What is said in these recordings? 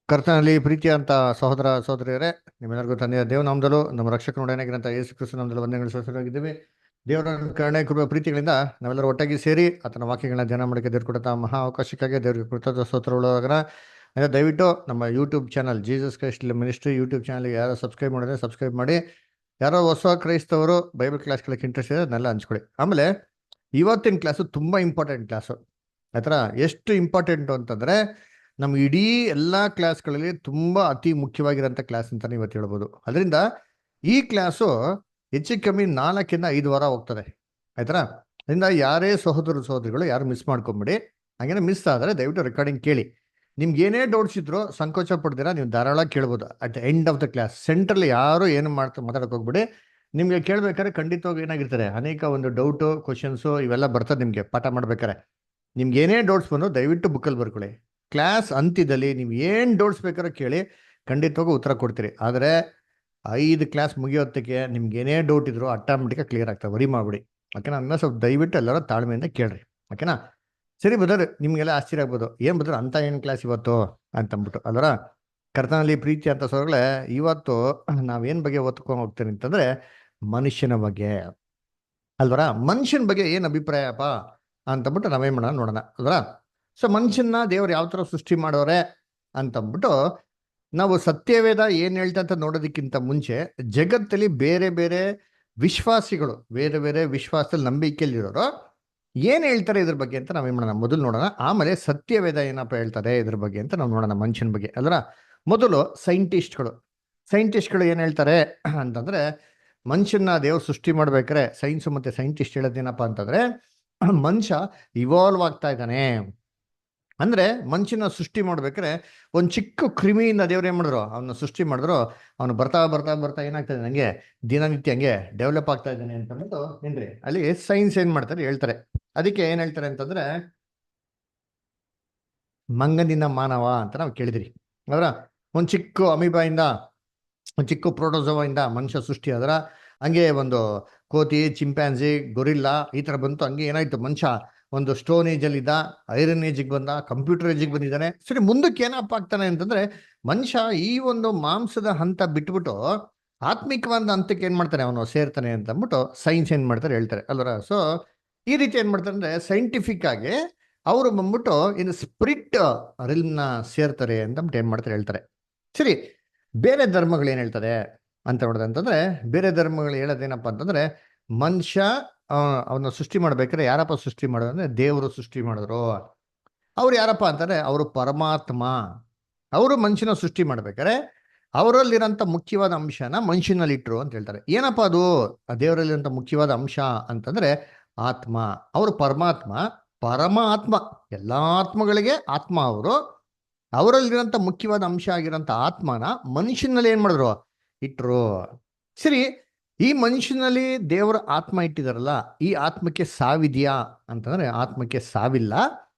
ಕರ್ತನಲ್ಲಿ ಪ್ರೀತಿ ಅಂತ ಸಹೋದರ ಸಹೋದರಿಯರೇ, ನಿಮ್ಮೆಲ್ಲರಿಗೂ ತಂದೆಯ ದೇವನಾಮದಲ್ಲೂ ನಮ್ಮ ರಕ್ಷಕನೊಡನಾಗಿರಂತ ಯೇಸು ಕ್ರಿಸ್ತು ನಾಮದಲ್ಲಿ ವಂದನೆಗಳು ಸಲ್ಲಿಸುತ್ತಿದ್ದೇವೆ. ದೇವರ ಕರುಣೆ ಕೃಪೆ ಪ್ರೀತಿಗಳಿಂದ ನಾವೆಲ್ಲರೂ ಒಟ್ಟಾಗಿ ಸೇರಿ ಆತನ ವಾಕ್ಯಗಳನ್ನ ಧ್ಯಾನ ಮಾಡಕ್ಕೆ ದೇವ್ರು ಕೊಡುತ್ತಾ ಮಹಾ ಅವಕಾಶಕ್ಕಾಗಿ ದೇವರಿಗೆ ಕೃತಜ್ಞ ಸ್ತೋತ್ರಗಳಾಗನ. ದಯವಿಟ್ಟು ನಮ್ಮ YouTube channel Jesus Christ ministry YouTube ಚಾನಲ್ಗೆ ಯಾರು ಸಬ್ಸ್ಕ್ರೈಬ್ ಮಾಡಿದ್ರೆ ಸಬ್ಸ್ಕ್ರೈಬ್ ಮಾಡಿ. ಯಾರೋ ಹೊಸ ಕ್ರೈಸ್ತವರು ಬೈಬಲ್ ಕ್ಲಾಸ್ಗಳಿಗೆ ಇಂಟ್ರೆಸ್ಟ್ ಇದೆ ಅದನ್ನೆಲ್ಲ ಹಂಚ್ಕೊಳ್ಳಿ. ಆಮೇಲೆ ಇವತ್ತಿನ ಕ್ಲಾಸು ತುಂಬ ಇಂಪಾರ್ಟೆಂಟ್ ಕ್ಲಾಸು. ಆಯ್ತರ, ಎಷ್ಟು ಇಂಪಾರ್ಟೆಂಟು ಅಂತಂದರೆ ನಮ್ಮ ಇಡೀ ಎಲ್ಲ ಕ್ಲಾಸ್ಗಳಲ್ಲಿ ತುಂಬ ಅತಿ ಮುಖ್ಯವಾಗಿರೋಂಥ ಕ್ಲಾಸ್ ಅಂತಲೇ ಇವತ್ತು ಹೇಳ್ಬೋದು. ಅದರಿಂದ ಈ ಕ್ಲಾಸು ಹೆಚ್ಚು ಕಮ್ಮಿ 4 ರಿಂದ 5 ವಾರ ಹೋಗ್ತದೆ. ಆಯ್ತಾ? ಅದರಿಂದ ಯಾರೇ ಸಹೋದರಿಗಳು ಯಾರು ಮಿಸ್ ಮಾಡ್ಕೊಂಬಿಡಿ. ಹಾಗೇನೆ ಮಿಸ್ ಆದರೆ ದಯವಿಟ್ಟು ರೆಕಾರ್ಡಿಂಗ್ ಕೇಳಿ. ನಿಮ್ಗೆ ಏನೇ ಡೌಟ್ಸ್ ಇದ್ರು ಸಂಕೋಚ ಪಡ್ದಿರಾ ನೀವು ಧಾರಾಳ ಕೇಳ್ಬೋದು. At the end of the class ಸೆಂಟ್ರಲ್ಲಿ ಯಾರು ಏನು ಮಾತಾಡಕ್ಕೆ ಹೋಗ್ಬಿಡಿ. ನಿಮಗೆ ಕೇಳ್ಬೇಕಾದ್ರೆ ಖಂಡಿತವಾಗಿ ಏನಾಗಿರ್ತಾರೆ, ಅನೇಕ ಒಂದು ಡೌಟು ಕ್ವಶನ್ಸು ಇವೆಲ್ಲ ಬರ್ತದೆ. ನಿಮಗೆ ಪಾಠ ಮಾಡ್ಬೇಕಾರೆ ನಿಮ್ಗೆ ಏನೇ ಡೌಟ್ಸ್ ಬಂದು ದಯವಿಟ್ಟು ಬುಕ್ಕಲ್ಲಿ ಬರ್ಕೊಳ್ಳಿ. ಕ್ಲಾಸ್ ಅಂತ್ಯದಲ್ಲಿ ನೀವು ಏನು ಡೌಟ್ಸ್ ಬೇಕಾದ್ರೆ ಕೇಳಿ, ಖಂಡಿತವಾಗೂ ಉತ್ತರ ಕೊಡ್ತೀರಿ. ಆದರೆ 5 ಕ್ಲಾಸ್ ಮುಗಿಯೋದಕ್ಕೆ ನಿಮ್ಗೆ ಏನೇ ಡೌಟ್ ಇದ್ರು ಆಟೋಮೆಟಿಕಾಗಿ ಕ್ಲಿಯರ್ ಆಗ್ತವೆ. ವರಿ ಮಾಡ್ಬಿಡಿ. ಓಕೆನಾ? ಅದನ್ನ ಸ್ವಲ್ಪ ದಯವಿಟ್ಟು ಎಲ್ಲರೂ ತಾಳ್ಮೆಯಿಂದ ಕೇಳ್ರಿ. ಓಕೆನಾ? ಸರಿ ಬದರ್, ನಿಮಗೆಲ್ಲ ಆಶ್ಚರ್ಯ ಆಗ್ಬೋದು, ಏನು ಬದರ್ ಅಂತ ಏನು ಕ್ಲಾಸ್ ಇವತ್ತು ಅಂತಂದ್ಬಿಟ್ಟು. ಅಲ್ವರ, ಕರ್ತನಲ್ಲಿ ಪ್ರೀತಿ ಅಂತ ಸೋರ್ಗಳೇ, ಇವತ್ತು ನಾವೇನು ಬಗ್ಗೆ ಓದ್ಕೊಂಡು ಹೋಗ್ತೇನೆ ಅಂತಂದರೆ ಮನುಷ್ಯನ ಬಗ್ಗೆ. ಅಲ್ವರ, ಮನುಷ್ಯನ ಬಗ್ಗೆ ಏನು ಅಭಿಪ್ರಾಯಪ್ಪ ಅಂತಂದ್ಬಿಟ್ಟು ನಾವೇನು ಮಾಡೋಣ ನೋಡೋಣ. ಅಲ್ವರ, ಸೊ ಮನುಷ್ಯನ ದೇವ್ರು ಯಾವ ಥರ ಸೃಷ್ಟಿ ಮಾಡೋರೆ ಅಂತಂದ್ಬಿಟ್ಟು ನಾವು ಸತ್ಯವೇದ ಏನು ಹೇಳ್ತಾ ಅಂತ ನೋಡೋದಕ್ಕಿಂತ ಮುಂಚೆ ಜಗತ್ತಲ್ಲಿ ಬೇರೆ ಬೇರೆ ವಿಶ್ವಾಸಿಗಳು, ಬೇರೆ ಬೇರೆ ವಿಶ್ವಾಸದಲ್ಲಿ ನಂಬಿಕೆಯಲ್ಲಿರೋರು ಏನು ಹೇಳ್ತಾರೆ ಇದ್ರ ಬಗ್ಗೆ ಅಂತ ನಾವೇನು ಮಾಡೋಣ ಮೊದಲು ನೋಡೋಣ. ಆಮೇಲೆ ಸತ್ಯವೇದ ಏನಪ್ಪ ಹೇಳ್ತಾರೆ ಇದ್ರ ಬಗ್ಗೆ ಅಂತ ನಾವು ನೋಡೋಣ ಮನುಷ್ಯನ ಬಗ್ಗೆ. ಅಲ್ವರ, ಮೊದಲು ಸೈಂಟಿಸ್ಟ್ಗಳು ಏನು ಹೇಳ್ತಾರೆ ಅಂತಂದರೆ, ಮನುಷ್ಯನ ದೇವ್ರು ಸೃಷ್ಟಿ ಮಾಡ್ಬೇಕಾರೆ ಸೈನ್ಸು ಮತ್ತು ಸೈಂಟಿಸ್ಟ್ ಹೇಳೋದೇನಪ್ಪ ಅಂತಂದರೆ, ಮನುಷ್ಯ ಇವಾಲ್ವ್ ಆಗ್ತಾ ಇದ್ದಾನೆ. ಅಂದರೆ ಮನುಷ್ಯನ ಸೃಷ್ಟಿ ಮಾಡ್ಬೇಕಾದ್ರೆ ಒಂದು ಚಿಕ್ಕ ಕ್ರಿಮಿಯಿಂದ ದೇವ್ರು ಏನು ಮಾಡಿದ್ರು, ಅವನ್ನ ಸೃಷ್ಟಿ ಮಾಡಿದ್ರು. ಅವನು ಬರ್ತಾ ಬರ್ತಾ ಬರ್ತಾ ಏನಾಗ್ತದೆ, ನನಗೆ ದಿನನಿತ್ಯ ಹಂಗೆ ಡೆವಲಪ್ ಆಗ್ತಾ ಇದ್ದಾನೆ ಅಂತಂದ್ಬಿಟ್ಟು ಏನ್ರಿ ಅಲ್ಲಿ ಸೈನ್ಸ್ ಏನು ಮಾಡ್ತಾರೆ ಹೇಳ್ತಾರೆ. ಅದಕ್ಕೆ ಏನು ಹೇಳ್ತಾರೆ ಅಂತಂದರೆ, ಮಂಗನಿಂದ ಮಾನವ ಅಂತ ನಾವು ಕೇಳಿದಿರಿ ಅವರ. ಒಂದು ಚಿಕ್ಕ ಅಮೀಬಾಯಿಂದ, ಒಂದು ಚಿಕ್ಕ ಪ್ರೋಟೋಸೋವಿಂದ ಮನುಷ್ಯ ಸೃಷ್ಟಿ ಆದ್ರ, ಹಂಗೆ ಒಂದು ಕೋತಿ, ಚಿಂಪ್ಯಾನ್ಸಿ, ಗೊರಿಲ್ಲಾ ಈ ಥರ ಬಂತು. ಹಂಗೆ ಏನಾಯ್ತು, ಮನುಷ್ಯ ಒಂದು ಸ್ಟೋನ್ ಏಜಲ್ಲಿದ್ದ, ಐರನ್ ಏಜಿಗೆ ಬಂದ, ಕಂಪ್ಯೂಟರ್ ಏಜಿಗೆ ಬಂದಿದ್ದಾನೆ. ಸರಿ, ಮುಂದಕ್ಕೆ ಏನಪ್ಪ ಆಗ್ತಾನೆ ಅಂತಂದ್ರೆ, ಮನುಷ್ಯ ಈ ಒಂದು ಮಾಂಸದ ಹಂತ ಬಿಟ್ಬಿಟ್ಟು ಆತ್ಮಿಕವಾದ ಹಂತಕ್ಕೆ ಏನು ಮಾಡ್ತಾನೆ, ಅವನು ಸೇರ್ತಾನೆ ಅಂತ ಅಂದ್ಬಿಟ್ಟು ಸೈನ್ಸ್ ಏನು ಮಾಡ್ತಾರೆ ಹೇಳ್ತಾರೆ ಅಲ್ವರ. ಸೊ ಈ ರೀತಿ ಏನು ಮಾಡ್ತಾರೆ ಅಂದರೆ, ಸೈಂಟಿಫಿಕ್ ಆಗಿ ಅವರು ಬಂದ್ಬಿಟ್ಟು ಇನ್ನು ಸ್ಪಿರಿಟ್ ರಿಲ್ಮ್ನ ಸೇರ್ತಾರೆ ಅಂತಂದ್ಬಿಟ್ಟು ಏನು ಮಾಡ್ತಾರೆ ಹೇಳ್ತಾರೆ. ಸರಿ, ಬೇರೆ ಧರ್ಮಗಳು ಏನು ಹೇಳ್ತಾರೆ ಅಂತ ನೋಡೋದಂತಂದ್ರೆ, ಬೇರೆ ಧರ್ಮಗಳು ಹೇಳೋದೇನಪ್ಪ ಅಂತಂದ್ರೆ, ಮನುಷ್ಯ ಅವನ್ನ ಸೃಷ್ಟಿ ಮಾಡ್ಬೇಕಾದ್ರೆ ಯಾರಪ್ಪ ಸೃಷ್ಟಿ ಮಾಡೋದು ಅಂದ್ರೆ ದೇವರು ಸೃಷ್ಟಿ ಮಾಡಿದ್ರು. ಅವ್ರು ಯಾರಪ್ಪ ಅಂತಾರೆ, ಅವರು ಪರಮಾತ್ಮ. ಅವರು ಮನುಷ್ಯನ ಸೃಷ್ಟಿ ಮಾಡ್ಬೇಕಾದ್ರೆ ಅವರಲ್ಲಿರೋಂಥ ಮುಖ್ಯವಾದ ಅಂಶನ ಮನುಷ್ಯನಲ್ಲಿ ಇಟ್ರು ಅಂತ ಹೇಳ್ತಾರೆ. ಏನಪ್ಪ ಅದು ಆ ದೇವರಲ್ಲಿರೋಂಥ ಮುಖ್ಯವಾದ ಅಂಶ ಅಂತಂದ್ರೆ ಆತ್ಮ. ಅವರು ಪರಮಾತ್ಮ, ಪರಮಾತ್ಮ, ಎಲ್ಲ ಆತ್ಮಗಳಿಗೆ ಆತ್ಮ. ಅವರು ಅವರಲ್ಲಿರೋಂಥ ಮುಖ್ಯವಾದ ಅಂಶ ಆಗಿರೋಂಥ ಆತ್ಮನ ಮನುಷ್ಯನಲ್ಲಿ ಏನು ಮಾಡಿದ್ರು, ಇಟ್ರು. ಸರಿ, ಈ ಮನುಷ್ಯನಲ್ಲಿ ದೇವರ ಆತ್ಮ ಇಟ್ಟಿದಾರಲ್ಲ, ಈ ಆತ್ಮಕ್ಕೆ ಸಾವಿದೆಯಾ ಅಂತಂದ್ರೆ ಆತ್ಮಕ್ಕೆ ಸಾವಿಲ್ಲ.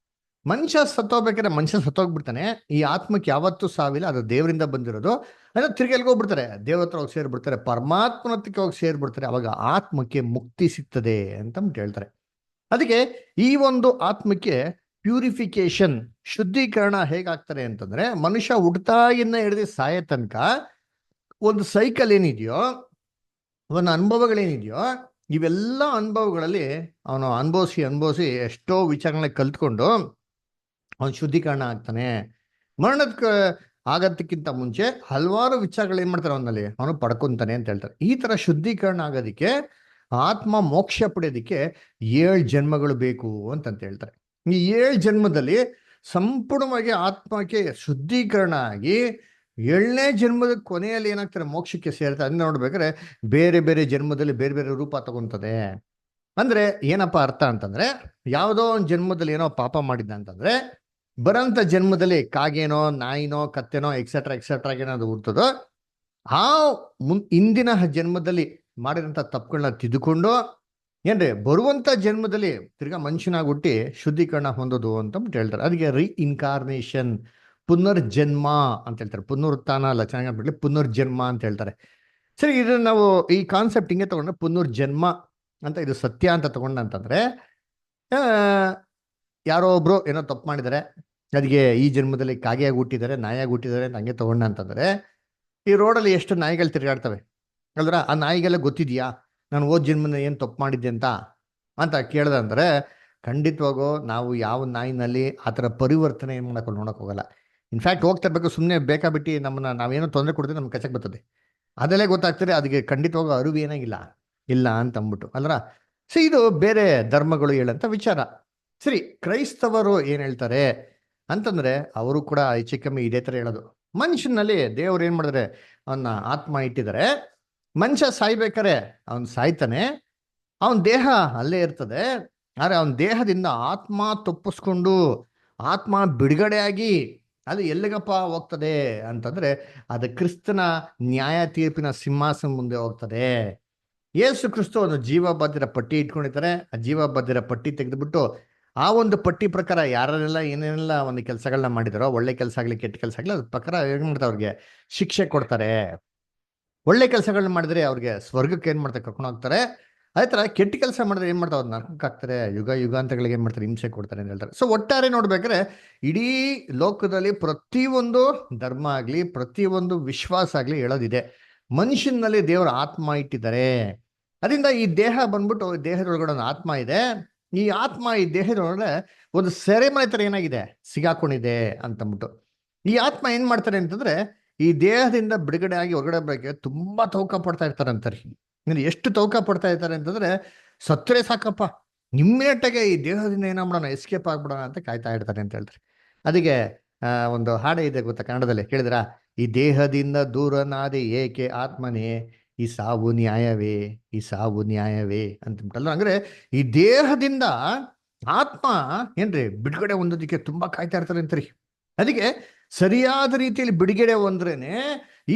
ಮನುಷ್ಯ ಸತ್ತೋಗ್ಬೇಕಾದ್ರೆ ಮನುಷ್ಯ ಸತ್ತೋಗ್ಬಿಡ್ತಾನೆ. ಈ ಆತ್ಮಕ್ಕೆ ಯಾವತ್ತೂ ಸಾವಿಲ್ಲ, ಅದು ದೇವರಿಂದ ಬಂದಿರೋದು. ಅಂದ್ರೆ ತಿರ್ಗಿ ಹೋಗ್ಬಿಡ್ತಾರೆ, ದೇವ್ರ ಹತ್ರ ಹೋಗಿ ಸೇರ್ಬಿಡ್ತಾರೆ, ಪರಮಾತ್ಮನ ಹತ್ರಕ್ಕೆ ಹೋಗಿ ಸೇರ್ಬಿಡ್ತಾರೆ. ಅವಾಗ ಆತ್ಮಕ್ಕೆ ಮುಕ್ತಿ ಸಿಗ್ತದೆ ಅಂತ ಹೇಳ್ತಾರೆ. ಅದಕ್ಕೆ ಈ ಒಂದು ಆತ್ಮಕ್ಕೆ ಪ್ಯೂರಿಫಿಕೇಶನ್, ಶುದ್ಧೀಕರಣ ಹೇಗಾಗ್ತಾರೆ ಅಂತಂದ್ರೆ, ಮನುಷ್ಯ ಹುಡ್ತಾಗಿನ್ನ ಹಿಡಿದು ಸಾಯೋ ತನಕ ಒಂದು ಸೈಕಲ್ ಏನಿದೆಯೋ, ಒಂದು ಅನುಭವಗಳೇನಿದೆಯೋ, ಇವೆಲ್ಲ ಅನುಭವಗಳಲ್ಲಿ ಅವನು ಅನುಭವಿಸಿ ಎಷ್ಟೋ ವಿಚಾರಗಳನ್ನ ಕಲ್ತ್ಕೊಂಡು ಅವನು ಶುದ್ಧೀಕರಣ ಆಗ್ತಾನೆ. ಮರಣದ ಆಗತ್ತಕ್ಕಿಂತ ಮುಂಚೆ ಹಲವಾರು ವಿಚಾರಗಳು ಏನು ಮಾಡ್ತಾರೆ ಅವನಲ್ಲಿ, ಅವನು ಪಡ್ಕೊಂತಾನೆ ಅಂತ ಹೇಳ್ತಾರೆ. ಈ ಥರ ಶುದ್ಧೀಕರಣ ಆಗೋದಕ್ಕೆ, ಆತ್ಮ ಮೋಕ್ಷ ಪಡೆಯೋದಕ್ಕೆ 7 ಜನ್ಮಗಳು ಬೇಕು ಅಂತಂತ ಹೇಳ್ತಾರೆ. ಈ 7 ಜನ್ಮದಲ್ಲಿ ಸಂಪೂರ್ಣವಾಗಿ ಆತ್ಮಕ್ಕೆ ಶುದ್ಧೀಕರಣ ಆಗಿ 7ನೇ ಜನ್ಮದ ಕೊನೆಯಲ್ಲಿ ಏನಾಗ್ತಾರೆ, ಮೋಕ್ಷಕ್ಕೆ ಸೇರ್ತಾರೆ. ಅದನ್ನ ನೋಡ್ಬೇಕಾದ್ರೆ ಬೇರೆ ಬೇರೆ ಜನ್ಮದಲ್ಲಿ ಬೇರೆ ಬೇರೆ ರೂಪ ತಗೊಂತದೆ. ಅಂದ್ರೆ ಏನಪ್ಪ ಅರ್ಥ ಅಂತಂದ್ರೆ, ಯಾವುದೋ ಒಂದು ಜನ್ಮದಲ್ಲಿ ಏನೋ ಪಾಪ ಮಾಡಿದ್ದ ಅಂತಂದ್ರೆ, ಬರೋಂಥ ಜನ್ಮದಲ್ಲಿ ಕಾಗೇನೋ, ನಾಯಿನೋ, ಕತ್ತೆನೋ ಎಕ್ಸೆಟ್ರಾ ಏನಾದ್ರು ಹುಡ್ತದೋ, ಆ ಹಿಂದಿನ ಜನ್ಮದಲ್ಲಿ ಮಾಡಿದಂಥ ತಪ್ಪುಗಳನ್ನ ತಿದ್ದುಕೊಂಡು ಏನ್ರಿ ಬರುವಂಥ ಜನ್ಮದಲ್ಲಿ ತಿರ್ಗಾ ಮನುಷ್ಯನಾಗಿ ಹುಟ್ಟಿ ಶುದ್ಧೀಕರಣ ಹೊಂದೋದು ಅಂತ ಹೇಳ್ತಾರೆ. ಅದಕ್ಕೆ ರೀಇನ್ಕಾರ್ನೇಷನ್, ಪುನರ್ಜನ್ಮ ಅಂತ ಹೇಳ್ತಾರೆ. ಪುನರುತ್ಥಾನ ಅಲ್ಲ, ಚೆನ್ನಾಗಿ ಬಿಡ್ಲಿ, ಪುನರ್ಜನ್ಮ ಅಂತ ಹೇಳ್ತಾರೆ. ಸರಿ, ಇದನ್ನ ನಾವು ಈ ಕಾನ್ಸೆಪ್ಟ್ ಹಿಂಗೆ ತಗೊಂಡ್ರೆ ಪುನರ್ಜನ್ಮ ಅಂತ ಇದು ಸತ್ಯ ಅಂತ ತಗೊಂಡಂತಂದ್ರೆ, ಯಾರೋ ಒಬ್ರು ಏನೋ ತಪ್ಪು ಮಾಡಿದ್ದಾರೆ, ಅದಕ್ಕೆ ಈ ಜನ್ಮದಲ್ಲಿ ಕಾಗೆಯಾಗಿ ಹುಟ್ಟಿದ್ದಾರೆ, ನಾಯಿಯಾಗಿ ಹುಟ್ಟಿದ್ದಾರೆ ಅಂತ ಹಂಗೆ ತಗೊಂಡ ಅಂತಂದ್ರೆ, ಈ ರೋಡಲ್ಲಿ ಎಷ್ಟು ನಾಯಿಗಳು ತಿರುಗಾಡ್ತವೆ ಅಲ್ದ್ರ? ಆ ನಾಯಿಗೆಲ್ಲ ಗೊತ್ತಿದ್ಯಾ ನಾನು ಹೋದ ಜನ್ಮನ ಏನು ತಪ್ಪು ಮಾಡಿದ್ದೆ ಅಂತ ಅಂತ ಕೇಳ್ದಂದ್ರೆ, ಖಂಡಿತವಾಗೋ ನಾವು ಯಾವ ನಾಯಿನಲ್ಲಿ ಆ ಥರ ಪರಿವರ್ತನೆ ಏನು ಮಾಡಕ್ಕೆ ನೋಡಕ್ ಹೋಗಲ್ಲ. ಇನ್ಫ್ಯಾಕ್ಟ್ ಹೋಗ್ತಾ ಇರ್ಬೇಕು, ಸುಮ್ಮನೆ ಬೇಕಾಬಿಟ್ಟು ನಮ್ಮನ್ನ ನಾವೇನೋ ತೊಂದರೆ ಕೊಡ್ತೀವಿ, ನಮ್ಗೆ ಕಚಕ್ ಬರ್ತದೆ. ಅದಲ್ಲೇ ಗೊತ್ತಾಗ್ತದೆ ಅದಕ್ಕೆ ಖಂಡಿತವಾಗೂ ಅರಿವು ಏನಾಗಿಲ್ಲ ಇಲ್ಲ ಅಂತ ಅಂದ್ಬಿಟ್ಟು ಅಲ್ರ. ಸೊ ಇದು ಬೇರೆ ಧರ್ಮಗಳು ಹೇಳಂತ ವಿಚಾರ. ಸರಿ, ಕ್ರೈಸ್ತವರು ಏನ್ ಹೇಳ್ತಾರೆ ಅಂತಂದ್ರೆ, ಅವರು ಕೂಡ ಹೆಚ್ಚು ಕಮ್ಮಿ ಇದೇ ತರ ಹೇಳೋದು. ಮನುಷ್ಯನಲ್ಲಿ ದೇವ್ರು ಏನ್ ಮಾಡಿದ್ರೆ ಅವನ್ನ ಆತ್ಮ ಇಟ್ಟಿದ್ದಾರೆ. ಮನುಷ್ಯ ಸಾಯ್ಬೇಕಾರೆ ಅವನ್ ಸಾಯ್ತಾನೆ, ಅವನ ದೇಹ ಅಲ್ಲೇ ಇರ್ತದೆ. ಆದ್ರೆ ಅವನ ದೇಹದಿಂದ ಆತ್ಮ ತಪ್ಪಿಸ್ಕೊಂಡು ಆತ್ಮ ಬಿಡುಗಡೆಯಾಗಿ ಅದು ಎಲ್ಲಿಗಪ್ಪ ಹೋಗ್ತದೆ ಅಂತಂದ್ರೆ, ಅದು ಕ್ರಿಸ್ತನ ನ್ಯಾಯ ತೀರ್ಪಿನ ಸಿಂಹಾಸನ ಮುಂದೆ ಹೋಗ್ತದೆ. ಯೇಸು ಕ್ರಿಸ್ತು ಒಂದು ಜೀವಬದ್ಧರ ಪಟ್ಟಿ ಇಟ್ಕೊಂಡಿರ್ತಾರೆ. ಆ ಜೀವಬದ್ಧರ ಪಟ್ಟಿ ತೆಗೆದುಬಿಟ್ಟು ಆ ಒಂದು ಪಟ್ಟಿ ಪ್ರಕಾರ ಯಾರೆಲ್ಲ ಏನೇನೆಲ್ಲ ಒಂದು ಕೆಲಸಗಳನ್ನ ಮಾಡಿದಾರೋ, ಒಳ್ಳೆ ಕೆಲಸ ಆಗ್ಲಿ ಕೆಟ್ಟ ಕೆಲಸ ಆಗ್ಲಿ, ಅದ್ರ ಪ್ರಕಾರ ಏನ್ ಮಾಡ್ತಾರೆ, ಅವ್ರಿಗೆ ಶಿಕ್ಷೆ ಕೊಡ್ತಾರೆ. ಒಳ್ಳೆ ಕೆಲಸಗಳನ್ನ ಮಾಡಿದ್ರೆ ಅವ್ರಿಗೆ ಸ್ವರ್ಗಕ್ಕೆ ಏನ್ ಮಾಡ್ತಾರೆ, ಕರ್ಕೊಂಡು ಹೋಗ್ತಾರೆ. ಅದೇ ತರ ಕೆಟ್ಟ ಕೆಲಸ ಮಾಡಿದ್ರೆ ಏನ್ ಮಾಡ್ತಾರೆ, ಅವ್ರು ನರಕಕ್ಕೆ ಹಾಕ್ತಾರೆ, ಯುಗ ಯುಗಾಂತಗಳಿಗೆ ಏನ್ ಮಾಡ್ತಾರೆ, ಹಿಂಸೆ ಕೊಡ್ತಾರೆ ಅಂತ ಹೇಳ್ತಾರೆ. ಸೊ ಒಟ್ಟಾರೆ ನೋಡ್ಬೇಕಾದ್ರೆ ಇಡೀ ಲೋಕದಲ್ಲಿ ಪ್ರತಿಯೊಂದು ಧರ್ಮ ಆಗ್ಲಿ, ಪ್ರತಿಯೊಂದು ವಿಶ್ವಾಸ ಆಗ್ಲಿ ಹೇಳೋದಿದೆ, ಮನುಷ್ಯನಲ್ಲಿ ದೇವರ ಆತ್ಮ ಇಟ್ಟಿದ್ದಾರೆ. ಅದರಿಂದ ಈ ದೇಹ ಬಂದ್ಬಿಟ್ಟು ದೇಹದೊಳಗಡೆ ಒಂದು ಆತ್ಮ ಇದೆ. ಈ ಆತ್ಮ ಈ ದೇಹದೊಳಗಡೆ ಒಂದು ಸೆರೆಮನೆ ತರ ಏನಾಗಿದೆ, ಸಿಗಾಕೊಂಡಿದೆ ಅಂತಂದ್ಬಿಟ್ಟು ಈ ಆತ್ಮ ಏನ್ ಮಾಡ್ತಾರೆ ಅಂತಂದ್ರೆ, ಈ ದೇಹದಿಂದ ಬಿಡುಗಡೆ ಆಗಿ ಹೊರಗಡೆ ಬರೋಕೆ ತುಂಬಾ ತೌಕ ಪಡ್ತಾ ಇರ್ತಾರೆ ಅಂತಾರೆ. ಎಷ್ಟು ತೌಕ ಪಡ್ತಾ ಇರ್ತಾರೆ ಅಂತಂದ್ರೆ, ಸತ್ತರೆ ಸಾಕಪ್ಪ, ಇಮ್ಮಿಡಿಯೇಟಾಗೆ ಈ ದೇಹದಿಂದ ಏನ ಮಾಡೋಣ, ಎಸ್ಕೇಪ್ ಆಗ್ಬಿಡೋಣ ಅಂತ ಕಾಯ್ತಾ ಇರ್ತಾರೆ ಅಂತ ಹೇಳ್ತಾರೆ. ಅದಕ್ಕೆ ಒಂದು ಹಾಡೆ ಇದೆ ಗೊತ್ತಾ ಕನ್ನಡದಲ್ಲಿ, ಕೇಳಿದ್ರ? ಈ ದೇಹದಿಂದ ದೂರನಾದೆ ಏಕೆ ಆತ್ಮನೇ, ಈ ಸಾವು ನ್ಯಾಯವೇ, ಈ ಸಾವು ನ್ಯಾಯವೇ ಅಂತಂದ್ಬಿಟ್ಟಲ್ಲ. ಅಂದ್ರೆ ಈ ದೇಹದಿಂದ ಆತ್ಮ ಏನ್ರಿ ಬಿಡುಗಡೆ ಹೊಂದೋದಕ್ಕೆ ತುಂಬಾ ಕಾಯ್ತಾ ಇರ್ತಾರೆ ಅಂತಾರಿ. ಅದಕ್ಕೆ ಸರಿಯಾದ ರೀತಿಯಲ್ಲಿ ಬಿಡುಗಡೆ ಹೊಂದ್ರೇನೆ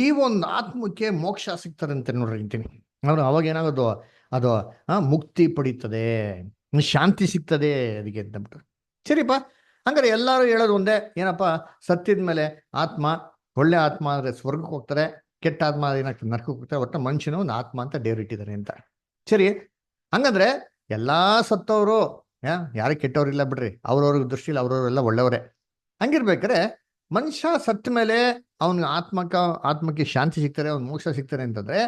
ಈ ಒಂದು ಆತ್ಮಕ್ಕೆ ಮೋಕ್ಷ ಸಿಗ್ತದೆ ಅಂತ ನೋಡ್ರಿ ಅಂತೀನಿ. ಅವ್ರು ಅವಾಗ ಏನಾಗೋದು, ಅದು ಮುಕ್ತಿ ಪಡೀತದೆ, ಶಾಂತಿ ಸಿಗ್ತದೆ ಅದಕ್ಕೆ ಅಂತಂದ್ಬಿಟ್ಟು. ಸರಿಪ್ಪ, ಹಂಗಾರೆ ಎಲ್ಲರೂ ಹೇಳೋದು ಒಂದೇ, ಏನಪ್ಪ, ಸತ್ತಿದ ಮೇಲೆ ಆತ್ಮ, ಒಳ್ಳೆ ಆತ್ಮ ಅಂದ್ರೆ ಸ್ವರ್ಗಕ್ಕೆ ಹೋಗ್ತಾರೆ, ಕೆಟ್ಟ ಆತ್ಮ ಏನಾಗ್ತದೆ ನರಕಕ್ಕೆ ಹೋಗ್ತಾರೆ. ಒಟ್ಟು ಮನುಷ್ಯನ ಒಂದು ಆತ್ಮ ಅಂತ ದೇವ್ರು ಇಟ್ಟಿದ್ದಾರೆ ಅಂತ. ಸರಿ, ಹಂಗಂದ್ರೆ ಎಲ್ಲಾ ಸತ್ತವರು ಯಾರು ಕೆಟ್ಟವ್ರು ಇಲ್ಲ ಬಿಡ್ರಿ, ಅವ್ರವ್ರ ದೃಷ್ಟಿಲಿ ಅವ್ರವ್ರೆಲ್ಲ ಒಳ್ಳೆಯವರೇ. ಹಂಗಿರ್ಬೇಕಾರೆ ಮನುಷ್ಯ ಸತ್ತ ಮೇಲೆ ಅವನ ಆತ್ಮಕ್ಕೆ ಶಾಂತಿ ಸಿಗ್ತಾರೆ, ಅವ್ನ ಮೋಕ್ಷ ಸಿಗ್ತಾರೆ ಅಂತಂದ್ರೆ,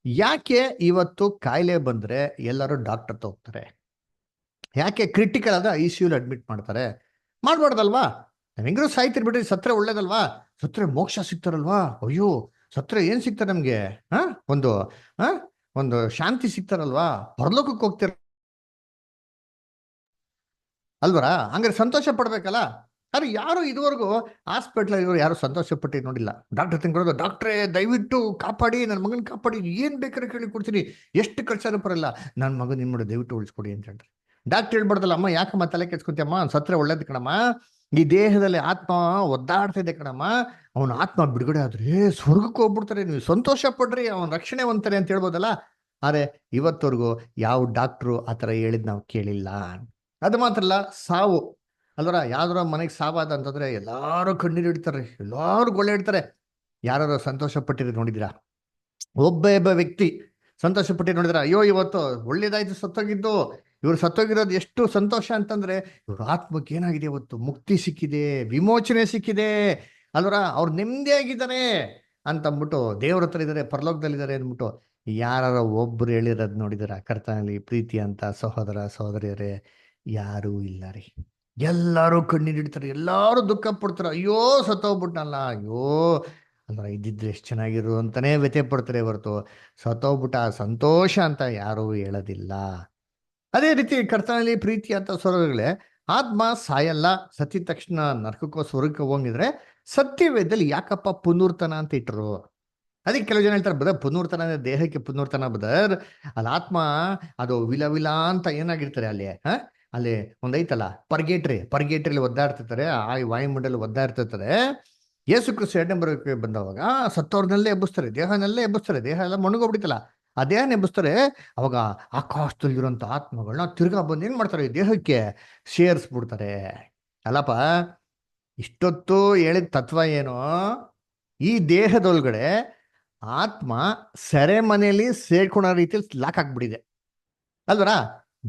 ಯಾಕೆ ಇವತ್ತು ಕಾಯಿಲೆ ಬಂದ್ರೆ ಎಲ್ಲರೂ ಡಾಕ್ಟರ್ ಹೋಗ್ತಾರೆ? ಯಾಕೆ ಕ್ರಿಟಿಕಲ್ ಆದ ICU ಅಡ್ಮಿಟ್ ಮಾಡ್ತಾರೆ? ಮಾಡ್ಬಾರ್ದಲ್ವಾ? ನಾವ್ ಹೆಂಗ್ರೂ ಸಾಯ್ತಿರ್ಬಿಟ್ರಿ, ಸತ್ರೆ ಒಳ್ಳೇದಲ್ವಾ? ಸತ್ರೆ ಮೋಕ್ಷ ಸಿಗ್ತಾರಲ್ವಾ? ಅಯ್ಯೋ, ಸತ್ರೆ ಏನ್ ಸಿಗ್ತಾರೆ ನಮ್ಗೆ? ಹ ಒಂದು ಹ ಒಂದು ಶಾಂತಿ ಸಿಗ್ತಾರಲ್ವಾ? ಪರಲೋಕಕ್ಕೆ ಹೋಗ್ತಿರ ಅಲ್ವರ? ಹಂಗಾರೆ ಸಂತೋಷ ಪಡ್ಬೇಕಲ್ಲ. ಆದ್ರೆ ಯಾರು ಇದುವರೆಗೂ ಹಾಸ್ಪಿಟ್ಲ್ ಇವರು ಯಾರು ಸಂತೋಷ ಪಟ್ಟು ನೋಡಿಲ್ಲ. ಡಾಕ್ಟರ್ ತಿನ್ಕೊಳ್ಳೋದು, ಡಾಕ್ಟ್ರೇ ದಯವಿಟ್ಟು ಕಾಪಾಡಿ, ನನ್ನ ಮಗನ ಕಾಪಾಡಿ, ಏನ್ ಬೇಕಾದ್ರೆ ಕೇಳಿ ಕೊಡ್ತೀನಿ, ಎಷ್ಟು ಖರ್ಚಾದ್ರೂ ಪರಲ್ಲ, ನನ್ನ ಮಗನ ನಿಮ್ ದಯವಿಟ್ಟು ಉಳಿಸ್ಕೊಡಿ ಅಂತ ಹೇಳ್ತಾರೆ. ಡಾಕ್ಟರ್ ಹೇಳ್ಬಾರ್ದಲ್ಲ, ಅಮ್ಮ ಯಾಕಮ್ಮ ತಲೆ ಕೆಡ್ಸ್ಕೊಂತೀಯಮ್ಮ, ಸತ್ರೆ ಒಳ್ಳೇದು ಕಣಮ್ಮ, ಈ ದೇಹದಲ್ಲಿ ಆತ್ಮ ಒದ್ದಾಡ್ತಾ ಇದೆ ಕಣಮ್ಮ, ಅವನ ಆತ್ಮ ಬಿಡುಗಡೆ ಆದ್ರೆ ಸ್ವರ್ಗಕ್ಕೆ ಹೋಗ್ಬಿಡ್ತಾರೆ, ನೀವು ಸಂತೋಷ ಪಡ್ರಿ, ಅವನ ರಕ್ಷಣೆ ಹೊಂದ್ತಾರೆ ಅಂತ ಹೇಳ್ಬೋದಲ್ಲ. ಆದ್ರೆ ಇವತ್ತವರೆಗೂ ಯಾವ ಡಾಕ್ಟ್ರು ಆ ಥರ ಹೇಳಿದ್ ನಾವು ಕೇಳಿಲ್ಲ. ಅದು ಮಾತ್ರ ಅಲ್ಲ, ಸಾವು ಅಲ್ವರ, ಯಾವ್ದಾರ ಮನೆಗೆ ಸಾವಾದ ಅಂತಂದ್ರೆ ಎಲ್ಲಾರು ಕಣ್ಣೀರು ಇಡ್ತಾರೆ, ಎಲ್ಲಾರು ಗೊಳ್ಳೆ ಇಡ್ತಾರೆ. ಯಾರು ಸಂತೋಷ ಪಟ್ಟಿರೋ ನೋಡಿದಿರಾ? ಒಬ್ಬ ವ್ಯಕ್ತಿ ಸಂತೋಷ ಪಟ್ಟಿ ನೋಡಿದ್ರ, ಅಯ್ಯೋ ಇವತ್ತು ಒಳ್ಳೇದಾಯ್ತು ಸತ್ತೋಗಿದ್ದು, ಇವ್ರು ಸತ್ತೋಗಿರೋದು ಎಷ್ಟು ಸಂತೋಷ ಅಂತಂದ್ರೆ, ಇವ್ರ ಆತ್ಮಕ್ಕೆ ಏನಾಗಿದೆ, ಇವತ್ತು ಮುಕ್ತಿ ಸಿಕ್ಕಿದೆ, ವಿಮೋಚನೆ ಸಿಕ್ಕಿದೆ ಅಲ್ವರ, ಅವ್ರು ನೆಮ್ಮದಿಯಾಗಿದ್ದಾರೆ ಅಂತಂದ್ಬಿಟ್ಟು ದೇವ್ರ ಹತ್ರ ಇದ್ದಾರೆ, ಪರಲೋಕದಲ್ಲಿದ್ದಾರೆ ಅಂದ್ಬಿಟ್ಟು ಯಾರು ಒಬ್ರು ಹೇಳಿರೋದು ನೋಡಿದಾರ? ಕರ್ತನಲ್ಲಿ ಪ್ರೀತಿ ಅಂತ ಸಹೋದರ ಸಹೋದರಿಯರೇ, ಯಾರೂ ಇಲ್ಲ ರೀ. ಎಲ್ಲಾರು ಕಣ್ಣೀರಿಡ್ತಾರೆ, ಎಲ್ಲಾರು ದುಃಖ ಪಡ್ತಾರೆ, ಅಯ್ಯೋ ಸತ್ತೋಗ್ಬಿಟ್ನಲ್ಲ, ಅಯ್ಯೋ ಅಲ್ವ, ಇದ್ದಿದ್ರೆ ಎಷ್ಟು ಚೆನ್ನಾಗಿರು ಅಂತಾನೆ ವ್ಯಥೆ ಪಡ್ತಾರೆ ಹೊರತು ಸತ್ತೋಗ್ಬಿಟ್ಟ ಸಂತೋಷ ಅಂತ ಯಾರೂ ಹೇಳೋದಿಲ್ಲ. ಅದೇ ರೀತಿ ಕರ್ತನಲ್ಲಿ ಪ್ರೀತಿ ಅಂತ ಸ್ವರ್ಗಗಳೇ, ಆತ್ಮ ಸಾಯಲ್ಲ, ಸತ್ತಿದ ತಕ್ಷಣ ನರಕಕ್ಕೋ ಸ್ವರ್ಗಕ್ಕೆ ಹೋಗಿದ್ರೆ ಸತ್ಯವೇದದಲ್ಲಿ ಯಾಕಪ್ಪ ಪುನರ್ತನ ಅಂತ ಇಟ್ರು? ಅದಕ್ಕೆ ಕೆಲವು ಜನ ಹೇಳ್ತಾರೆ, ಬದರ್ ಪುನರ್ತನ ಅಂದ್ರೆ ದೇಹಕ್ಕೆ ಪುನರ್ತನ ಬದರ್, ಅಲ್ಲಿ ಆತ್ಮ ಅದು ವಿಲ ಅಂತ ಏನಾಗಿರ್ತಾರೆ ಅಲ್ಲಿ ಅಲ್ಲಿ ಒಂದೈತಲ್ಲ ಪರ್ಗೇಟ್ರಿಲಿ ಒದ್ದಾಡ್ತಿರ್ತಾರೆ, ಆ ವಾಯುಮಂಡಲ ಒದ್ದಾಡ್ತಿರ್ತಾರೆ. ಯೇಸು ಕ್ರಿಸ್ತು ಎರಡನೇ ಬರೋಕೆ ಬಂದವಾಗ ಸತ್ತವ್ರನ್ನೆಲ್ಲೇ ಎಬ್ಬಿಸ್ತಾರೆ, ದೇಹನೆಲ್ಲೇ ಎಬ್ಬಿಸ್ತಾರೆ, ದೇಹ ಎಲ್ಲ ಮುಣಗೋಗ್ಬಿಡ್ತಲ್ಲ, ಆ ದೇಹನ ಎಬ್ಬಿಸ್ತಾರೆ. ಅವಾಗ ಆಕಾಶದಲ್ಲಿರುವಂತ ಆತ್ಮಗಳನ್ನ ತಿರ್ಗಾ ಬಂದು ಏನ್ ಮಾಡ್ತಾರೆ, ಈ ದೇಹಕ್ಕೆ ಸೇರಿಸ್ಬಿಡ್ತಾರೆ. ಅಲ್ಲಪ್ಪ, ಇಷ್ಟೊತ್ತು ಹೇಳಿದ ತತ್ವ ಏನು? ಈ ದೇಹದೊಳಗಡೆ ಆತ್ಮ ಸೆರೆಮನೆಯಲ್ಲಿ ಸೇರ್ಕೊಳೋ ರೀತಿಯಲ್ಲಿ ಲಾಕ್ ಆಗ್ಬಿಟ್ಟಿದೆ ಅಲ್ವರ.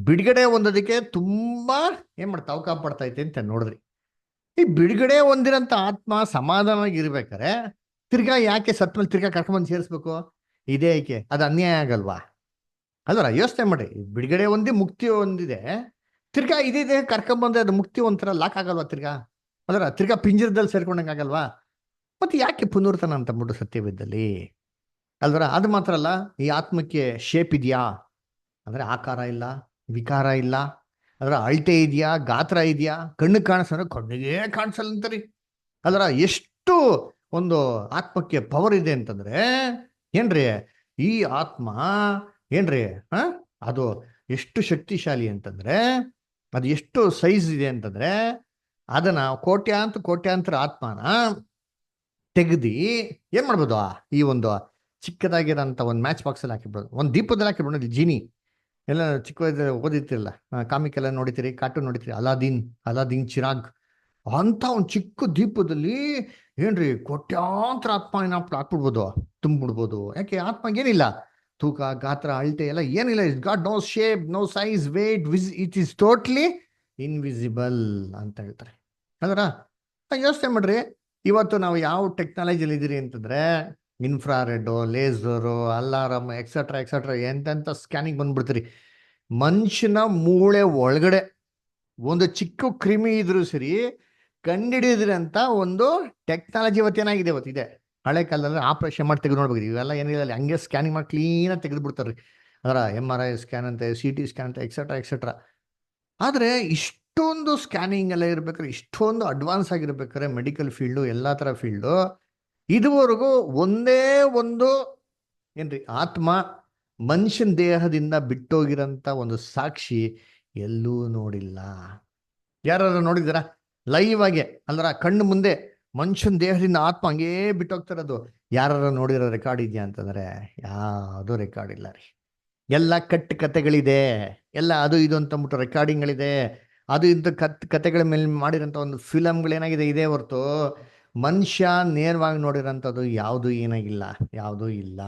ಬಿಡುಗಡೆ ಹೊಂದೋದಕ್ಕೆ ತುಂಬಾ ಏನ್ ಮಾಡ್ತಾ ಅವಕಾಶ ಪಡ್ತಾ ಐತೆ ಅಂತ ನೋಡಿದ್ರಿ. ಈ ಬಿಡುಗಡೆ ಹೊಂದಿರಂತ ಆತ್ಮ ಸಮಾಧಾನವಾಗಿ ಇರ್ಬೇಕಾರೆ ತಿರ್ಗಾ ಯಾಕೆ ಸತ್ಮೇಲೆ ತಿರ್ಗಾ ಕರ್ಕೊಂಬಂದು ಸೇರಿಸ್ಬೇಕು? ಇದೇ ಏಕೆ? ಅದು ಅನ್ಯಾಯ ಆಗಲ್ವಾ? ಅಲ್ವರ ಯೋಚನೆ ಮಾಡಿ, ಬಿಡುಗಡೆ ಹೊಂದಿ ಮುಕ್ತಿ ಹೊಂದಿದೆ, ತಿರ್ಗಾ ಇದೇ ಕರ್ಕೊಂಬಂದ್ರೆ ಅದು ಮುಕ್ತಿ ಒಂಥರ ಲಾಕ್ ಆಗಲ್ವಾ ತಿರ್ಗಾ? ಅಲ್ವರ ತಿರ್ಗಾ ಪಿಂಜರದಲ್ಲಿ ಸೇರ್ಕೊಂಡಂಗೆ ಆಗಲ್ವಾ? ಮತ್ತೆ ಯಾಕೆ ಪುನರ್ತನ ಅಂತ ಅಂದ್ಬಿಟ್ಟು ಸತ್ಯವೇದದಲ್ಲಿ? ಅಲ್ವರ ಅದು ಮಾತ್ರ ಅಲ್ಲ, ಈ ಆತ್ಮಕ್ಕೆ ಶೇಪ್ ಇದೆಯಾ ಅಂದ್ರೆ ಆಕಾರ ಇಲ್ಲ, ವಿಕಾರ ಇಲ್ಲ, ಅದರ ಅಳತೆ ಇದೆಯಾ, ಗಾತ್ರ ಇದೆಯಾ? ಕಣ್ಣು ಕಾಣಿಸಂದ್ರೆ ಕಣ್ಣಿಗೆ ಕಾಣಿಸಲ್ಲ ಅಂತಾರಿ. ಅಲ್ವರ ಎಷ್ಟು ಒಂದು ಆತ್ಮಕ್ಕೆ ಪವರ್ ಇದೆ ಅಂತಂದ್ರೆ ಏನ್ರಿ, ಈ ಆತ್ಮ ಏನ್ರಿ, ಹ ಅದು ಎಷ್ಟು ಶಕ್ತಿಶಾಲಿ ಅಂತಂದ್ರೆ, ಅದು ಎಷ್ಟು ಸೈಜ್ ಇದೆ ಅಂತಂದ್ರೆ, ಅದನ್ನ ಕೋಟ್ಯಾಂತರ ಆತ್ಮನ ತೆಗ್ದು ಏನ್ ಮಾಡ್ಬೋದು? ಈ ಒಂದು ಚಿಕ್ಕದಾಗಿರೋಂಥ ಒಂದು ಮ್ಯಾಚ್ ಬಾಕ್ಸ್ ಅಲ್ಲಿ ಹಾಕಿಬಿಡೋದು, ಒಂದು ದೀಪದಲ್ಲಿ ಹಾಕಿಬಿಡೋದು. ಜೀನಿ ಎಲ್ಲ ಚಿಕ್ಕ ವಯಸ್ಸಲ್ಲಿ ಓದಿರ್ತಿರಲ್ಲ, ಕಾಮಿಕ್ ಎಲ್ಲ ನೋಡಿತೀರಿ, ಕಾರ್ಟೂನ್ ನೋಡಿತೀರಿ, ಅಲಾದೀನ್ ಚಿರಾಗ್ ಅಂತ ಒಂದು ಚಿಕ್ಕ ದೀಪದಲ್ಲಿ ಏನ್ರಿ ಕೋಟ್ಯಾಂತರ ಆತ್ಮ ಏನಾಗ್ಬಿಟ್ಟು ಹಾಕ್ಬಿಡ್ಬೋದು, ತುಂಬಿಡ್ಬೋದು. ಯಾಕೆ? ಆತ್ಮಗೇನಿಲ್ಲ ತೂಕ, ಗಾತ್ರ, ಅಳತೆ ಎಲ್ಲ ಏನಿಲ್ಲ. It got no shape, no size, weight, it is totally invisible ಅಂತ ಹೇಳ್ತಾರೆ. ಅದರ ಯೋಚನೆ ಮಾಡ್ರಿ, ಇವತ್ತು ನಾವು ಯಾವ ಟೆಕ್ನಾಲಜಿಲಿ ಇದೀರಿ ಅಂತಂದ್ರೆ, ಇನ್ಫ್ರಾರೆಡ್, ಲೇಸರು, ಅಲಾರಮ್, ಎಕ್ಸೆಟ್ರಾ ಎಂತೆಂಥ ಸ್ಕ್ಯಾನಿಂಗ್ ಬಂದ್ಬಿಡ್ತೀರಿ. ಮನುಷ್ಯನ ಮೂಳೆ ಒಳಗಡೆ ಒಂದು ಚಿಕ್ಕ ಕ್ರಿಮಿ ಇದ್ರೂ ಸರಿ ಕಂಡಿಡಿದ್ರಿ ಅಂತ ಒಂದು ಟೆಕ್ನಾಲಜಿ ಇವತ್ತೇನಾಗಿದೆ, ಇವತ್ತಿದೆ. ಹಳೆ ಕಾಲದಲ್ಲಿ ಆಪರೇಷನ್ ಮಾಡಿ ತೆಗೆದು ನೋಡ್ಬೇಕು, ಇವೆಲ್ಲ ಏನಿಲ್ಲ, ಹಂಗೆ ಸ್ಕ್ಯಾನಿಂಗ್ ಮಾಡಿ ಕ್ಲೀನಾಗಿ ತೆಗೆದು ಬಿಡ್ತಾರೆ. ಅದರ MRI ಸ್ಕ್ಯಾನ್ ಅಂತೆ, CT ಸ್ಕ್ಯಾನ್ ಅಂತೆ, ಎಕ್ಸೆಟ್ರಾ. ಆದರೆ ಇಷ್ಟೊಂದು ಸ್ಕ್ಯಾನಿಂಗ್ ಎಲ್ಲ ಇರ್ಬೇಕಾದ್ರೆ, ಇಷ್ಟೊಂದು ಅಡ್ವಾನ್ಸ್ ಆಗಿರ್ಬೇಕಾದ್ರೆ ಮೆಡಿಕಲ್ ಫೀಲ್ಡು, ಎಲ್ಲ ಥರ ಫೀಲ್ಡು, ಇದುವರೆಗೂ ಒಂದೇ ಒಂದು ಏನ್ರಿ ಆತ್ಮ ಮನುಷ್ಯನ ದೇಹದಿಂದ ಬಿಟ್ಟೋಗಿರೋಂಥ ಒಂದು ಸಾಕ್ಷಿ ಎಲ್ಲೂ ನೋಡಿಲ್ಲ. ಯಾರು ನೋಡಿದ್ದೀರಾ ಲೈವ್ ಆಗಿ? ಅಲ್ರ ಕಣ್ಣು ಮುಂದೆ ಮನುಷ್ಯನ ದೇಹದಿಂದ ಆತ್ಮ ಹಂಗೇ ಬಿಟ್ಟೋಗ್ತಿರೋದು ಯಾರು ನೋಡಿರೋ ರೆಕಾರ್ಡ್ ಇದೆಯಾ ಅಂತಂದ್ರೆ ಯಾವುದೂ ರೆಕಾರ್ಡ್ ಇಲ್ಲ ರೀ. ಎಲ್ಲ ಕತೆಗಳಿದೆ, ಎಲ್ಲ ಅದು ಇದು ಅಂತ ಅಂದ್ಬಿಟ್ಟು ರೆಕಾರ್ಡಿಂಗ್ಗಳಿದೆ. ಅದು ಇಂಥ ಕತೆಗಳ ಮೇಲೆ ಮಾಡಿರೋಂಥ ಒಂದು ಫಿಲಮ್ಗಳೇನಾಗಿದೆ ಇದೆ ಹೊರತು ಮನುಷ್ಯ ನೇರವಾಗಿ ನೋಡಿರೋಂಥದ್ದು ಯಾವುದು ಏನಾಗಿಲ್ಲ, ಯಾವುದೂ ಇಲ್ಲ.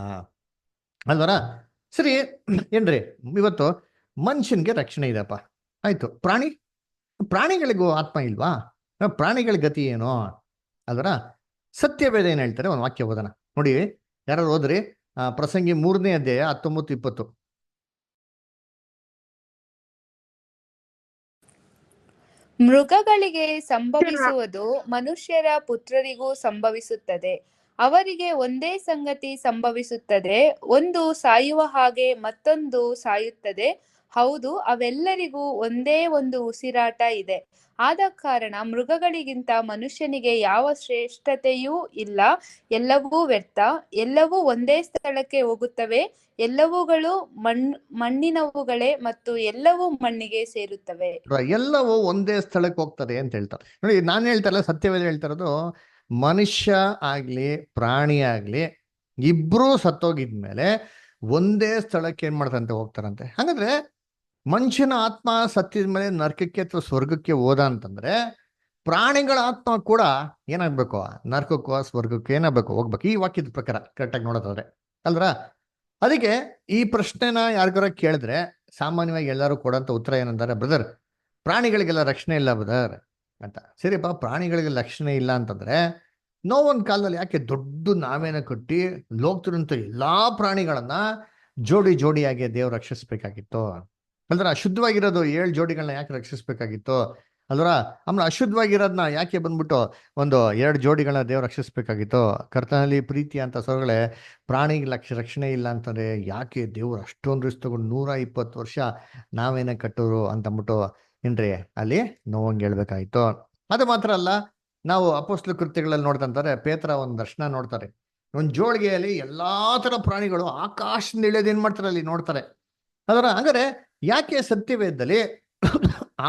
ಅಲ್ವರ ಸರಿ ಏನ್ರಿ, ಇವತ್ತು ಮನುಷ್ಯನಿಗೆ ರಕ್ಷಣೆ ಇದೆಪ್ಪ, ಆಯ್ತು. ಪ್ರಾಣಿಗಳಿಗೂ ಆತ್ಮ ಇಲ್ವಾ? ಪ್ರಾಣಿಗಳ ಗತಿ ಏನು? ಅಲ್ವರ ಸತ್ಯವೇದ ಏನು ಹೇಳ್ತಾರೆ, ಒಂದು ವಾಕ್ಯ ಓದೋಣ ನೋಡಿ. ಯಾರು ಓದ್ರಿ? ಪ್ರಸಂಗಿ 3ನೇ ಅಧ್ಯಾಯ 19-20. ಮೃಗಗಳಿಗೆ ಸಂಭವಿಸುವುದು ಮನುಷ್ಯರ ಪುತ್ರರಿಗೂ ಸಂಭವಿಸುತ್ತದೆ. ಅವರಿಗೆ ಒಂದೇ ಸಂಗತಿ ಸಂಭವಿಸುತ್ತದೆ, ಒಂದು ಸಾಯುವ ಹಾಗೆ ಮತ್ತೊಂದು ಸಾಯುತ್ತದೆ. ಹೌದು, ಅವೆಲ್ಲರಿಗೂ ಒಂದೇ ಒಂದು ಉಸಿರಾಟ ಇದೆ. ಆದ ಕಾರಣ ಮೃಗಗಳಿಗಿಂತ ಮನುಷ್ಯನಿಗೆ ಯಾವ ಶ್ರೇಷ್ಠತೆಯೂ ಇಲ್ಲ. ಎಲ್ಲವೂ ವ್ಯರ್ಥ, ಎಲ್ಲವೂ ಒಂದೇ ಸ್ಥಳಕ್ಕೆ ಹೋಗುತ್ತವೆ, ಎಲ್ಲವುಗಳು ಮಣ್ಣಿನವುಗಳೇ ಮತ್ತು ಎಲ್ಲವೂ ಮಣ್ಣಿಗೆ ಸೇರುತ್ತವೆ. ಎಲ್ಲವೂ ಒಂದೇ ಸ್ಥಳಕ್ಕೆ ಹೋಗ್ತದೆ ಅಂತ ಹೇಳ್ತಾರೆ ನೋಡಿ. ನಾನು ಹೇಳ್ತಾರಲ್ಲ, ಸತ್ಯವೇದ ಹೇಳ್ತಾರದು, ಮನುಷ್ಯ ಆಗ್ಲಿ ಪ್ರಾಣಿ ಆಗ್ಲಿ ಇಬ್ರು ಸತ್ತೋಗಿದ್ಮೇಲೆ ಒಂದೇ ಸ್ಥಳಕ್ಕೆ ಏನ್ ಮಾಡ್ತಂತೆ, ಹೋಗ್ತಾರಂತೆ. ಹಾಗಾದ್ರೆ ಮನುಷ್ಯನ ಆತ್ಮ ಸತ್ತಿದ ಮೇಲೆ ನರಕಕ್ಕೆ ಅಥವಾ ಸ್ವರ್ಗಕ್ಕೆ ಹೋದ ಅಂತಂದ್ರೆ, ಪ್ರಾಣಿಗಳ ಆತ್ಮ ಕೂಡ ಏನಾಗ್ಬೇಕು? ನರಕಕ್ಕೋ ಸ್ವರ್ಗಕ್ಕೆ ಏನಾಗಬೇಕು? ಹೋಗ್ಬೇಕು. ಈ ವಾಕ್ಯದ ಪ್ರಕಾರ ಕರೆಕ್ಟಾಗಿ ನೋಡೋದಾದ್ರೆ ಅಲ್ರ. ಅದಕ್ಕೆ ಈ ಪ್ರಶ್ನೆನ ಯಾರಿಗಾರ ಕೇಳಿದ್ರೆ ಸಾಮಾನ್ಯವಾಗಿ ಎಲ್ಲರೂ ಕೊಡೋಂಥ ಉತ್ತರ ಏನಂತಾರೆ, ಬ್ರದರ್ ಪ್ರಾಣಿಗಳಿಗೆಲ್ಲ ರಕ್ಷಣೆ ಇಲ್ಲ ಬ್ರದರ್ ಅಂತ. ಸರಿಪ್ಪ, ಪ್ರಾಣಿಗಳಿಗೆ ರಕ್ಷಣೆ ಇಲ್ಲ ಅಂತಂದ್ರೆ ನೋವೊಂದು ಕಾಲದಲ್ಲಿ ಯಾಕೆ ದೊಡ್ಡ ನಾವೇನ ಕಟ್ಟಿ ಲೋಕತಿರಂತ ಎಲ್ಲಾ ಪ್ರಾಣಿಗಳನ್ನ ಜೋಡಿಯಾಗಿ ದೇವ್ರು ರಕ್ಷಿಸ್ಬೇಕಾಗಿತ್ತು? ಅಲ್ದ್ರ ಅಶುದ್ಧವಾಗಿರೋದು 7 ಜೋಡಿಗಳನ್ನ ಯಾಕೆ ರಕ್ಷಿಸ್ಬೇಕಾಗಿತ್ತು? ಅಲ್ರ ಆಮೇಲೆ ಅಶುದ್ಧವಾಗಿರೋದನ್ನ ಯಾಕೆ ಬಂದ್ಬಿಟ್ಟು ಒಂದು 2 ಜೋಡಿಗಳನ್ನ ದೇವ್ರು ರಕ್ಷಿಸ್ಬೇಕಾಗಿತ್ತು? ಕರ್ತನಲ್ಲಿ ಪ್ರೀತಿ ಅಂತ ಸೊರಗಳೇ, ಪ್ರಾಣಿಗೆ ರಕ್ಷಣೆ ಇಲ್ಲ ಅಂತಂದ್ರೆ ಯಾಕೆ ದೇವ್ರು ಅಷ್ಟೊಂದು ರಿಸ್ಕ್ ತಗೊಂಡು 120 ವರ್ಷ ನಾವೇನ ಕಟ್ಟೋರು ಅಂತಂದ್ಬಿಟ್ಟು ಏನ್ರಿ ಅಲ್ಲಿ ನೋವಂಗೆ ಹೇಳ್ಬೇಕಾಯ್ತು. ಅದು ಮಾತ್ರ ಅಲ್ಲ, ನಾವು ಅಪೊಸ್ತಲ ಕೃತ್ಯಗಳಲ್ಲಿ ನೋಡ್ತಂತಾರೆ, ಪೇತ್ರ ಒಂದು ದರ್ಶನ ನೋಡ್ತಾರೆ. ಒಂದು ಜೋಳಿಗೆಯಲ್ಲಿ ಎಲ್ಲಾ ತರ ಪ್ರಾಣಿಗಳು ಆಕಾಶದಿಂದ ಇಳಿಯೋದು ಏನ್ ಮಾಡ್ತಾರೆ ಅಲ್ಲಿ ನೋಡ್ತಾರೆ. ಅದರ ಹಂಗಾರೆ ಯಾಕೆ ಸತ್ಯವೇದದಲ್ಲಿ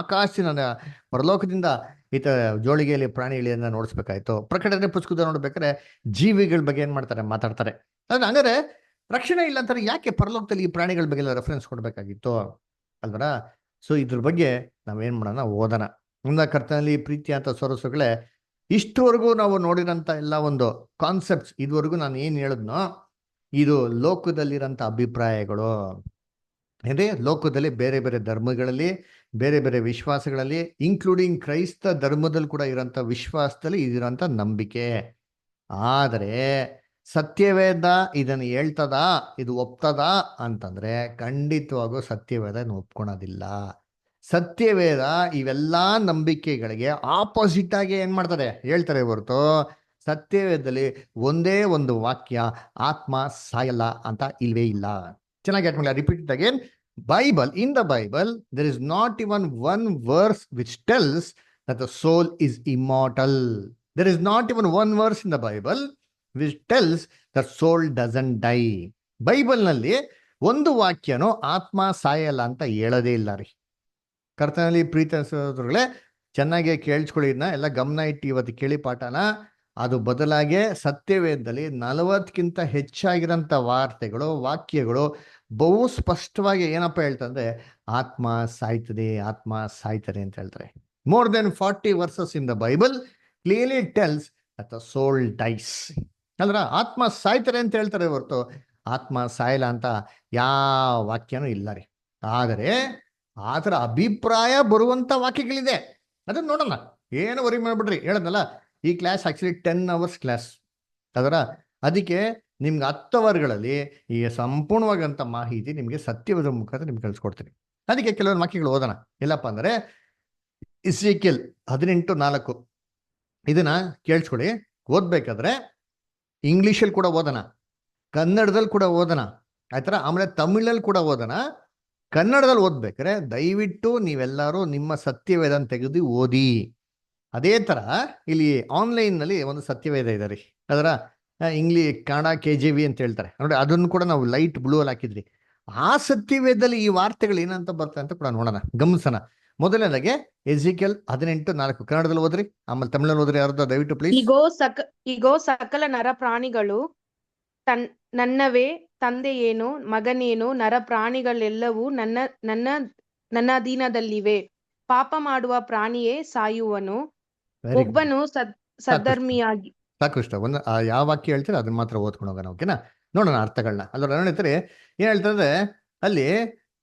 ಆಕಾಶದಿಂದ ಪರಲೋಕದಿಂದ ಈತ ಜೋಳಿಗೆಯಲ್ಲಿ ಪ್ರಾಣಿ ಇಳಿಯೋದನ್ನ ನೋಡಿಸ್ಬೇಕಾಯ್ತು? ಪ್ರಕಟಣೆ ಪುಸ್ತಕದ ನೋಡ್ಬೇಕಾದ್ರೆ ಜೀವಿಗಳ ಬಗ್ಗೆ ಏನ್ ಮಾಡ್ತಾರೆ, ಮಾತಾಡ್ತಾರೆ. ಅದ್ರ ಹಂಗಾರೆ ರಕ್ಷಣೆ ಇಲ್ಲ ಅಂತಾರೆ, ಯಾಕೆ ಪರಲೋಕದಲ್ಲಿ ಈ ಪ್ರಾಣಿಗಳ ಬಗ್ಗೆ ಎಲ್ಲ ರೆಫರೆನ್ಸ್ ಕೊಡ್ಬೇಕಾಗಿತ್ತು ಅಲ್ವರ? ಸೊ ಇದ್ರ ಬಗ್ಗೆ ನಾವೇನ್ ಮಾಡೋಣ, ಓದೋಣ. ಮುಂದೆ ಕರ್ತನಲ್ಲಿ ಪ್ರೀತಿ ಅಂತ ಸೊರಸುಗಳೇ, ಇಷ್ಟವರೆಗೂ ನಾವು ನೋಡಿರೋಂಥ ಎಲ್ಲ ಒಂದು ಕಾನ್ಸೆಪ್ಟ್ಸ್, ಇದುವರೆಗೂ ನಾನು ಏನು ಹೇಳಿದ್ನೋ ಇದು ಲೋಕದಲ್ಲಿರೋಂಥ ಅಭಿಪ್ರಾಯಗಳು. ಏನ್ರಿ, ಲೋಕದಲ್ಲಿ ಬೇರೆ ಬೇರೆ ಧರ್ಮಗಳಲ್ಲಿ ಬೇರೆ ಬೇರೆ ವಿಶ್ವಾಸಗಳಲ್ಲಿ ಇನ್ಕ್ಲೂಡಿಂಗ್ ಕ್ರೈಸ್ತ ಧರ್ಮದಲ್ಲಿ ಕೂಡ ಇರೋಂಥ ವಿಶ್ವಾಸದಲ್ಲಿ ಇದಿರೋಂಥ ನಂಬಿಕೆ. ಆದರೆ ಸತ್ಯವೇದ ಇದನ್ನು ಹೇಳ್ತದಾ, ಇದು ಒಪ್ತದಾ ಅಂತಂದ್ರೆ ಖಂಡಿತವಾಗೂ ಸತ್ಯವೇದ ಒಪ್ಕೊಳೋದಿಲ್ಲ. ಸತ್ಯವೇದ ಇವೆಲ್ಲಾ ನಂಬಿಕೆಗಳಿಗೆ ಆಪೋಸಿಟ್ ಆಗಿ ಏನ್ ಮಾಡ್ತಾರೆ, ಹೇಳ್ತಾರೆ ಹೊರತು ಸತ್ಯವೇದದಲ್ಲಿ ಒಂದೇ ಒಂದು ವಾಕ್ಯ ಆತ್ಮ ಸಾಯಲ್ಲ ಅಂತ ಇಲ್ವೇ ಇಲ್ಲ. ಚೆನ್ನಾಗಿ ಹೇಳ್ಕೊಂಡ್ಲ, repeat again. Bible, in the Bible, there is not even one verse which tells that the soul is immortal. There is not even one verse in the Bible which tells that soul doesn't die. Bible ನಲ್ಲಿ ಒಂದು ವಾಕ್ಯನೂ ಆತ್ಮ ಸಾಯಲ್ಲ ಅಂತ ಹೇಳೋದೇ ಇಲ್ಲ ರೀ. ಕರ್ತನಲ್ಲಿ ಪ್ರೀತಿ ಸಹೋದರಗಳೇ, ಚೆನ್ನಾಗಿ ಕೇಳಿಸ್ಕೊಳ್ಳಿ, ಇದನ್ನ ಎಲ್ಲ ಗಮನ ಇಟ್ಟು ಇವತ್ತು ಕೇಳಿ ಪಾಠನ. ಅದು ಬದಲಾಗಿ ಸತ್ಯವೇದದಲ್ಲಿ 40ಕ್ಕಿಂತ ಹೆಚ್ಚಾಗಿರೋಂಥ ವಾರ್ತೆಗಳು, ವಾಕ್ಯಗಳು ಬಹು ಸ್ಪಷ್ಟವಾಗಿ ಏನಪ್ಪ ಹೇಳ್ತಂದ್ರೆ ಆತ್ಮ ಸಾಯ್ತದೆ, ಆತ್ಮ ಸಾಯ್ತದೆ ಅಂತ ಹೇಳ್ತಾರೆ. More than 40 verses in the Bible clearly tells that the soul dies. ಅಲ್ರ, ಆತ್ಮ ಸಾಯ್ತಾರೆ ಅಂತ ಹೇಳ್ತಾರೆ ಹೊರತು ಆತ್ಮ ಸಾಯಲ್ಲ ಅಂತ ಯಾವ ವಾಕ್ಯನೂ ಇಲ್ಲ ರೀ. ಆದರೆ ಆತರ ಅಭಿಪ್ರಾಯ ಬರುವಂತ ವಾಕ್ಯಗಳಿದೆ, ಅದನ್ನ ನೋಡೋಣ. ಏನು ವರಿ ಮಾಡ್ಬಿಡ್ರಿ, ಹೇಳದ್ನಲ್ಲ ಈ ಕ್ಲಾಸ್ ಆಕ್ಚುಲಿ 10 hours ಕ್ಲಾಸ್. ಅದರ ಅದಕ್ಕೆ ನಿಮ್ಗೆ 10 ಅವರ್ಗಳಲ್ಲಿ ಈ ಸಂಪೂರ್ಣವಾಗಂತ ಮಾಹಿತಿ ನಿಮಗೆ ಸತ್ಯವಾದ ಮುಖಾಂತರ ನಿಮ್ಗೆ ಕಳಿಸ್ಕೊಡ್ತೀನಿ. ಅದಕ್ಕೆ ಕೆಲವೊಂದು ವಾಕ್ಯಗಳು ಓದೋಣ. ಎಲ್ಲಪ್ಪ ಅಂದ್ರೆ ಎಸೆಕಿಯೇಲ್ 18:4 ಇದನ್ನ ಕೇಳಿಸ್ಕೊಳ್ಳಿ. ಓದ್ಬೇಕಾದ್ರೆ ಇಂಗ್ಲಿಷಲ್ಲಿ ಕೂಡ ಓದೋಣ, ಕನ್ನಡದಲ್ಲಿ ಕೂಡ ಓದೋಣ, ಆಯ್ತರ. ಆಮೇಲೆ ತಮಿಳಲ್ಲಿ ಕೂಡ ಓದೋಣ. ಕನ್ನಡದಲ್ಲಿ ಓದ್ಬೇಕಾದ್ರೆ ದಯವಿಟ್ಟು ನೀವೆಲ್ಲರೂ ನಿಮ್ಮ ಸತ್ಯವೇದ ತೆಗೆದು ಓದಿ. ಅದೇ ತರ ಇಲ್ಲಿ ಆನ್ಲೈನ್ನಲ್ಲಿ ಒಂದು ಸತ್ಯವೇದ ಇದೆ ರೀ, ಅದರ ಕನ್ನಡ KJV ಅಂತ ಹೇಳ್ತಾರೆ ನೋಡಿ, ಅದನ್ನು ಕೂಡ ನಾವು ಲೈಟ್ ಬ್ಲೂ ಅಲ್ಲಿ ಹಾಕಿದ್ರಿ. ಆ ಸತ್ಯವೇದದಲ್ಲಿ ಈ ವಾರ್ತೆಗಳು ಏನಂತ ಬರ್ತದೆ ಅಂತ ಕೂಡ ನೋಡೋಣ, ಗಮನಿಸೋಣ. ಮೊದಲನೇದಾಗೆ ಎಸೆಕಿಯೇಲ್ 18:4 ಕನ್ನಡದಲ್ಲಿ ಓದ್ರಿ, ಆಮೇಲೆ ತಮಿಳಲ್ಲಿ ಓದ್ರಿ ಯಾರ್ದು ದಯವಿಟ್ಟು ಪ್ಲೀಸ್. ಇಗೋ ಸಕಲ ನರ ಪ್ರಾಣಿಗಳು ನನ್ನವೇ, ತಂದೆಯೇನು ಮಗನೇನು, ನರ ಪ್ರಾಣಿಗಳೆಲ್ಲವೂ ನನ್ನ ಅಧೀನದಲ್ಲಿವೆ. ಪಾಪ ಮಾಡುವ ಪ್ರಾಣಿಯೇ ಸಾಯುವನು, ಒಬ್ಬನು ಸದ್ಧರ್ಮಿಯಾಗಿ. ಸಾಕೃಷ್ಟ ಒಂದು ಯಾವ ವಾಕ್ಯ ಹೇಳ್ತಾರೆ ಅದನ್ನ ಮಾತ್ರ ಓದ್ಕೊಂಡು ಹೋಗೋಣ, ಓಕೆನಾ? ನೋಡೋಣ ಅರ್ಥಗಳನ್ನ. ಅಲ್ಲ ಹೇಳ್ತಾರೆ, ಏನ್ ಹೇಳ್ತಾರೆ ಅಲ್ಲಿ,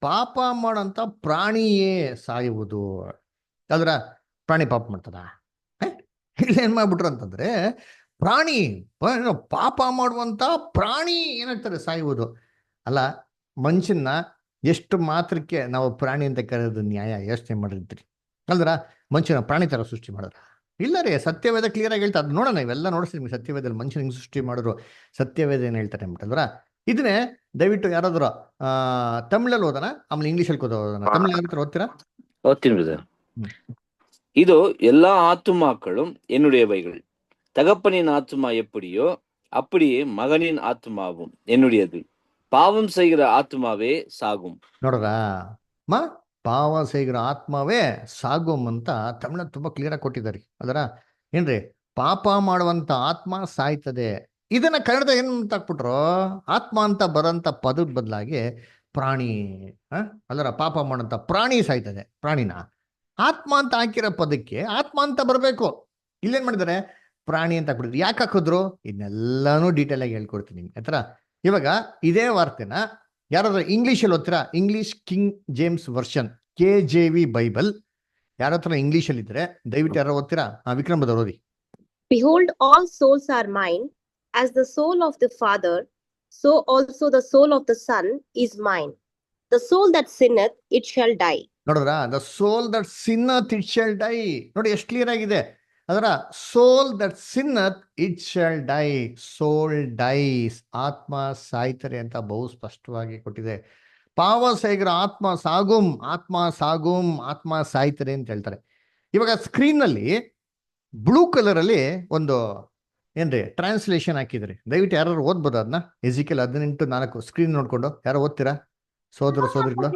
ಪಾಪ ಮಾಡೋಂಥ ಪ್ರಾಣಿಯೇ ಸಾಯುವುದು. ಅದ್ರ ಪ್ರಾಣಿ ಪಾಪ ಮಾಡ್ತದ? ಇಲ್ಲಿ ಏನ್ ಮಾಡ್ಬಿಟ್ರು ಅಂತಂದ್ರೆ, ಪ್ರಾಣಿ ಪಾಪ ಮಾಡುವಂತ ಪ್ರಾಣಿ ಏನಾಗ್ತಾರೆ ಸಾಯುವುದು. ಅಲ್ಲ, ಮನುಷ್ಯನ ಎಷ್ಟು ಮಾತ್ರಕ್ಕೆ ನಾವು ಪ್ರಾಣಿ ಅಂತ ಕರೆಯೋದು ನ್ಯಾಯ? ಯೋಚನೆ ಮಾಡಿರ್ತೀರಿ ಅಲ್ದ್ರ? ಮನುಷ್ಯನ ಪ್ರಾಣಿ ತರ ಸೃಷ್ಟಿ ಮಾಡಿದ್ರ? ಇಲ್ಲ ರೀ, ಸತ್ಯವೇದ ಕ್ಲಿಯರ್ ಆಗಿ ಹೇಳ್ತಾ, ಅದು ನೋಡೋಣ, ಇವೆಲ್ಲ ನೋಡಿಸ್ತೀವಿ ನಿಮ್ಗೆ. ಸತ್ಯವೇದಲ್ಲಿ ಮನುಷ್ಯನ ಹಿಂಗೆ ಸೃಷ್ಟಿ ಮಾಡಿದ್ರು, ಸತ್ಯವೇದ ಏನ್ ಹೇಳ್ತಾರೆ ಅಂದ್ಬಿಟ್ಟಲ್ರ. ಇದನ್ನೇ ದಯವಿಟ್ಟು ಯಾರಾದ್ರು ತಮಿಳಲ್ಲಿ ಓದೋಣ, ಆಮೇಲೆ ಇಂಗ್ಲೀಷಲ್ಲಿ ಓದೋಣ. ತಮಿಳ್ ಯಾರು ಓದ್ತೀರಾ? ஓத்தின் இதோ எல்லா ஆத்துமாக்களும் என்னுடையவைகள். தகப்பனின் ஆத்துமா எப்படியோ அப்படியே மகனின் ஆத்துமாவும் என்னுடையது. பாவம் செய்கிற ஆத்துமாவே சாகும். ನೋಡ್ರಾ ಪಾವ ಸೇಗಿರ ಆತ್ಮವೇ ಸಾಗೋಮ್ ಅಂತ ತಮಿಳ ತುಂಬಾ ಕ್ಲಿಯರ್ ಆಗಿ ಕೊಟ್ಟಿದ್ದಾರೆ. ಅದರ ಏನ್ರಿ, ಪಾಪ ಮಾಡುವಂತ ಆತ್ಮ ಸಾಯ್ತದೆ. ಇದನ್ನ ಕನ್ನಡದ ಏನ್ ಅಂತ ಹಾಕ್ಬಿಟ್ರು, ಆತ್ಮ ಅಂತ ಬರೋಂತ ಪದದ ಬದಲಾಗಿ ಪ್ರಾಣಿ, ಅದರ ಪಾಪ ಮಾಡೋಂಥ ಪ್ರಾಣಿ ಸಾಯ್ತದೆ. ಪ್ರಾಣಿನ ಆತ್ಮ ಅಂತ ಹಾಕಿರೋ ಪದಕ್ಕೆ ಆತ್ಮ ಅಂತ ಬರಬೇಕು. ಇಲ್ಲೇನ್ ಮಾಡಿದ್ದಾರೆ, ಪ್ರಾಣಿ ಅಂತ ಹಾಕ್ಬಿಟ್ಟಿದ್ರು. ಯಾಕೆ ಹಾಕಿದ್ರು ಇದನ್ನೆಲ್ಲಾನು ಡೀಟೇಲ್ ಆಗಿ ಹೇಳ್ಕೊಡ್ತೀನಿ ನಿಮ್ಗೆ ಆತರ. ಇವಾಗ ಇದೇ ವಾರ್ತೆನ ಯಾರಾದ್ರೂ ಇಂಗ್ಲೀಷಲ್ಲಿ ಓದ್ತೀರಾ? English King James version KJV Bible ಯಾರ ಹತ್ರ ಇಂಗ್ಲೀಷಲ್ಲಿ ಇದ್ರೆ ದಯವಿಟ್ಟು ಯಾರು ಓದ್ತೀರಾ? ವಿಕ್ರಮ್ ಬದರ್ ಓದಿ. Behold, all souls are mine, as the soul of the Father, so also the soul of the Son is mine. The soul that sinneth, it shall die. ನೋಡಿದ್ರ, the soul that sinneth it shall die. ನೋಡಿ ಎಷ್ಟು clear ಆಗಿದೆ. ಅದರ soul that sinneth it shall die, soul dies, ಆತ್ಮ ಸಾಯ್ತಾರೆ ಅಂತ ಬಹು ಸ್ಪಷ್ಟವಾಗಿ ಕೊಟ್ಟಿದೆ. ಪಾವ ಸೇಗ್ರ ಆತ್ಮ ಸಾಗುಮ್, ಆತ್ಮ ಸಾಗುಮ್, ಆತ್ಮ ಸಾಯ್ತಾರೆ ಅಂತ ಹೇಳ್ತಾರೆ. ಇವಾಗ ಸ್ಕ್ರೀನ್ ನಲ್ಲಿ ಬ್ಲೂ ಕಲರ್ ಅಲ್ಲಿ ಒಂದು ಏನ್ರಿ ಟ್ರಾನ್ಸ್ಲೇಷನ್ ಹಾಕಿದ್ರಿ, ದಯವಿಟ್ಟು ಯಾರು ಓದ್ಬೋದು ಅದನ್ನ. ಎಸೆಕಿಯೇಲ್ 18:4 ಸ್ಕ್ರೀನ್ ನೋಡ್ಕೊಂಡು ಯಾರು ಓದ್ತೀರಾ ಸೋದರ ಸೋದರಿಗಳು?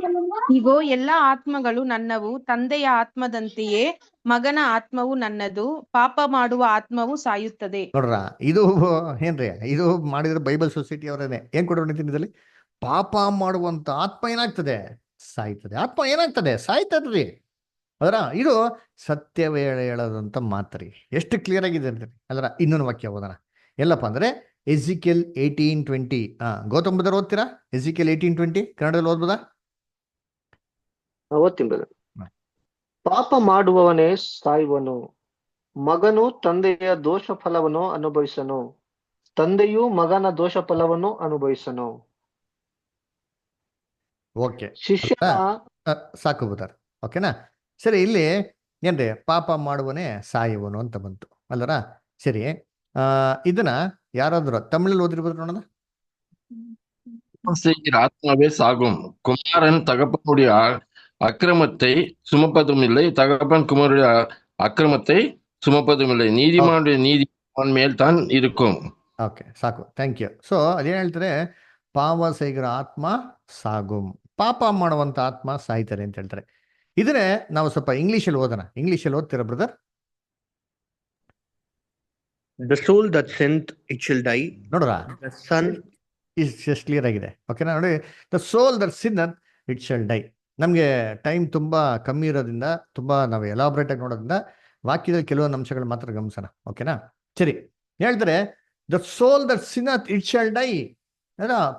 ಇಗೋ ಎಲ್ಲಾ ಆತ್ಮಗಳು ನನ್ನವು, ತಂದೆಯ ಆತ್ಮದಂತೆಯೇ ಮಗನ ಆತ್ಮವು ನನ್ನದು. ಪಾಪ ಮಾಡುವ ಆತ್ಮವು ಸಾಯುತ್ತದೆ. ನೋಡ್ರ, ಇದು ಏನ್ರಿ, ಇದು ಮಾಡಿದ್ರೆ ಬೈಬಲ್ ಸೊಸೈಟಿ ಅವರೇನೆ ಏನ್ ಕೊಡ್ಕೊಂಡಿದ್ದೀನಿ ಇದರಲ್ಲಿ. ಪಾಪ ಮಾಡುವಂತ ಆತ್ಮ ಏನಾಗ್ತದೆ, ಸಾಯ್ತದೆ. ಆತ್ಮ ಏನಾಗ್ತದೆ, ಸಾಯ್ತದ್ರಿ. ಅದರ ಇದು ಸತ್ಯವೇಳ ಹೇಳೋದಂತ ಮಾತ್ರಿ. ಎಷ್ಟು ಕ್ಲಿಯರ್ ಆಗಿದೆ ಅಂತೀರಿ. ಅದರ ಇನ್ನೊಂದು ವಾಕ್ಯ ಓದೋಣ. ಎಲ್ಲಪ್ಪ ಅಂದ್ರೆ ಎಸೆಕಿಯೇಲ್ 18:20. ಗೌತಮ್ ಬದರ್ ಓದ್ತೀರಾ? ಎಸೆಕಿಯೇಲ್ 18:20 ಕನ್ನಡದಲ್ಲಿ ಓದ್ಬೋದಾ? ಓದ್ತೀನಿ ಬ್ರದರ್. ಪಾಪ ಮಾಡುವವನೇ ಸಾಯುವನು, ಮಗನು ತಂದೆಯ ದೋಷ ಫಲವನ್ನು ಅನುಭವಿಸನು, ತಂದೆಯು ಮಗನ ದೋಷ ಫಲವನ್ನು ಅನುಭವಿಸನು. ಓಕೆ ಶಿಷ್ಯನ ಸಾಕು ಬುಧರ್. ಓಕೆನಾ? ಸರಿ, ಇಲ್ಲಿ ಏನ್ರಿ ಪಾಪ ಮಾಡುವನೇ ಸಾಯುವನು ಅಂತ ಬಂತು ಅಲ್ಲರ? ಸರಿ, ಇದನ್ನ ಯಾರಾದ್ರೂ ತಮಿಳಲ್ಲಿ ಓದಿರ್ಬೋದು ನೋಡೋಣ. செய்கிற ஆத்மாவே சாகும், குமாரன் தகப்பனுடைய அக்கிரமத்தை சுமப்பதும் இல்லை, தகப்பன் குமாரனுடைய அக்கிரமத்தை சுமப்பதும் இல்லை, நீதிமானுடைய நீதி அவன் மேல் தான் இருக்கும். ಓಕೆ ಸಾಕು, ಥ್ಯಾಂಕ್ ಯು. ಸೊ ಅದೇನು ಹೇಳ್ತಾರೆ? ಪಾಪ ಸೈಗರ ಆತ್ಮ ಸಾಗುಂ, ಪಾಪ ಮಾಡುವಂತ ಆತ್ಮ ಸಾಯ್ತಾರೆ ಅಂತ ಹೇಳ್ತಾರೆ. ಇದನ್ನೇ ನಾವು ಸ್ವಲ್ಪ ಇಂಗ್ಲೀಷಲ್ಲಿ ಓದೋಣ. ಇಂಗ್ಲೀಷಲ್ಲಿ ಓದ್ತೀರಾ brother? The soul that sinned, it shall die. ನೋಡ್ರ, The son, ಇಷ್ಟು ಕ್ಲಿಯರ್ ಆಗಿದೆ. ಓಕೆನಾ? ನೋಡಿ, the soul that sinneth it shall die. ನಮಗೆ ಟೈಮ್ ತುಂಬ ಕಮ್ಮಿ ಇರೋದ್ರಿಂದ, ತುಂಬ ನಾವು ಎಲಾಬ್ರೇಟ್ ಆಗಿ ನೋಡೋದ್ರಿಂದ ವಾಕ್ಯದಲ್ಲಿ ಕೆಲವೊಂದು ಅಂಶಗಳು ಮಾತ್ರ ಗಮನಿಸೋಣ. ಓಕೆನಾ? ಸರಿ, ಹೇಳ್ತಾರೆ the soul that sinneth it shall die.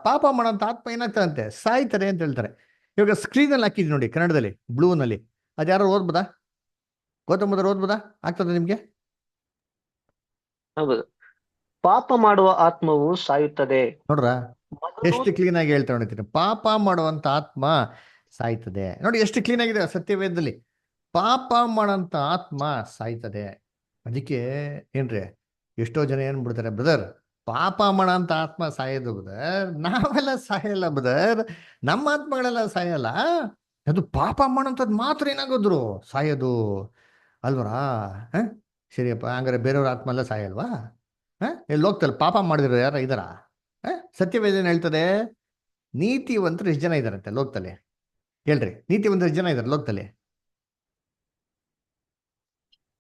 ಪಾಪ ಮಾಡೋಂಥ ಆತ್ಮ ಏನಾಗ್ತಾರಂತೆ? ಸಾಯ್ತಾರೆ ಅಂತ ಹೇಳ್ತಾರೆ. ಇವಾಗ ಸ್ಕ್ರೀನಲ್ಲಿ ಹಾಕಿದ್ವಿ ನೋಡಿ, ಕನ್ನಡದಲ್ಲಿ ಬ್ಲೂನಲ್ಲಿ. ಅದು ಯಾರು ಓದ್ಬೋದಾ? ಗೌತಮ್ ಓದ್ಬೋದಾ? ಆಗ್ತದೆ ನಿಮ್ಗೆ? ಹೌದು. ಪಾಪ ಮಾಡುವ ಆತ್ಮವು ಸಾಯುತ್ತದೆ. ನೋಡ್ರ, ಮಗನು ಎಷ್ಟು ಕ್ಲೀನ್ ಆಗಿ ಹೇಳ್ತಾ ನೋಡ್ತೀನಿ. ಪಾಪ ಮಾಡುವಂತ ಆತ್ಮ ಸಾಯ್ತದೆ. ನೋಡಿ ಎಷ್ಟು ಕ್ಲೀನ್ ಆಗಿದೆ ಸತ್ಯವೇದದಲ್ಲಿ. ಪಾಪ ಮಾಡೋಂಥ ಆತ್ಮ ಸಾಯ್ತದೆ. ಅದಕ್ಕೆ ಏನ್ರಿ, ಎಷ್ಟೋ ಜನ ಏನ್ ಬಿಡ್ತಾರೆ, ಬ್ರದರ್ ಪಾಪ ಮಾಡೋಂಥ ಆತ್ಮ ಸಾಯೋದು ಬ್ರದರ್, ನಾವೆಲ್ಲ ಸಾಯಲ್ಲ ಬ್ರದರ್, ನಮ್ಮ ಆತ್ಮಗಳೆಲ್ಲ ಸಾಯಲ್ಲ, ಅದು ಪಾಪ ಮಾಡೋಂಥದ್ದು ಮಾತ್ರ ಏನಾಗೋದ್ರು ಸಾಯೋದು ಅಲ್ವರಾ? ಸರಿಯಪ್ಪ, ಹಂಗಾರೆ ಬೇರೆಯವ್ರ ಆತ್ಮ ಎಲ್ಲ ಸಾಯಲ್ವಾ? ಎಲ್ಲಿ ಹೋಗ್ತಲ್ಲ ಪಾಪ ಮಾಡಿದ್ರು ಯಾರ ಇದಾರ? ಸತ್ಯವೇದ ಏನ್ ಹೇಳ್ತದೆ? ನೀತಿವಂತರು ಎಷ್ಟು ಜನ ಇದಾರಂತೆ ಲೋಕದಲ್ಲಿ? ಹೇಳ್ರಿ, ನೀತಿವಂತರು ಎಷ್ಟು ಜನ ಇದಾರೆ ಲೋಕದಲ್ಲಿ?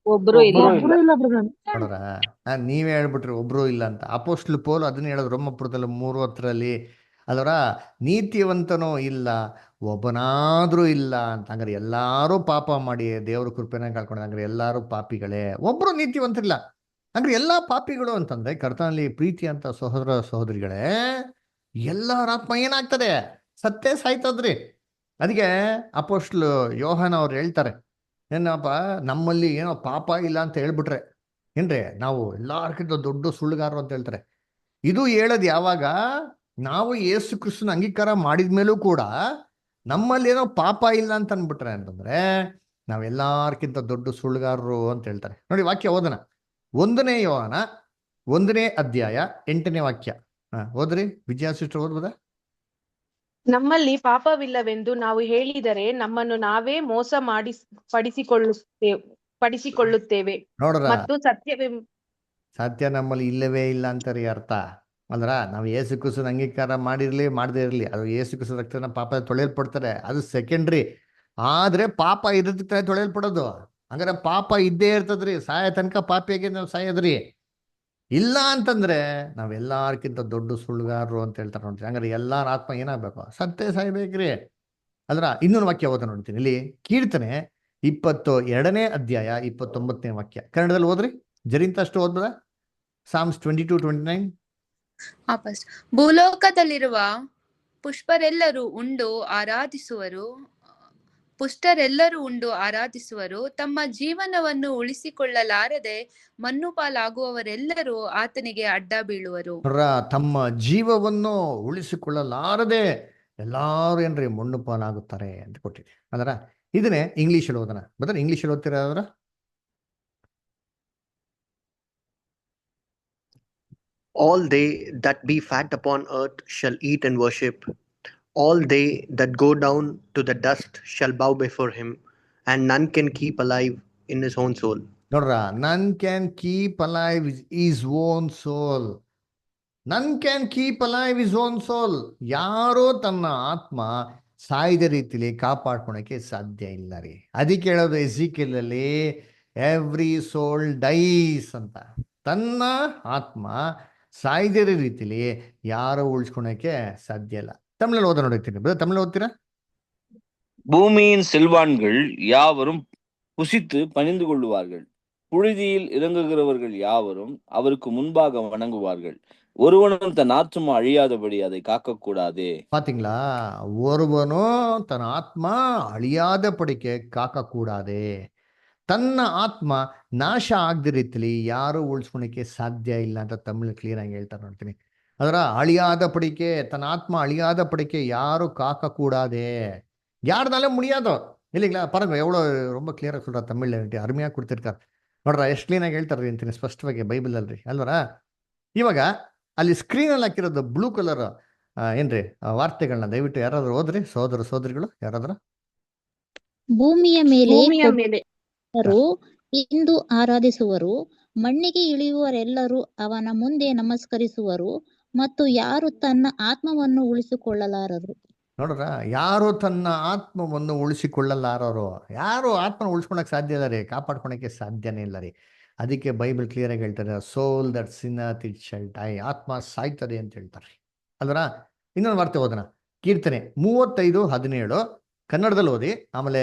ಒಬ್ರು ಇಲ್ಲ. ನೋಡ್ರ, ನೀವೇ ಹೇಳ್ಬಿಟ್ರಿ ಒಬ್ರು ಇಲ್ಲ ಅಂತ. ಅಪೋಸ್ಟ್ಲ್ ಪೌಲ್ ಅದನ್ನ ಹೇಳೋದು ರೋಮಪುರದಲ್ಲಿ 3:10 ಅಲ್ವರ? ನೀತಿವಂತನೂ ಇಲ್ಲ, ಒಬ್ಬನಾದ್ರೂ ಇಲ್ಲ ಅಂತ. ಹಂಗಾರೆ ಎಲ್ಲಾರು ಪಾಪ ಮಾಡಿ ದೇವ್ರ ಕೃಪೆನ ಕಳ್ಕೊಂಡ, ಹಂಗಾರೆ ಎಲ್ಲಾರು ಪಾಪಿಗಳೇ, ಒಬ್ರು ನೀತಿವಂತರಿಲ್ಲ. ಹಂಗಾರೆ ಎಲ್ಲಾ ಪಾಪಿಗಳು ಅಂತಂದ್ರೆ ಕರ್ತನಲ್ಲಿ ಪ್ರೀತಿ ಅಂತ ಸಹೋದರ ಸಹೋದರಿಗಳೇ, ಎಲ್ಲರ ಆತ್ಮ ಏನಾಗ್ತದೆ? ಸತ್ತೇ ಸಾಯ್ತದ್ರಿ. ಅದಕ್ಕೆ ಅಪೋಸ್ಟ್ಲ್ ಯೋಹಾನ ಅವ್ರು ಹೇಳ್ತಾರೆ, ಏನಪ್ಪ ನಮ್ಮಲ್ಲಿ ಏನೋ ಪಾಪ ಇಲ್ಲ ಅಂತ ಹೇಳ್ಬಿಟ್ರೆ ಏನ್ರಿ ನಾವು ಎಲ್ಲಾರ್ಕಿಂತ ದೊಡ್ಡ ಸುಳ್ಳುಗಾರರು ಅಂತ ಹೇಳ್ತಾರೆ. ಇದು ಹೇಳೋದು ಯಾವಾಗ? ನಾವು ಯೇಸು ಕ್ರಿಸ್ತನ ಅಂಗೀಕಾರ ಮಾಡಿದ್ಮೇಲೂ ಕೂಡ ನಮ್ಮಲ್ಲಿ ಏನೋ ಪಾಪ ಇಲ್ಲ ಅಂತ ಅಂದ್ಬಿಟ್ರೆ ಅಂತಂದ್ರೆ ನಾವೆಲ್ಲಾರ್ಕಿಂತ ದೊಡ್ಡ ಸುಳ್ಳುಗಾರರು ಅಂತ ಹೇಳ್ತಾರೆ. ನೋಡಿ ವಾಕ್ಯ ಓದೋಣ. 1 ಯೋಹಾನ 1ನೇ ಅಧ್ಯಾಯ 8ನೇ ವಾಕ್ಯ. ಓದ್ರಿ, ವಿಜಯ ಸಿಸ್ಟರ್ ಓದ್ಬೋದಾ? ನಮ್ಮಲ್ಲಿ ಪಾಪವಿಲ್ಲವೆಂದು ನಾವು ಹೇಳಿದರೆ ನಮ್ಮನ್ನು ನಾವೇ ಮೋಸ ಪಡಿಸಿಕೊಳ್ಳುತ್ತೇವೆ ನೋಡ್ರ, ಮತ್ತು ಸತ್ಯ ನಮ್ಮಲ್ಲಿ ಇಲ್ಲವೇ ಇಲ್ಲ ಅಂತಾರೆ ಅರ್ಥ ಅಂದ್ರ. ನಾವು ಯೇಸು ಕ್ರಿಸ್ತನ ಅಂಗೀಕಾರ ಮಾಡಿರ್ಲಿ ಮಾಡದೇ ಇರ್ಲಿ, ಅದು ಯೇಸು ಕ್ರಿಸ್ತನ ರಕ್ತನ ಪಾಪ ತೊಳೆಯಲ್ಪಡ್ತಾರೆ, ಅದು ಸೆಕೆಂಡ್ರಿ. ಆದ್ರೆ ಪಾಪ ಇದ್ದಕ್ಕೆ ತೊಳೆಯಲ್ಪಡೋದು. ಹಂಗಾರೆ ಪಾಪ ಇದ್ದೇ ಇರ್ತದ್ರಿ, ಸಾಯ ತನಕ ಪಾಪಿಯಾಗಿ ನಾವು ಸಾಯೋದ್ರಿ. ಇಲ್ಲ ಅಂತಂದ್ರೆ ನಾವೆಲ್ಲಾರ್ಕಿಂತ ದೊಡ್ಡ ಸುಳ್ಳುಗಾರರು ಅಂತ ಹೇಳ್ತಾರೆ ನೋಡ್ರಿ. ಹಂಗಾರೆ ಎಲ್ಲಾರ ಆತ್ಮ ಏನಾಗ್ಬೇಕು? ಸತ್ತೇ ಸಾಯ್ಬೇಕ್ರಿ. ಅದ್ರ ಇನ್ನೊಂದು ವಾಕ್ಯ ಓದ ನೋಡ್ತೀನಿ. ಇಲ್ಲಿ ಕೀರ್ತನೆ 22ನೇ ಅಧ್ಯಾಯ 29ನೇ ವಾಕ್ಯ. ಕನ್ನಡದಲ್ಲಿ ಓದ್ರಿ, ಜರಿಂತ ಅಷ್ಟು ಓದ್ಬೋದ? ಸಾಮ್ಸ್ 22:29. ಭೂಲೋಕದಲ್ಲಿರುವ ಪುಷ್ಟರೆಲ್ಲರೂ ಉಂಡು ಆರಾಧಿಸುವರು. ತಮ್ಮ ಜೀವನವನ್ನು ಉಳಿಸಿಕೊಳ್ಳಲಾರದೆ ಮಣ್ಣು ಪಾಲಾಗುವವರೆಲ್ಲರೂ ಆತನಿಗೆ ಅಡ್ಡ ಬೀಳುವರು. ತಮ್ಮ ಜೀವವನ್ನು ಉಳಿಸಿಕೊಳ್ಳಲಾರದೆ ಎಲ್ಲಾರು ಏನ್ರಿ ಮಣ್ಣು ಪಾಲಾಗುತ್ತಾರೆ ಅಂತ ಕೊಟ್ಟಿದೆ. ಅದರ ಇದನ್ನೇ ಇಂಗ್ಲೀಷಲ್ಲಿ ಓದೋಣ. ಬದಲು ಇಂಗ್ಲೀಷಲ್ಲಿ ಓದ್ತೀರಾ? ಅದರ all they that be fat upon earth shall eat and worship. All they that go down to the dust shall bow before him, and none can keep alive in his own soul. ನೋಡ್ರ, none can keep alive his own soul. None can keep alive his own soul. ಯಾರೋ ತನ್ನ ಆತ್ಮ ಸಾಯ್ದ ರೀತಿಲಿ ಕಾಪಾಡ್ಕೊಳಕ್ಕೆ ಸಾಧ್ಯ ಇಲ್ಲ ರೀ. ಅದಕ್ಕೆ ಹೇಳೋದು ಎಜಿಕೇಲಲ್ಲಿ ಎವ್ರಿ ಸೋಲ್ ಡೈಸ್ ಅಂತ. ತನ್ನ ಆತ್ಮ ಸಾಯ್ದ ರೀತಿಲಿ ಯಾರು ಉಳಿಸ್ಕೊಳಕ್ಕೆ ಸಾಧ್ಯ ಇಲ್ಲ. ತಮಿಳಲ್ಲಿ ಓದ ನೋಡಿರ್ತೀನಿ. ತಮಿಳು ಓದ್ತೀರಾ? பூமியின் செல்வான்கள் யாவரும் புசித்து பணிந்து கொள்ளுவார்கள். புழுதியில் இறங்குகிறவர்கள் யாவரும் அவருக்கு முன்பாக வணங்குவார்கள். ஒருவனும் தன் ஆத்துமா அழியாதபடி அதை காக்கக்கூடாதே. பாத்தீங்களா, ஒருவனோ தன் ஆத்ಮ ಅಳಿಯಾದ ಪಡಿಕೆ ಕಾಕಕೂಡಾದೆ. ತನ್ನ ಆತ್ಮ ನಾಶ ಆಗದ ರೀತಿಲಿ ಯಾರು ಉಳಿಸ್ಕೊಳಕ್ಕೆ ಸಾಧ್ಯ ಇಲ್ಲ ಅಂತ ತಮಿಳು ಕ್ಲಿಯರ್ ಆಗಿ ಹೇಳ್ತಾರೆ ನೋಡ್ತೀನಿ. ಅದರ ಅಳಿಯಾದ ಪಡಿಕೆ, ತನ್ನ ಆತ್ಮ ಅಳಿಯಾದ ಪಡಿಕೆ ಯಾರು காக்கக்கூடாதே. யாருனால முடியாதோ இல்லைங்களா? பாருங்க எவ்வளோ ரொம்ப ಕ್ಲಿಯರ್ ಆಗಿ சொல்றாரு ತಮಿಳ್ ಅರ್ಮಿಯಾಗಿ ಕೊಡ್ತಿರ್ತಾರೆ ನೋಡ್ರ, ಎಷ್ಟು ಕ್ಲೀನ್ ಆಗಿ ಹೇಳ್ತಾರೆ ಅಂತೀನಿ ಸ್ಪಷ್ಟವಾಗಿ ಬೈಬಲ್ ಅಲ್ರಿ ಅಲ್ವರ. ಇವಾಗ ಅಲ್ಲಿ ಸ್ಕ್ರೀನಲ್ಲಿ ಹಾಕಿರೋದು ಬ್ಲೂ ಕಲರ್ ಏನ್ರಿ ವಾರ್ತೆಗಳನ್ನ ದಯವಿಟ್ಟು ಯಾರಾದ್ರೂ ಓದ್ರಿ, ಸಹೋದರ ಸಹೋದರಿಗಳು ಯಾರಾದ್ರೂ. ಭೂಮಿಯ ಮೇಲೆ ಭೂಮಿಯ ಮೇಲೆ ಕೊಟ್ಟರು ಎಂದು ಆರಾಧಿಸುವರು, ಮಣ್ಣಿಗೆ ಇಳಿಯುವರೆಲ್ಲರೂ ಅವನ ಮುಂದೆ ನಮಸ್ಕರಿಸುವರು, ಮತ್ತು ಯಾರು ತನ್ನ ಆತ್ಮವನ್ನು ಉಳಿಸಿಕೊಳ್ಳಲಾರರು. ನೋಡ್ರ, ಯಾರು ತನ್ನ ಆತ್ಮವನ್ನು ಉಳಿಸಿಕೊಳ್ಳಲಾರರು, ಯಾರು ಆತ್ಮನ ಉಳಿಸ್ಕೊಳಕ್ ಸಾಧ್ಯ ಇಲ್ಲ ರೀ, ಕಾಪಾಡ್ಕೊಳಕ್ಕೆ ಸಾಧ್ಯನೇ ಇಲ್ಲ ರೀ. ಅದಕ್ಕೆ ಬೈಬಲ್ ಕ್ಲಿಯರ್ ಆಗಿ ಹೇಳ್ತಾರೆ, ಸೋಲ್ that sinneth it shall dye, ಆತ್ಮ ಸಾಯ್ತದೆ ಅಂತ ಹೇಳ್ತಾರೆ ಅಲ್ವರ. ಇನ್ನೊಂದು ವಾರ್ತೆ ಓದೋಣ, ಕೀರ್ತನೆ 35:17 ಕನ್ನಡದಲ್ಲಿ ಓದಿ, ಆಮೇಲೆ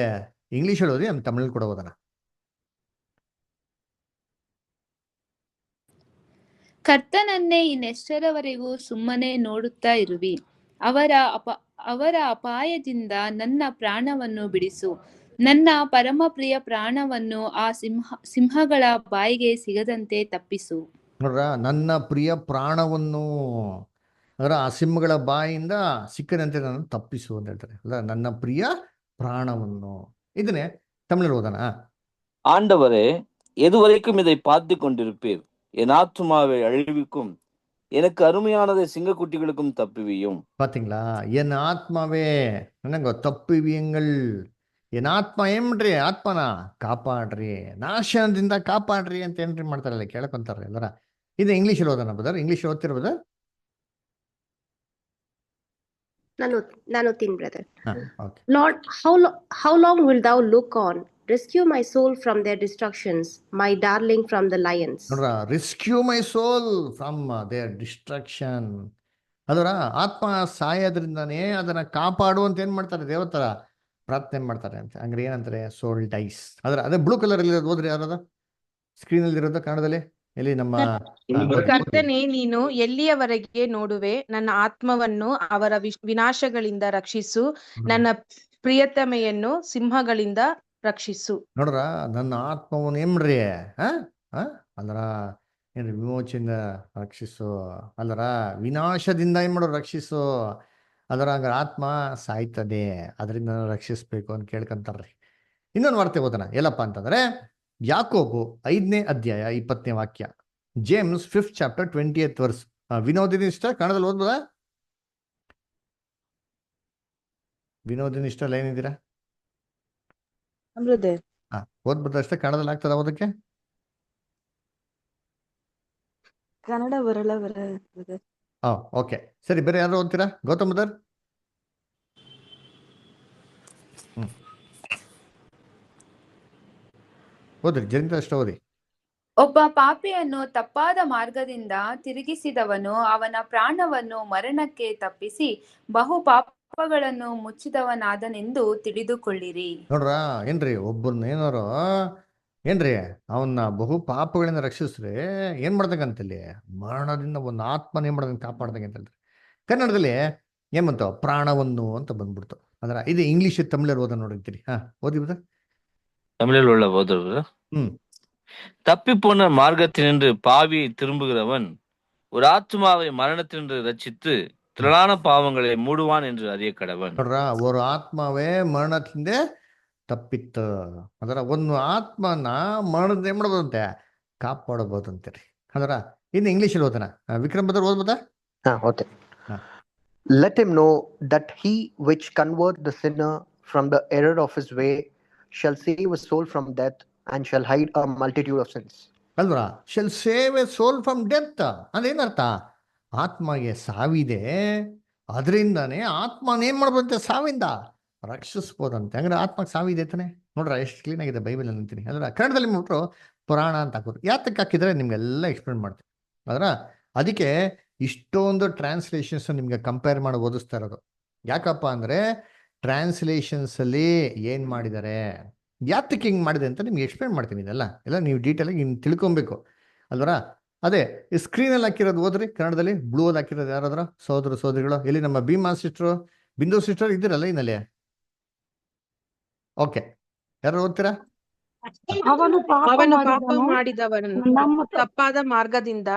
ಇಂಗ್ಲೀಷಲ್ಲಿ ಓದಿ, ಆಮೇಲೆ ತಮಿಳಲ್ಲಿ ಕೂಡ ಓದೋಣ. ಕರ್ತನನ್ನೇ ಇನ್ನೆಷ್ಟರವರೆಗೂ ಸುಮ್ಮನೆ ನೋಡುತ್ತಾ ಇರುವಿ, ಅವರ ಅಪಾಯದಿಂದ ನನ್ನ ಪ್ರಾಣವನ್ನು ಬಿಡಿಸು. ನನ್ನ ಪರಮಪ್ರಿಯ ಪ್ರಾಣವನ್ನು ಆ ಸಿಂಹಗಳ ಬಾಯಿಗೆ ಸಿಗದಂತೆ ತಪ್ಪಿಸು. ನೋಡ್ರ, ನನ್ನ ಪ್ರಿಯ ಪ್ರಾಣವನ್ನು ಅದರ ಆ ಸಿಂಹಗಳ ಬಾಯಿಂದ ಸಿಕ್ಕದಂತೆ ನಾನು ತಪ್ಪಿಸು ಅಂತ ಹೇಳ್ತಾರೆ ಅಲ್ಲ, ನನ್ನ ಪ್ರಿಯ ಪ್ರಾಣವನ್ನು. ಇದನ್ನೇ ತಮಿಳಲ್ಲಿ ಓದೋಣ. ஆண்டவரே, எதுவரைக்கும் இதை பார்த்து கொண்டிருப்பீர்? என் ஆத்துமாவை அழிவுக்கும் எனக்கு அருமையானதை சிங்கக்குட்டிகளுக்கும் தப்புவியும். பாத்தீங்களா, என் ஆத்மாவே என்னங்க தப்புவியுங்கள், என் ಆತ್ಮ ಏನ್ರಿ ಆತ್ಮನ ಕಾಪಾಡ್ರಿ, ನಾಶದಿಂದ ಕಾಪಾಡ್ರಿ ಅಂತ ಏನ್ರಿ ಮಾಡ್ತಾರಲ್ಲ, ಕೇಳಕೊಂತಾರ ಎಲ್ಲರ. ಇದು ಇಂಗ್ಲೀಷಲ್ಲಿ ಓದೋಣ ಬದರ್, ಇಂಗ್ಲೀಷ್ ಓದ್ತಿರ್ಬೋದ? ನಾನು ಓದ್ತೀನಿ brother. Okay. Lord, how long wilt thou look on? Rescue my soul from their destructions, my darling from the lions. ನೋಡ್ರ, rescue my soul from their destruction. ಅದರ ಆತ್ಮ ಸಾಯೋದ್ರಿಂದಾನೇ ಅದನ್ನ ಕಾಪಾಡು ಅಂತ ಏನ್ ಮಾಡ್ತಾರೆ, ದೇವತರ ಪ್ರಾರ್ಥನೆ ಮಾಡ್ತಾರೆ ಅಂತ. ಹಂಗ್ರೆ ಏನಂತಾರೆ, ಸೋಲ್ ಡೈಸ್. ಅದೇ ಬ್ಲೂ ಕಲರ್ ಅಲ್ಲಿ ಓದ್ರಿ, ಯಾರದ ಸ್ಕ್ರೀನ್ ಅಲ್ಲಿ ಇರೋದು ಕನ್ನಡದಲ್ಲಿ ಎಲ್ಲಿ ನಮ್ಮ ಕರ್ತನೇ, ನೀನು ಎಲ್ಲಿಯವರೆಗೆ ನೋಡುವೆ? ನನ್ನ ಆತ್ಮವನ್ನು ಅವರ ವಿನಾಶಗಳಿಂದ ರಕ್ಷಿಸು, ನನ್ನ ಪ್ರಿಯತಮೆಯನ್ನು ಸಿಂಹಗಳಿಂದ ರಕ್ಷಿಸು. ನೋಡ್ರ, ನನ್ನ ಆತ್ಮವನ್ನು ಏನ್ರಿ ಅಲ್ಲರ ಏನ್ರಿ ವಿಮೋಚನೆಯಿಂದ ರಕ್ಷಿಸು, ಅಲ್ಲರ ವಿನಾಶದಿಂದ ಏನ್ ಮಾಡೋರು ರಕ್ಷಿಸು. ಅದರ ಹಂಗಾರೆ ಆತ್ಮ ಸಾಯ್ತದೆ, ಅದರಿಂದ ರಕ್ಷಿಸ್ಬೇಕು ಅಂತ ಕೇಳ್ಕೊಂತಾರ್ರಿ. ಇನ್ನೊಂದು ವಾರ್ತೆ ಓದೋಣ, ಎಲ್ಲಪ್ಪ ಅಂತಂದ್ರೆ ಯಾಕೋಬು 5ನೇ ಅಧ್ಯಾಯ 20ನೇ ವಾಕ್ಯ, James 5th chapter 20th verse. ವಿನೋದಿನಿಷ್ಠ ಕನ್ನಡದಲ್ಲಿ ಓದ್ಬೋದಾ? ವಿನೋದಿನಿಷ್ಠ ಲೈನ್ ಇದ್ದೀರಾ? ಓದ್ಬೋದ ಅಷ್ಟೇ, ಕನ್ನಡದಲ್ಲಿ ಆಗ್ತದ ಓದಕ್ಕೆ? ಕನ್ನಡ ಬರಲ್ಲ. ಓಕೆ, ಸರಿ. ಬೇರೆ ಯಾರು ಓದ್ತೀರಾ? ಗೌತಮ್ ಬದರ್. ಓದ್ರಿ, ಜನಿತ ಅಷ್ಟ ಓದಿ. ಒಬ್ಬ ಪಾಪಿಯನ್ನು ತಪ್ಪಾದ ಮಾರ್ಗದಿಂದ ತಿರುಗಿಸಿದವನು ಅವನ ಪ್ರಾಣವನ್ನು ಮರಣಕ್ಕೆ ತಪ್ಪಿಸಿ ಬಹು ಪಾಪಗಳನ್ನು ಮುಚ್ಚಿದವನಾದನೆಂದು ತಿಳಿದುಕೊಳ್ಳಿರಿ. ನೋಡ್ರ, ಏನ್ರಿ ಒಬ್ಬರನ್ನ ಏನಾರು ಏನ್ರಿ ಅವನ್ನ ಬಹು ಪಾಪಗಳಿಂದ ರಕ್ಷಿಸ್ರಿ ಏನ್ ಮಾಡ್ದಂಗಂತಲ್ಲಿ, ಮರಣದಿಂದ ಒಂದು ಆತ್ಮನ ಏನ್ ಮಾಡ್ದಂಗೆ ಕಾಪಾಡ್ದಂಗೆ ಅಂತ ಹೇಳ್ತಾರೆ. ಕನ್ನಡದಲ್ಲಿ ಏನ್ ಬಂತು, ಪ್ರಾಣವನ್ನು ಅಂತ ಬಂದ್ಬಿಡ್ತು. ಅದರ ಇದು ಇಂಗ್ಲಿಷ್ ತಮಿಳಲ್ಲಿ ಓದ ನೋಡಿರ್ತೀರಿ. ಓದಿ ಬದ தமிழில் உள்ள போதர். தப்பி போன மார்க்கத்தினின்று பாவியை திரும்புகிறவன் ஒரு ஆத்மாவை மரணத்தினின்று ரட்சித்து திரளான பாவங்களை மூடுவான் என்று அறிய கடவன். ನೋಡ್ರ, ஒரு ಆತ್ಮವೇ ಮರಣದಿಂದ ತಪ್ಪಿತ್ತು. ಅದರ ಒಂದು ಆತ್ಮನ ಮರಣದಿಂದ ಏನ್ ಮಾಡ್ಬೋದಂತೆ, ಕಾಪಾಡಬಹುದಂತೆ. ಅದರ ಇನ್ನು ಇಂಗ್ಲಿಷಲ್ಲಿ ಓದೋಣ. Vikram Badr ಓದ್ಬೋದಾ? Okay. Let him know that he which convert the sinner from the error of his way shall save a soul from death and shall hide a multitude of sins. ಅಲ್ವಾ, shall save a soul from death ಅದೇನರ್ಥ, ಆತ್ಮಗೆ ಸಾವಿದೆ, ಅದರಿಂದಾನೇ ಆತ್ಮನ ಏನ್ ಮಾಡ್ಬೋದಂತೆ, ಸಾವಿಂದ ರಕ್ಷಿಸ್ಬೋದಂತೆ. ಹಂಗಾರೆ ಆತ್ಮಕ್ಕೆ ಸಾವಿದೆ ತಾನೆ. ನೋಡ್ರ, ಎಷ್ಟು ಕ್ಲೀನ್ ಆಗಿದೆ ಬೈಬಲ್ ಅಂತೀನಿ. ಅದರ ಕನ್ನಡದಲ್ಲಿ ಬಿಟ್ರು ಪುರಾಣ ಅಂತ ಹಾಕೋದು. ಯಾತಕ್ಕೆ ಹಾಕಿದ್ರೆ ನಿಮ್ಗೆಲ್ಲ ಎಕ್ಸ್ಪ್ಲೇನ್ ಮಾಡ್ತೀನಿ. ಅದರ ಅದಕ್ಕೆ ಇಷ್ಟೊಂದು ಟ್ರಾನ್ಸ್ಲೇಷನ್ಸ್ ನಿಮ್ಗೆ ಕಂಪೇರ್ ಮಾಡಿ ಓದಿಸ್ತಾ ಇರೋದು. ಯಾಕಪ್ಪ ಅಂದ್ರೆ ಟ್ರಾನ್ಸ್ಲೇಷನ್ಸ್ ಅಲ್ಲಿ ಏನ್ ಮಾಡಿದ್ದಾರೆ, ಯಾತಕ್ಕೆ ಹಿಂಗ್ ಮಾಡಿದೆ ಅಂತ ನಿಮ್ಗೆ ಎಕ್ಸ್ಪ್ಲೇನ್ ಮಾಡ್ತೀನಿ. ಇದೆಲ್ಲ ನೀವು ಡೀಟೇಲ್ ಆಗಿ ತಿಳ್ಕೊಬೇಕು ಅಲ್ವರ. ಅದೇ ಈ ಸ್ಕ್ರೀನಲ್ಲಿ ಹಾಕಿರೋದು ಓದ್ರಿ, ಕನ್ನಡದಲ್ಲಿ ಬ್ಲೂ ಅಲ್ಲಿ ಹಾಕಿರೋದು ಯಾರಾದ್ರ ಸಹೋದರ ಸಹೋದರಿಗಳು? ಎಲ್ಲಿ ನಮ್ಮ ಭೀಮಾ ಸಿಸ್ಟರ್, ಬಿಂದು ಸಿಸ್ಟರ್ ಇದ್ದೀರಲ್ಲ ಇನ್ನಲ್ಲಿ? ಓಕೆ, ಯಾರು ಓದ್ತೀರಾ? ಅವನು ಪಾಪ ಮಾಡಿದವನನ್ನು ತಪ್ಪಾದ ಮಾರ್ಗದಿಂದ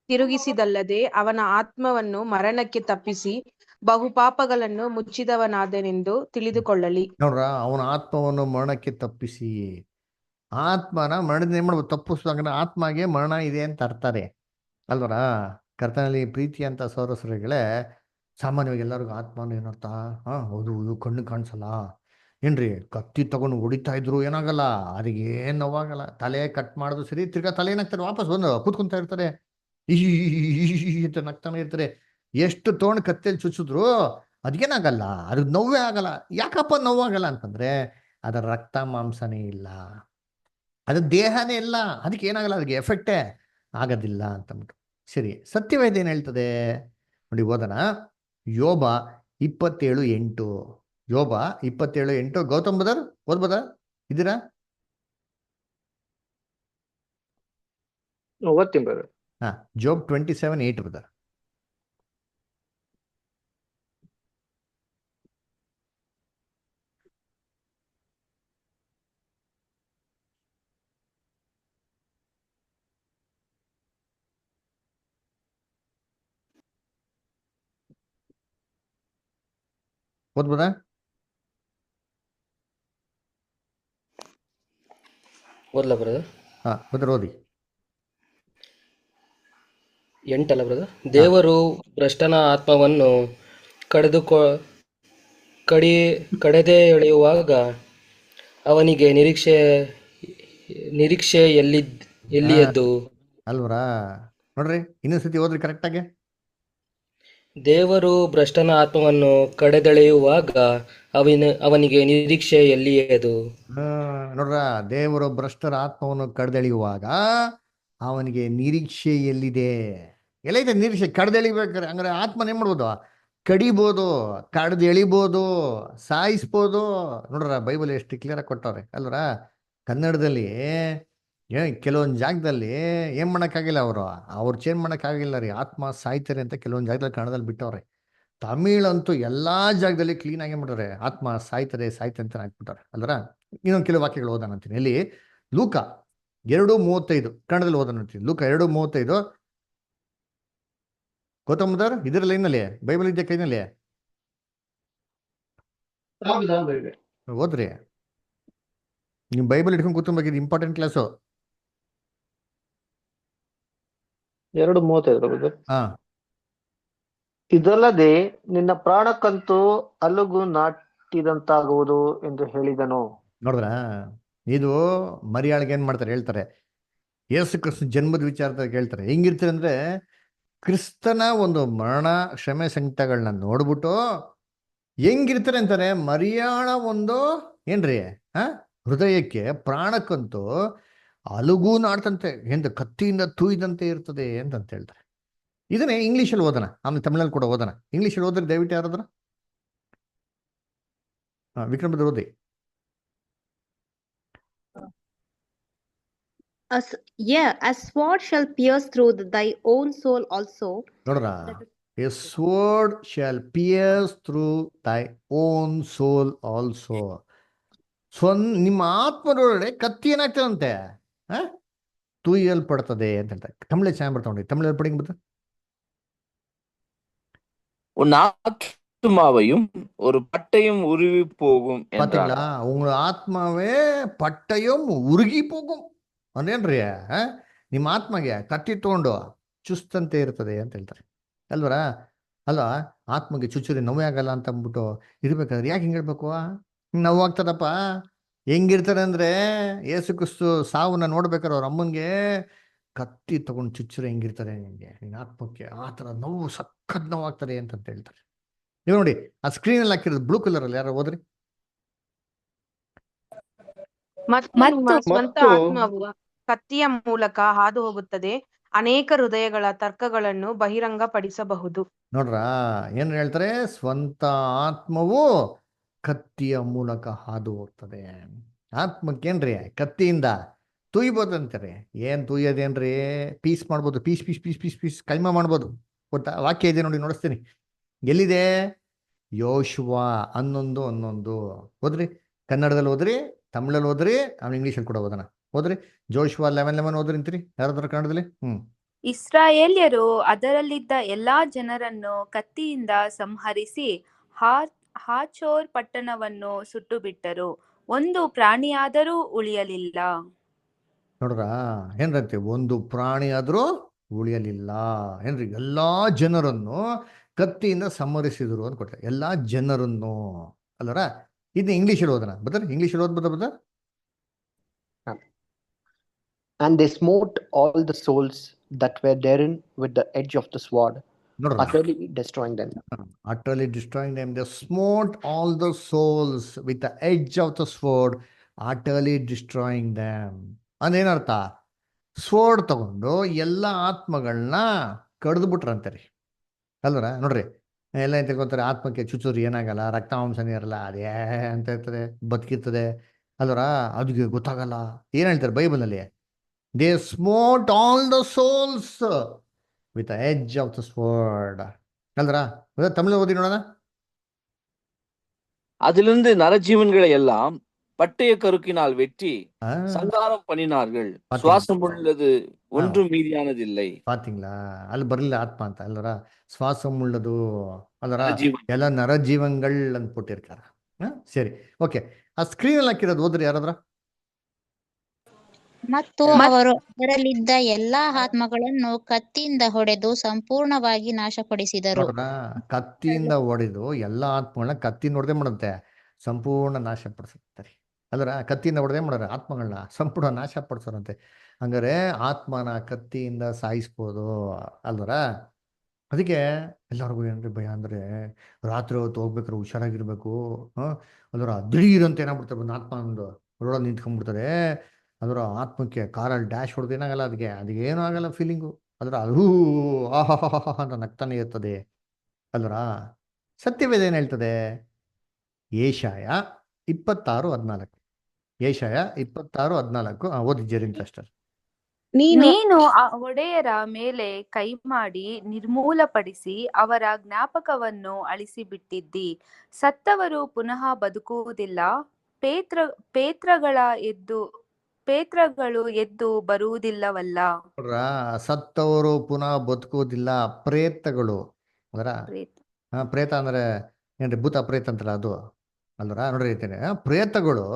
ತಿರುಗಿಸಿದಲ್ಲದೆ ಅವನ ಆತ್ಮವನ್ನು ಮರಣಕ್ಕೆ ತಪ್ಪಿಸಿ ಬಹುಪಾಪಗಳನ್ನು ಮುಚ್ಚಿದವನಾದನೆಂದು ತಿಳಿದುಕೊಳ್ಳಲಿ. ನೋಡ್ರ, ಅವನ ಆತ್ಮವನ್ನು ಮರಣಕ್ಕೆ ತಪ್ಪಿಸಿ, ಆತ್ಮನ ಮರಣದಿಂದ ಏನ್ ಮಾಡ್ಬೋದು? ತಪ್ಪಿಸುವಾಗ ಆತ್ಮಗೆ ಮರಣ ಇದೆ ಅಂತ ಅರ್ತಾರೆ ಅಲ್ವರ? ಕರ್ತನಲ್ಲಿ ಪ್ರೀತಿ ಅಂತ ಸೌರಸರಿಗಳೇ, ಸಾಮಾನ್ಯವಾಗಿ ಎಲ್ಲರಿಗೂ ಆತ್ಮನ ಏನರ್ಥ? ಹೌದು, ಇದು ಕಣ್ಣು ಕಾಣಿಸಲ್ಲ ಏನ್ರಿ, ಕತ್ತಿ ತಗೊಂಡು ಹೊಡಿತಾ ಇದ್ರು ಏನಾಗಲ್ಲ, ಅದಕ್ಕೆ ಏನ್ ನೋವಾಗಲ್ಲ, ತಲೆ ಕಟ್ ಮಾಡೋದು ಸರಿ, ತಿರ್ಗಾ ತಲೆ ಏನಾಗ್ತಾರೆ, ವಾಪಸ್ ಬಂದು ಕೂತ್ಕೊಂತ ಇರ್ತಾರೆ, ಈ ಅಂತ ನಗ್ತಾನೆ ಇರ್ತಾರೆ. ಎಷ್ಟು ತಗೊಂಡು ಕತ್ತೇಲಿ ಚುಚ್ಚಿದ್ರು ಅದ್ಗೇನಾಗಲ್ಲ, ಅದಕ್ಕೆ ನೋವೇ ಆಗಲ್ಲ. ಯಾಕಪ್ಪ ನೋವಾಗಲ್ಲ ಅಂತಂದ್ರೆ ಅದರ ರಕ್ತ ಮಾಂಸನೇ ಇಲ್ಲ, ಅದು ದೇಹನೇ ಇಲ್ಲ, ಅದಕ್ಕೆ ಏನಾಗಲ್ಲ, ಅದಕ್ಕೆ ಎಫೆಕ್ಟೇ ಆಗೋದಿಲ್ಲ ಅಂತಂದ್ಬಿಟ್ಟು. ಸರಿ, ಸತ್ಯವೇದ ಏನ್ ಹೇಳ್ತದೆ ನೋಡಿ, ಓದೋಣ. ಯೋಬ 27:8. ಯೋಬ 27:8. ಗೌತಮ್ ಬದರ್ ಓದ್ಬೋದಾ? ಇದ್ದೀರಾ? ಓದ್ತೀನಿ ಬ್ರದರ್. ಜೋಬ್ 27:8 ಬದರ್. ಓದ್ಬೋದಾ? ಓದ್ಲಾ ಬ್ರದರ್? ಬದರ್ ಓದಿ. 8 ಅಲ್ಲ ಬ್ರದರ್? ದೇವರು ಭ್ರಷ್ಟನ ಆತ್ಮವನ್ನು ಕಡೆದೆ ಎಳೆಯುವಾಗ ಅವನಿಗೆ ನಿರೀಕ್ಷೆ ಎಲ್ಲಿಯದ್ದು? ಅಲ್ವರಾ? ನೋಡ್ರಿ, ಇನ್ನೊಂದ್ಸತಿ ಓದ್ರಿ ಕರೆಕ್ಟಾಗಿ. ದೇವರು ಭ್ರಷ್ಟನ ಆತ್ಮವನ್ನು ಕಡೆದೆಳೆಯುವಾಗ ಅವನಿಗೆ ನಿರೀಕ್ಷೆ ಎಲ್ಲಿಯದು? ನೋಡ್ರ, ದೇವರು ಭ್ರಷ್ಟರ ಆತ್ಮವನ್ನು ಕಡ್ದೆಳೆಯುವಾಗ ಅವನಿಗೆ ನಿರೀಕ್ಷೆ ಎಲ್ಲಿದೆ? ಎಲ್ಲೈತೆ ನಿರೀಕ್ಷೆ? ಕಡ್ದೆಳಿಬೇಕಾರೆ ಹಂಗಾರೆ ಆತ್ಮನ ಏನ್ ಮಾಡ್ಬೋದು? ಕಡಿಬೋದು, ಕಡ್ದು ಎಳಿಬೋದು, ಸಾಯಿಸ್ಬೋದು. ನೋಡ್ರ, ಬೈಬಲ್ ಎಷ್ಟು ಕ್ಲಿಯರ್ ಆಗಿ ಕೊಟ್ಟವ್ರೆ ಅಲ್ವರ? ಕನ್ನಡದಲ್ಲಿ ಕೆಲವೊಂದು ಜಾಗದಲ್ಲಿ ಏನ್ ಮಾಡಕ್ಕಾಗಿಲ್ಲ, ಅವ್ರು ಚೇಂಜ್ ಮಾಡಕ್ಕಾಗಿಲ್ಲ ರೀ, ಆತ್ಮ ಸಾಯ್ತಾರೆ ಅಂತ ಕೆಲವೊಂದು ಜಾಗದಲ್ಲಿ ಕನ್ನಡದಲ್ಲಿ ಬಿಟ್ಟವ್ರೆ. ತಮಿಳಂತೂ ಎಲ್ಲಾ ಜಾಗದಲ್ಲಿ ಕ್ಲೀನ್ ಆಗಿ ಮಾಡ್ತಾರೆ, ಆತ್ಮ ಸಾಯ್ತದೆ ಅಂತ ಹಾಕ್ಬಿಟ್ಟಾರೆ ಅಲ್ವರ? ಇನ್ನೊಂದು ಕೆಲವು ವಾಕ್ಯಗಳು ಓದೋಣ ಅಂತೀನಿ. ಇಲ್ಲಿ ಲೂಕ 2:35 ಕನ್ನಡದಲ್ಲಿ ಓದೋಣ ಅಂತೀನಿ. ಲೂಕ 2:35. ಗೌತಮದರ್ ಇದರ ಲೈನಲ್ಲಿ ಬೈಬಲ್ ಇದೆಯಾ ಕೈನಲ್ಲಿ? ಓದ್ರಿ, ನಿಮ್ ಬೈಬಲ್ ಇಟ್ಕೊಂಡು ಕೂತ್ಕೊಂಡ್ಬೇಕಿದ್ ಇಂಪಾರ್ಟೆಂಟ್ ಕ್ಲಾಸು. 2:35 ಇದಲ್ಲದೆ ನಿನ್ನ ಪ್ರಾಣಕ್ಕಂತೂ ಅಲುಗು ನಾಟಿದಂತಾಗುವುದು ಎಂದು ಹೇಳಿದನು. ನೋಡಿದ್ರ, ಇದು ಮರಿಯಾಳಿಗೆ ಏನ್ ಮಾಡ್ತಾರೆ ಹೇಳ್ತಾರೆ, ಯೇಸು ಕ್ರಿಸ್ತನ ಜನ್ಮದ ವಿಚಾರದಾಗ ಹೇಳ್ತಾರೆ. ಹೆಂಗಿರ್ತಾರೆ ಅಂದ್ರೆ, ಕ್ರಿಸ್ತನ ಒಂದು ಮರಣ ಶ್ರಮೆ ಸಂಕಟಗಳನ್ನ ನೋಡ್ಬಿಟ್ಟು ಹೆಂಗಿರ್ತಾರೆ ಅಂತಾರೆ, ಮರಿಯಾಳ ಒಂದು ಏನ್ರಿ ಹೃದಯಕ್ಕೆ ಪ್ರಾಣಕ್ಕಂತೂ ಅಲುಗೂ ನಾಡ್ತಂತೆ, ಎಂತ ಕತ್ತಿಯಿಂದ ತೂಯ್ದಂತೆ ಇರ್ತದೆ ಅಂತ ಹೇಳ್ತಾರೆ. ಇದನ್ನೇ ಇಂಗ್ಲೀಷಲ್ಲಿ ಓದೋಣ, ಆಮೇಲೆ ತಮಿಳಲ್ಲಿ ಕೂಡ ಓದೋಣ. ಇಂಗ್ಲೀಷಲ್ಲಿ ಓದ್ರೆ ದಯವಿಟ್ಟು ಯಾರಾದ್ರ ವಿಕ್ರಮ್ ಬದ್ರ ಓದಿ. A sword shall pierce through thy own soul also. ನೋಡ್ರ, a sword shall pierce through thy own soul also. ನಿಮ್ಮ ಆತ್ಮದೊಳಗಡೆ ಕತ್ತಿ ಏನಾಗ್ತದಂತೆ, ತೂಯಲ್ಪಡ್ತದೆ ಅಂತ ಹೇಳ್ತಾರೆ. ತಮಿಳ ಚೆನ್ನಾಗಿ ಬರ್ತಾವ್ರಿ, ತಮಿಳಲ್ಲಿ ಪಡಿಂಗ್ ಬರ್ತದೆ. உன் ஆத்மாவையும் ஒரு பட்டயம் உருவி போகும். பாத்தீங்களா, உங்க ஆத்மாவே பட்டயம் ಉರುಗಿ போகும் ಅಂದೇನ್ರಿ, ನಿಮ್ಮ ಆತ್ಮಗೆ ಕತ್ತಿ ತಗೊಂಡು ಚುಸ್ತಂತೆ ಇರ್ತದೆ ಅಂತ ಹೇಳ್ತಾರೆ ಅಲ್ವರ? ಅಲ್ಲ, ಆತ್ಮಗೆ ಚುಚ್ಚುರಿ ನೋವೇ ಆಗಲ್ಲ ಅಂತ ಅಂದ್ಬಿಟ್ಟು ಇರ್ಬೇಕಾದ್ರೆ ಯಾಕೆ ಹಿಂಗೆ ಹೇಳ್ಬೇಕು? ನೋವಾಗ್ತದಪ್ಪ. ಹೆಂಗಿರ್ತಾರೆ ಅಂದ್ರೆ, ಯೇಸು ಕ್ರಿಸ್ತು ಸಾವನ್ನ ನೋಡ್ಬೇಕಾದ್ರೆ ಅವ್ರ ಅಮ್ಮನ್ಗೆ ಕತ್ತಿ ತಗೊಂಡು ಚುಚ್ಚುರಿ ಹೆಂಗಿರ್ತಾರೆ ನಿನ್ಗೆ, ನಿನ್ನ ಆತ್ಮಕ್ಕೆ ಆ ಥರ ನೋವು, ಸಖತ್ ನೋವಾಗ್ತದೆ ಅಂತ ಹೇಳ್ತಾರೆ. ನೀವು ನೋಡಿ, ಆ ಸ್ಕ್ರೀನಲ್ಲಿ ಹಾಕಿರೋದು ಬ್ಲೂ ಕಲರ್ ಅಲ್ಲಿ, ಯಾರು ಓದ್ರಿ. ಮತ್ತು ಸ್ವಂತ ಆತ್ಮವು ಕತ್ತಿಯ ಮೂಲಕ ಹಾದು ಹೋಗುತ್ತದೆ, ಅನೇಕ ಹೃದಯಗಳ ತರ್ಕಗಳನ್ನು ಬಹಿರಂಗಪಡಿಸಬಹುದು. ನೋಡ್ರ, ಏನ್ ಹೇಳ್ತಾರೆ? ಸ್ವಂತ ಆತ್ಮವು ಕತ್ತಿಯ ಮೂಲಕ ಹಾದು ಹೋಗ್ತದೆ. ಆತ್ಮಕ್ಕೇನ್ರಿ ಕತ್ತಿಯಿಂದ ತುಯ್ಬೋದಂತಾರೆ. ಏನ್ ತುಯ್ಯೋದೇನ್ರಿ? ಪೀಸ್ ಮಾಡ್ಬೋದು, piece piece piece piece piece keema ಮಾಡ್ಬೋದು. ಗೊತ್ತಾ? ವಾಕ್ಯ ಇದೆ ನೋಡಿ, ನೋಡಿಸ್ತೀನಿ. ಎಲ್ಲಿದೆ? ಯೋಶುವ 11:11 ಓದ್ರಿ. ಕನ್ನಡದಲ್ಲಿ ಓದ್ರಿ, ತಮಿಳಲ್ಲಿ ಓದ್ರಿ, ಆಮೇಲೆ ಇಂಗ್ಲೀಷಲ್ಲಿ ಕೂಡ ಓದೋಣ. ಓದ್ರಿ. ಜೋಶುವ 11:11 ಓದ್ರಿ ಅಂತೀರಿ ಯಾರಾದ್ರೂ ಕನ್ನಡದಲ್ಲಿ? ಇಸ್ರಾಯೇಲ್ಯರು ಅದರಲ್ಲಿದ್ದ ಎಲ್ಲಾ ಜನರನ್ನು ಕತ್ತಿಯಿಂದ ಸಂಹರಿಸಿ ಹಾಚೋರ್ ಪಟ್ಟಣವನ್ನು ಸುಟ್ಟು ಬಿಟ್ಟರು. ಒಂದು ಪ್ರಾಣಿಯಾದರೂ ಉಳಿಯಲಿಲ್ಲ. ನೋಡ್ರ ಏನ್ರಂತೆ? ಒಂದು ಪ್ರಾಣಿ ಆದ್ರೂ ಉಳಿಯಲಿಲ್ಲ ಏನ್ರಿ? ಎಲ್ಲಾ ಜನರನ್ನು ಕತ್ತಿಯಿಂದ ಸಂಹರಿಸಿದ್ರು ಅಂತ ಕೊಟ್ಟ. ಎಲ್ಲಾ ಜನರನ್ನು ಅಲ್ಲರ. ಇದನ್ನ ಇಂಗ್ಲೀಷಲ್ಲಿ ಓದೋಣ ಬದರ್. ಇಂಗ್ಲೀಷಲ್ಲಿ ಓದ್ಬೋದ Badr? And they smote all the souls that were therein with the edge of the sword, ನೋಡ್ರ, utterly destroying them. utterly destroying them. They smote all the souls with the edge of the sword, utterly destroying them. ಅಂದೇನರ್ಥ? Sword ತಗೊಂಡು ಎಲ್ಲ ಆತ್ಮಗಳನ್ನ ಕಡ್ದು ಬಿಟ್ರಂತಾರೆ ಅಲ್ವರ. ನೋಡ್ರಿ, ಎಲ್ಲ ಏನ್ ತಿಳ್ಕೊತಾರೆ? ಆತ್ಮಕ್ಕೆ ಚುಚೂರಿ ಏನಾಗಲ್ಲ, ರಕ್ತ ಮಾಂಸನೇ ಇರಲ್ಲ, ಅದೇ ಅಂತ ಇರ್ತದೆ, ಬದುಕಿರ್ತದೆ ಅಲ್ವರ. ಅದಕ್ಕೆ ಗೊತ್ತಾಗಲ್ಲ. ಏನ್ ಹೇಳ್ತಾರೆ ಬೈಬಲಲ್ಲಿ? They smote all the souls with edge of the sword ಅಲ್ವರ. ತಮಿಳು ಓದಿ ನೋಡೋಣ. அதிலிருந்து நரஜீவன்களை எல்லாம் பட்டய கருக்கினால் வெட்டி சங்காரம் பண்ணினார்கள். சுவாசம் உள்ளது ஒன்றும் மீதியானதில்லை. பாத்தீங்களா? ಅಲ್ಲಿ ಬರ್ಲಿಲ್ಲ ಆತ್ಮ ಅಂತ ಅಲ್ವರ. ಶ್ವಾಸಂ ಉಳ್ಳದು ಅಲ್ವರ. ಎಲ್ಲ ನರಜೀವಂಗಳ್ ಅಂದ್ಬಿಟ್ಟಿರ್ತಾರ. ಸರಿ, ಓಕೆ. ಆ ಸ್ಕ್ರೀನ್ ಅಲ್ಲಿ ಹಾಕಿರೋದು ಓದ್ರಿ ಯಾರಾದ್ರ. ಮತ್ತು ಅವರು ಅದರಲ್ಲಿದ್ದ ಎಲ್ಲಾ ಆತ್ಮಗಳನ್ನು ಕತ್ತಿಯಿಂದ ಹೊಡೆದು ಸಂಪೂರ್ಣವಾಗಿ ನಾಶಪಡಿಸಿದರು. ನೋಡ್ರ, ಕತ್ತಿಯಿಂದ ಹೊಡೆದು ಎಲ್ಲಾ ಆತ್ಮಗಳನ್ನ ಕತ್ತಿಯಿಂದ ಹೊಡೆದೇ ಮಾಡುತ್ತೆ, ಸಂಪೂರ್ಣ ನಾಶ ಪಡಿಸುತ್ತಾರೆ ಅಲ್ವರ. ಕತ್ತಿಯಿಂದ ಹೊಡೆದೇ ಮಾಡೋರೆ ಆತ್ಮಗಳನ್ನ ಸಂಪೂರ್ಣ ನಾಶ ಪಡಿಸೋರಂತೆ. ಹಂಗಾರೆ ಆತ್ಮನ ಕತ್ತಿಯಿಂದ ಸಾಯಿಸ್ಬೋದು ಅಲ್ವರ. ಅದಕ್ಕೆ ಎಲ್ಲರಿಗೂ ಏನ್ರಿ ಭಯ ಅಂದ್ರೆ, ರಾತ್ರಿ ಹೊತ್ತು ಹೋಗ್ಬೇಕಾದ್ರೆ ಹುಷಾರಾಗಿರ್ಬೇಕು. ಅಲ್ವರ, ದಿಢೀರಂತ ಏನಾಗ್ಬಿಡ್ತಾರೆ, ಒಂದು ಆತ್ಮ ಒಂದು ರೋಡಲ್ಲಿ ನಿಂತ್ಕೊಂಡ್ಬಿಡ್ತಾರೆ. ಅದರ ಆತ್ಮಕ್ಕೆ ಕಾರಲ್ಲಿ ಡ್ಯಾಶ್ ಹೊಡೆದು ಏನಾಗಲ್ಲ, ಅದಕ್ಕೇನು ಆಗಲ್ಲ ಫೀಲಿಂಗು. ಅದರ ಅದು ಆಹಾ ಅಂತ ನಗ್ತಾನೆ ಇರ್ತದೆ ಅಲ್ವರ. ಸತ್ಯವೇದ ಏನ್ ಹೇಳ್ತದೆ? ಏಷಾಯ 26:14. ಏಷಾಯ 26:14 ಓದಿ ಜೆರಿನ್ ಸಿಸ್ಟರ್. ನೀನು ಆ ಒಡೆಯರ ಮೇಲೆ ಕೈ ಮಾಡಿ ನಿರ್ಮೂಲಪಡಿಸಿ ಅವರ ಜ್ಞಾಪಕವನ್ನು ಅಳಿಸಿಬಿಟ್ಟಿದ್ದಿ. ಸತ್ತವರು ಪುನಃ ಬದುಕುವುದಿಲ್ಲ, ಪೇತ್ರಗಳು ಎದ್ದು ಬರುವುದಿಲ್ಲವಲ್ಲ. ಸತ್ತವರು ಪುನಃ ಬದುಕುವುದಿಲ್ಲ, ಪ್ರೇತಗಳು ಅದರ. ಪ್ರೇತ ಅಂದ್ರೆ ಏನ್ರಿ? ಭೂತ ಪ್ರೇತ ಅಂತಲ್ಲ ಅದು ಅಲ್ವರ. ನೋಡ್ರಿ ಇರ್ತೇನೆ, ಪ್ರೇತಗಳು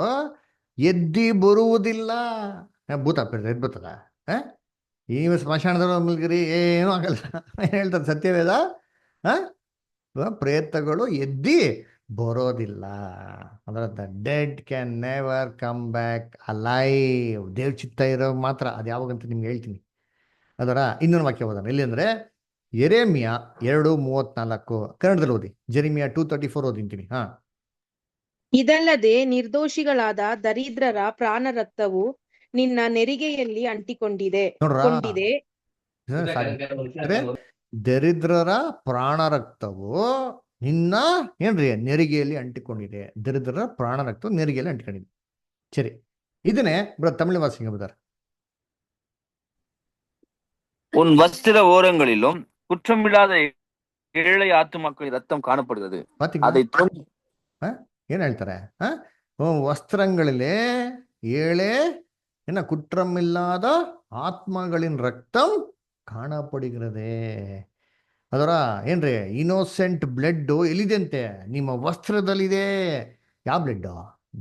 ಎದ್ದಿ ಬರುವುದಿಲ್ಲ. ಭೂತ ಪ್ರೇತ ಎದ್ದು ಬರ್ತದ? ಈ ಸ್ಮಶಾನದ ಮಲ್ಗಿರಿ ಏನೂ ಆಗಲ್ಲ. ಏನ್ ಹೇಳ್ತಾರೆ ಸತ್ಯವೇದ? ಪ್ರೇತಗಳು ಎದ್ದಿ ಬರೋದಿಲ್ಲ. ಅಂದ್ರೆ the dead can never come back alive. ದೇವ್ ಚಿತ್ತ ಇರೋ ಮಾತ್ರ. ಅದು ಯಾವಾಗಂತ ನಿಮ್ಗೆ ಹೇಳ್ತೀನಿ ಅದರ. ಇನ್ನೊಂದು ವಾಕ್ಯ ಓದೋಣ. ಎಲ್ಲಿ ಅಂದ್ರೆ ಯೆರೆಮೀಯ 2:34 ಕನ್ನಡದಲ್ಲಿ ಓದಿ. ಜೆರೆಮಿಯಾ 2:34 ಓದಿಂತೀನಿ. ಇದಲ್ಲದೆ ನಿರ್ದೋಷಿಗಳಾದ ದರಿದ್ರರ ಪ್ರಾಣ ರಕ್ತವು ನಿನ್ನ ನೆರಿಗೆಯಲ್ಲಿ ಅಂಟಿಕೊಂಡಿದೆ. ದರಿದ್ರರ ಪ್ರಾಣ ರಕ್ತವು ನಿನ್ನ ಏನ್ರಿ ನೆರಿಗೆಯಲ್ಲಿ ಅಂಟಿಕೊಂಡಿದೆ. ದರಿದ್ರರ ಪ್ರಾಣ ರಕ್ತವು ನೆರಿಗೆಯಲ್ಲಿ ಅಂಟಿಕೊಂಡಿದೆ. ಸರಿ, ಇದನ್ನೇ ತಮಿಳು ವಾಸಿಂಗ ಬದಾರ. உன் வஸ்திர ஓரங்களிலும் குற்றமில்லாத ஏழை ஆத்துமாக்களின் ரத்தம் காணப்படுகிறது. அதை ಏನ್ ಹೇಳ್ತಾರೆ? ವಸ್ತ್ರங்களிலே ஏழே என்ன குற்றமில்லாத ಆತ್ಮಗಳಿನ್ ರಕ್ತಂ ಕಾಣಪಡುகிறದೆ. ಅದರ ಏನ್ರಿ? ಇನ್ನೋಸೆಂಟ್ ಬ್ಲಡ್ ಎಲ್ಲಿದೆ ಅಂತೆ? ನಿಮ್ಮ ವಸ್ತ್ರದಲ್ಲಿದೆ. ಯಾವ blood?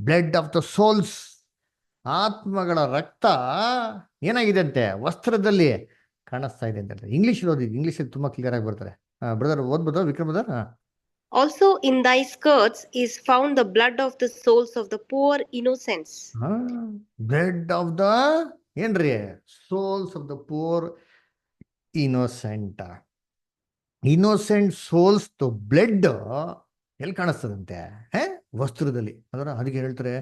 Blood of the souls. ಆತ್ಮಗಳ ರಕ್ತ ಏನಾಗಿದೆ ಅಂತೆ? ವಸ್ತ್ರದಲ್ಲಿ ಕಾಣಿಸ್ತಾ ಇದೆ ಅಂತ ಹೇಳ್ತಾರೆ. ಇಂಗ್ಲಿಷ್ ಓದಿ, ಇಂಗ್ಲಿಷಲ್ಲಿ ತುಂಬಾ ಕ್ಲಿಯರ್ ಆಗಿ ಬರ್ತಾರೆ. ಬ್ರದರ್ ಓದ್ಬೋದಾ Vikram brother? Also in thy skirts is found the blood of the souls of the poor innocents. Blood of the ಏನ್ರಿ? Souls of the poor innocent. Innocent souls the blood ಎಲ್ಲಿ ಕಾಣಿಸ್ತದಂತೆ? ವಸ್ತ್ರದಲ್ಲಿ. ಅದರ ಅದಕ್ಕೆ ಹೇಳ್ತಾರೆ,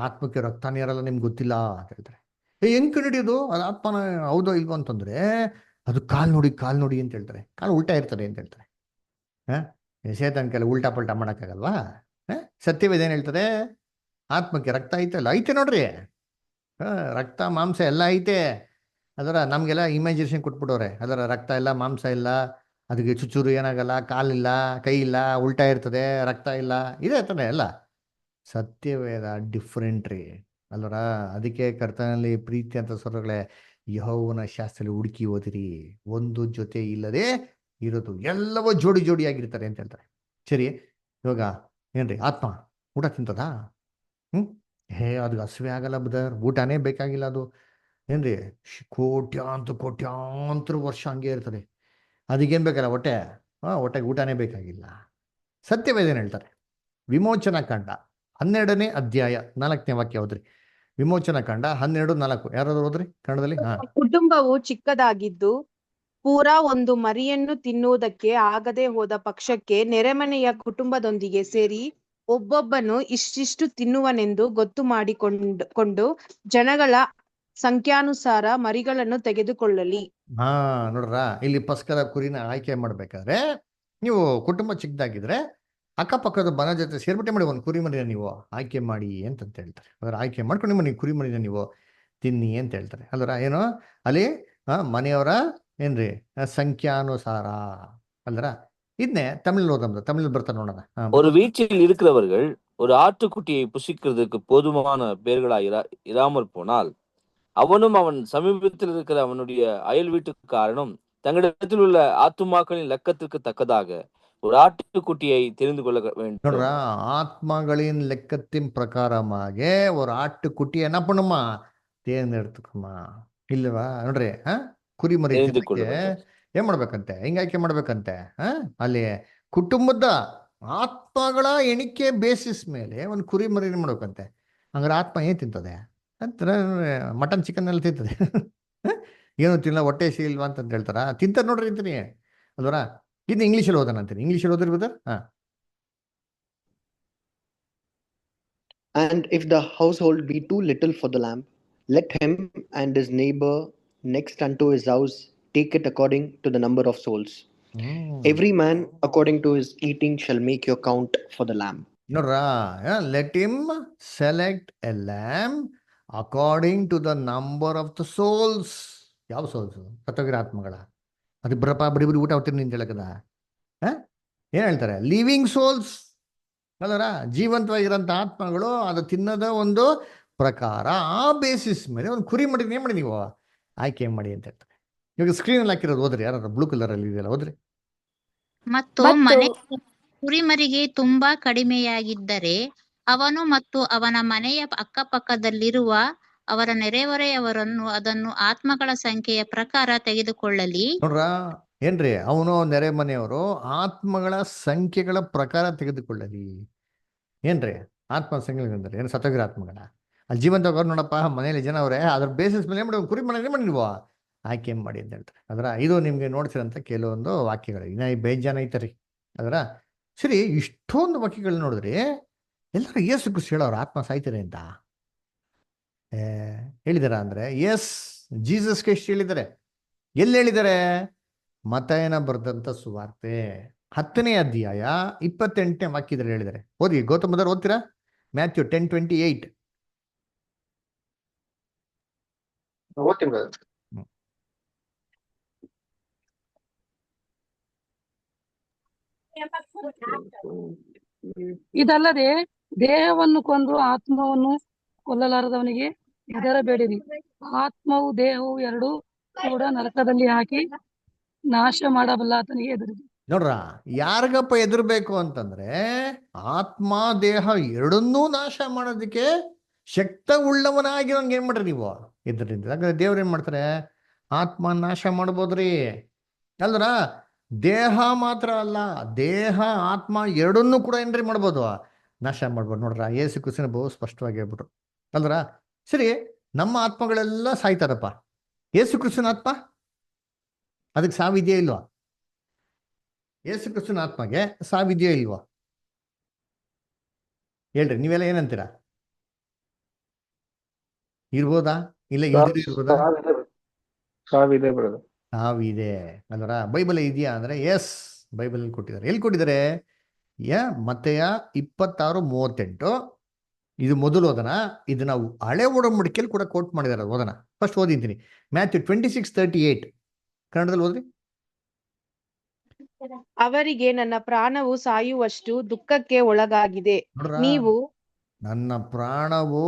ಆತ್ಮಕ್ಕೆ ರಕ್ತಾನೇ ಇರಲ್ಲ, ನಿಮ್ಗೆ ಗೊತ್ತಿಲ್ಲ ಅಂತ ಹೇಳ್ತಾರೆ. ಹೆಂಗ್ ಕಂಡಿಡಿಯೋದು ಅದು ಆತ್ಮನ ಹೌದೋ ಇಲ್ವೋ ಅಂತಂದ್ರೆ, ಅದು ಕಾಲ್ ನೋಡಿ ಅಂತ ಹೇಳ್ತಾರೆ. ಕಾಲು ಉಲ್ಟಾ ಇರ್ತದೆ ಅಂತ ಹೇಳ್ತಾರೆ. ಸೇತನ ಕೆಲ ಉಲ್ಟಾ ಪಲ್ಟಾ ಮಾಡೋಕ್ಕಾಗಲ್ವಾ? ಸತ್ಯವೇದ ಏನ್ ಹೇಳ್ತಾರೆ? ಆತ್ಮಕ್ಕೆ ರಕ್ತ ಐತಲ್ಲ, ಐತೆ ನೋಡ್ರಿ. ರಕ್ತ ಮಾಂಸ ಎಲ್ಲ ಐತೆ. ಅದರ ನಮಗೆಲ್ಲ ಇಮ್ಯಾಜಿನೇಷನ್ ಕೊಟ್ಬಿಟ್ಟವ್ರೆ. ಅದರ ರಕ್ತ ಇಲ್ಲ, ಮಾಂಸ ಇಲ್ಲ, ಅದಕ್ಕೆ ಚುಚ್ಚೂರು ಏನಾಗಲ್ಲ, ಕಾಲಿಲ್ಲ, ಕೈ ಇಲ್ಲ, ಉಲ್ಟಾ ಇರ್ತದೆ, ರಕ್ತ ಇಲ್ಲ, ಇದೇ ತಾನೆ ಎಲ್ಲ. ಸತ್ಯವೇದ ಡಿಫ್ರೆಂಟ್ ರೀ ಅಲ್ವರ. ಅದಕ್ಕೆ ಕರ್ತನಲ್ಲಿ ಪ್ರೀತಿ ಅಂತ ಸ್ವರಗಳೇ, ಯೆಹೋವನ ಶಾಸ್ತ್ರದಲ್ಲಿ ಹುಡುಕಿ ಓದಿರಿ, ಒಂದು ಜೊತೆ ಇಲ್ಲದೆ ಇರೋದು, ಎಲ್ಲವೂ ಜೋಡಿ ಜೋಡಿಯಾಗಿರ್ತಾರೆ ಅಂತ ಹೇಳ್ತಾರೆ. ಸರಿ, ಇವಾಗ ಏನ್ರಿ ಆತ್ಮ ಊಟ ತಿಂತದಾ? ಅದು ಹಸಿವೆ ಆಗಲ್ಲ ಬದರ್, ಊಟನೇ ಬೇಕಾಗಿಲ್ಲ ಅದು. ಏನ್ರಿ ಕೋಟ್ಯಾಂತರ ವರ್ಷ ಹಂಗೆ ಇರ್ತದೆ. ಅದಕ್ಕೇನು ಬೇಕಲ್ಲ ಹೊಟ್ಟೆ, ಹೊಟ್ಟೆಗೆ ಊಟನೇ ಬೇಕಾಗಿಲ್ಲ. ಸತ್ಯವೇದ ಏನು ಹೇಳ್ತಾರೆ? ವಿಮೋಚನಾ ಕಾಂಡ 12ನೇ ಅಧ್ಯಾಯ 4ನೇ ವಾಕ್ಯ ಹೋದ್ರಿ. ವಿಮೋಚನಾ ಕಾಂಡ 12:4 ಯಾರಾದ್ರೂ ಹೋದ್ರಿ ಕನ್ನಡದಲ್ಲಿ? ಕುಟುಂಬವು ಚಿಕ್ಕದಾಗಿದ್ದು ಪೂರಾ ಒಂದು ಮರಿಯನ್ನು ತಿನ್ನುವುದಕ್ಕೆ ಆಗದೆ ಹೋದ ಪಕ್ಷಕ್ಕೆ ನೆರೆಮನೆಯ ಕುಟುಂಬದೊಂದಿಗೆ ಸೇರಿ ಒಬ್ಬೊಬ್ಬನು ಇಷ್ಟಿಷ್ಟು ತಿನ್ನುವನೆಂದು ಗೊತ್ತು ಮಾಡಿಕೊಂಡು ಜನಗಳ ಸಂಖ್ಯಾನುಸಾರ ಮರಿಗಳನ್ನು ತೆಗೆದುಕೊಳ್ಳಲಿ. ನೋಡ್ರ, ಇಲ್ಲಿ ಪಸ್ಕದ ಕುರಿನ ಆಯ್ಕೆ ಮಾಡ್ಬೇಕಾದ್ರೆ ನೀವು ಕುಟುಂಬ ಚಿಕ್ಕದಾಗಿದ್ರೆ ಅಕ್ಕಪಕ್ಕದ ಮನ ಜೊತೆ ಸೇರ್ಬಿಟ್ಟೆ ಮಾಡಿ ಒಂದು ಕುರಿ ಮರಿನ ನೀವು ಆಯ್ಕೆ ಮಾಡಿ ಅಂತಂತ ಹೇಳ್ತಾರೆ. ಅದರ ಆಯ್ಕೆ ಮಾಡ್ಕೊಂಡು ನಿಮ್ಮ ನೀವು ಕುರಿ ಮರಿನ ನೀವು ತಿನ್ನಿ ಅಂತ ಹೇಳ್ತಾರೆ. ಅಲ್ವರ ಏನು ಅಲ್ಲಿ ಮನೆಯವರ ಏನ್ರಿ ಸಂಖ್ಯಾನುಸಾರ ಅಲ್ವರ. ಇದನ್ನೇ ತಮಿಳ್ ಓದಮ್ದು, ತಮಿಳ್ ಬರ್ತಾ ನೋಡೋಣ. ஒரு வீட்டில் இருக்கிறவர்கள் ஒரு ஆட்டுக்குட்டியை புசிக்கிறதுக்கு போதுமான பேர்களாய் இராமல் போனால் அவனும் அவன் சமீபத்தில் இருக்கிற அவனுடைய அயல் வீட்டுக்காரனும் தங்களிடத்தில் உள்ள ஆத்துமாக்களின் லக்கத்திற்கு தக்கதாக ஒரு ஆட்டுக்குட்டியை தெரிந்து கொள்ள வேண்டும். ನೋಡ್ರ, ஆத்மாக்களின் லெக்கத்தின் பிரகாரமாக ஒரு ஆட்டுக்குட்டி என்ன பண்ணுமா தேர்ந்தெடுத்துக்குமா ಇಲ್ವಾ? ನೋಡ್ರಿ, ಕುರಿ ಮರಿ ಏನ್ ಮಾಡ್ಬೇಕಂತೆ, ಹಿಂಗ ಆಯ್ಕೆ ಮಾಡ್ಬೇಕಂತೆ. ಅಲ್ಲಿ ಕುಟುಂಬದ ಆತ್ಮಗಳ ಎಣಿಕೆ ಬೇಸಿಸ್ ಮೇಲೆ ಒಂದು ಕುರಿ ಮರಿ ಏನ್ ಮಾಡ್ಬೇಕಂತೆ. ಹಂಗಾರೆ ಆತ್ಮ ಏನ್ ತಿಂತದೆ ಅಂತ, ಮಟನ್ ಚಿಕನ್ ಎಲ್ಲ ತಿಂತದೆ? ಏನು ತಿನ್ನ, ಹೊಟ್ಟೆ ಇಲ್ವಾ ಅಂತ ಹೇಳ್ತಾರ? ತಿಂತಾರೆ ನೋಡ್ರಿ, ತಿಂತೀನಿ ಅಲ್ವರ. ಇನ್ನು ಇಂಗ್ಲೀಷಲ್ಲಿ ಓದೋಣ ಅಂತೀನಿ. ಇಂಗ್ಲೀಷಲ್ಲಿ ಓದಿರ್ಬೋದ? And if the household be too little for the lamb, let him and his neighbor next unto his house take it according to the number of souls. Every man according to his eating shall make your count for the lamb. ನೋಡ್ರಾ, let him select a lamb according to the number of the souls. ಯಾವ souls? ಸತ್ತೋಗಿರೋ ಆತ್ಮಗಳ. ಅದು ಬರಪ್ಪ ಬಡಿ ಬಡಿ ಊಟ ಹೊಟ್ಟಿನಿ ಅಂತ ಹೇಳಕದ? ಏನ್ ಹೇಳ್ತಾರೆ? ಲಿವಿಂಗ್ ಸೋಲ್ಸ್ ಅಲ್ಲರ, ಜೀವಂತವಾಗಿರೋಂಥ ಆತ್ಮಗಳು ಅದು ತಿನ್ನೋದ ಒಂದು ಪ್ರಕಾರ. ಆ ಬೇಸಿಸ್ ಮೇಲೆ ಒಂದು ಕುರಿ ಮಾಡಿ ಏನ್ ಮಾಡಿ ನೀವು ಆಯ್ಕೆ ಮಾಡಿ ಅಂತ ಹೇಳ್ತಾರೆ. ಇವಾಗ ಸ್ಕ್ರೀನಲ್ಲಿ ಹಾಕಿರೋದು ಓದ್ರಿ, ಯಾರು ಬ್ಲೂ ಕಲರ್ ಅಲ್ಲಿ ಇದೆಯಲ್ಲ ಓದ್ರಿ. ಮತ್ತು ಮನೆ ಕುರಿಮರಿಗೆ ತುಂಬಾ ಕಡಿಮೆಯಾಗಿದ್ದರೆ ಅವನು ಮತ್ತು ಅವನ ಮನೆಯ ಅಕ್ಕಪಕ್ಕದಲ್ಲಿರುವ ಅವರ ನೆರೆಹೊರೆಯವರನ್ನು ಅದನ್ನು ಆತ್ಮಗಳ ಸಂಖ್ಯೆಯ ಪ್ರಕಾರ ತೆಗೆದುಕೊಳ್ಳಲಿ. ನೋಡ್ರ, ಏನ್ರಿ, ಅವನು ನೆರೆ ಮನೆಯವರು ಆತ್ಮಗಳ ಸಂಖ್ಯೆಗಳ ಪ್ರಕಾರ ತೆಗೆದುಕೊಳ್ಳಲಿ. ಏನ್ರಿ ಆತ್ಮ ಸಂಖ್ಯೆ ಅಂದ್ರೆ ಏನು? ಸತ್ತೋಗಿರೋ ಆತ್ಮಗಳ. ಅಲ್ಲಿ ಜೀವಂತವ್ರು ನೋಡಪ್ಪ ಮನೇಲಿ ಜನ ಅವರೇ, ಅದ್ರ ಬೇಸಿಸ್ ಮೇಲೆ ಏನ್ ಮಾಡಿ ಕುರಿ ಮನೆ ಮಾಡಿ ನೀವು ಆಯ್ಕೆ ಮಾಡಿ ಅಂತ ಹೇಳ್ತಾರೆ. ಅದರ ಇದು ನಿಮ್ಗೆ ನೋಡ್ಸಿರಂತ ಕೆಲವೊಂದು ವಾಕ್ಯಗಳು. ಇನ್ನ ಬೇಜಾನ ಐತರಿ ಅದರ. ಸರಿ, ಇಷ್ಟೊಂದು ವಾಕ್ಯಗಳು ನೋಡಿದ್ರಿ, ಎಲ್ಲರೂ ಯೇಸು ಕ್ರಿಸ್ತ ಹೇಳೋರು ಆತ್ಮ ಸಾಯ್ತಾರೆ ಅಂತ ಹೇಳಿದಾರ ಅಂದ್ರೆ? ಎಸ್, ಜೀಸಸ್ ಕ್ರೈಸ್ಟ್ ಹೇಳಿದ್ದಾರೆ. ಎಲ್ಲಿ ಹೇಳಿದ್ದಾರೆ? ಮತ್ತಾಯನ ಬರೆದಂತ ಸುವಾರ್ತೆ 10ನೇ ಅಧ್ಯಾಯ 28ನೇ ವಾಕ್ಯದಲ್ಲಿ ಹೇಳಿದ್ದಾರೆ. ಓದಿ, ಗೌತಮದವ್ರು ಓದ್ತೀರಾ? ಮ್ಯಾಥ್ಯೂ 10:28. ಇದಲ್ಲದೆ ದೇಹವನ್ನು ಕೊಂದು ಆತ್ಮವನ್ನು ಕೊಲ್ಲಲಾರದವನಿಗೆ ಹೆದರಬೇಡಿರಿ. ಆತ್ಮವು ದೇಹವು ಎರಡೂ ಕೂಡ ನರಕದಲ್ಲಿ ಹಾಕಿ ನಾಶ ಮಾಡಬಲ್ಲ ಆತನಿಗೆ ಹೆದರಿರಿ. ನೋಡ್ರ, ಯಾರಿಗಪ್ಪ ಹೆದರ್ಬೇಕು ಅಂತಂದ್ರೆ ಆತ್ಮ ದೇಹ ಎರಡನ್ನೂ ನಾಶ ಮಾಡೋದಕ್ಕೆ ಶಕ್ತ ಉಳ್ಳವನಾಗಿರೋನ್ಗೆ ಏನ್ ಮಾಡ್ರಿ ನೀವು ಹೆದರಿಂದ. ಯಾಕಂದ್ರೆ ದೇವ್ರು ಏನ್ ಮಾಡ್ತಾರೆ? ಆತ್ಮ ನಾಶ ಮಾಡ್ಬೋದ್ರಿ ಅಲ್ದ್ರ. ದೇಹ ಮಾತ್ರ ಅಲ್ಲ, ದೇಹ ಆತ್ಮ ಎರಡನ್ನೂ ಕೂಡ ಏನ್ರಿ ಮಾಡ್ಬೋದು? ನಾಶ ಮಾಡ್ಬೋದು. ನೋಡ್ರ, ಯೇಸು ಕ್ರಿಸ್ತನ ಬಹು ಸ್ಪಷ್ಟವಾಗಿ ಹೇಳ್ಬಿಟ್ರು ಅಲ್ದ್ರ. ಸರಿ, ನಮ್ಮ ಆತ್ಮಗಳೆಲ್ಲ ಸಾಯ್ತಾರಪ್ಪ. ಯೇಸು ಕ್ರಿಸ್ತನ ಆತ್ಮ ಅದಕ್ಕೆ ಸಾವಿದೆಯೇ ಇಲ್ವಾ? ಯೇಸು ಕ್ರಿಸ್ತನ ಆತ್ಮಗೆ ಸಾವಿದೆಯೋ ಇಲ್ವಾ? ಹೇಳ್ರಿ, ನೀವೆಲ್ಲ ಏನಂತೀರಾ? ಇರ್ಬೋದಾ? ಇಲ್ಲ ಇರ್ಬೋದಾ? ಸಾವಿದೆ ಅಂದ್ರ ಬೈಬಲ್ ಇದೆಯಾ ಅಂದ್ರೆ ಎಸ್, ಬೈಬಲ್ ಕೊಟ್ಟಿದ್ದಾರೆ. ಎಲ್ಲಿ ಕೊಟ್ಟಿದ್ದಾರೆ? ಮತ್ತೆಯ 26:38, ಇದು ಮೊದಲು ಓದನ, ಇದು ನಾವು ಹಳೆ ಒಡಂಬಡಿಕೆಯಲ್ಲಿ ಕೂಡ ಕೋಟ್ ಮಾಡಿದಾರೆ. ಓದನ, ಫಸ್ಟ್ ಓದಿದ್ದೀನಿ. ಮ್ಯಾಥ್ಯೂ 26:38 ಕನ್ನಡದಲ್ಲಿ ಓದ್ರಿ. ಅವರಿಗೆ ನನ್ನ ಪ್ರಾಣವು ಸಾಯುವಷ್ಟು ದುಃಖಕ್ಕೆ ಒಳಗಾಗಿದೆ. ನೋಡ್ರ, ನೀವು ನನ್ನ ಪ್ರಾಣವು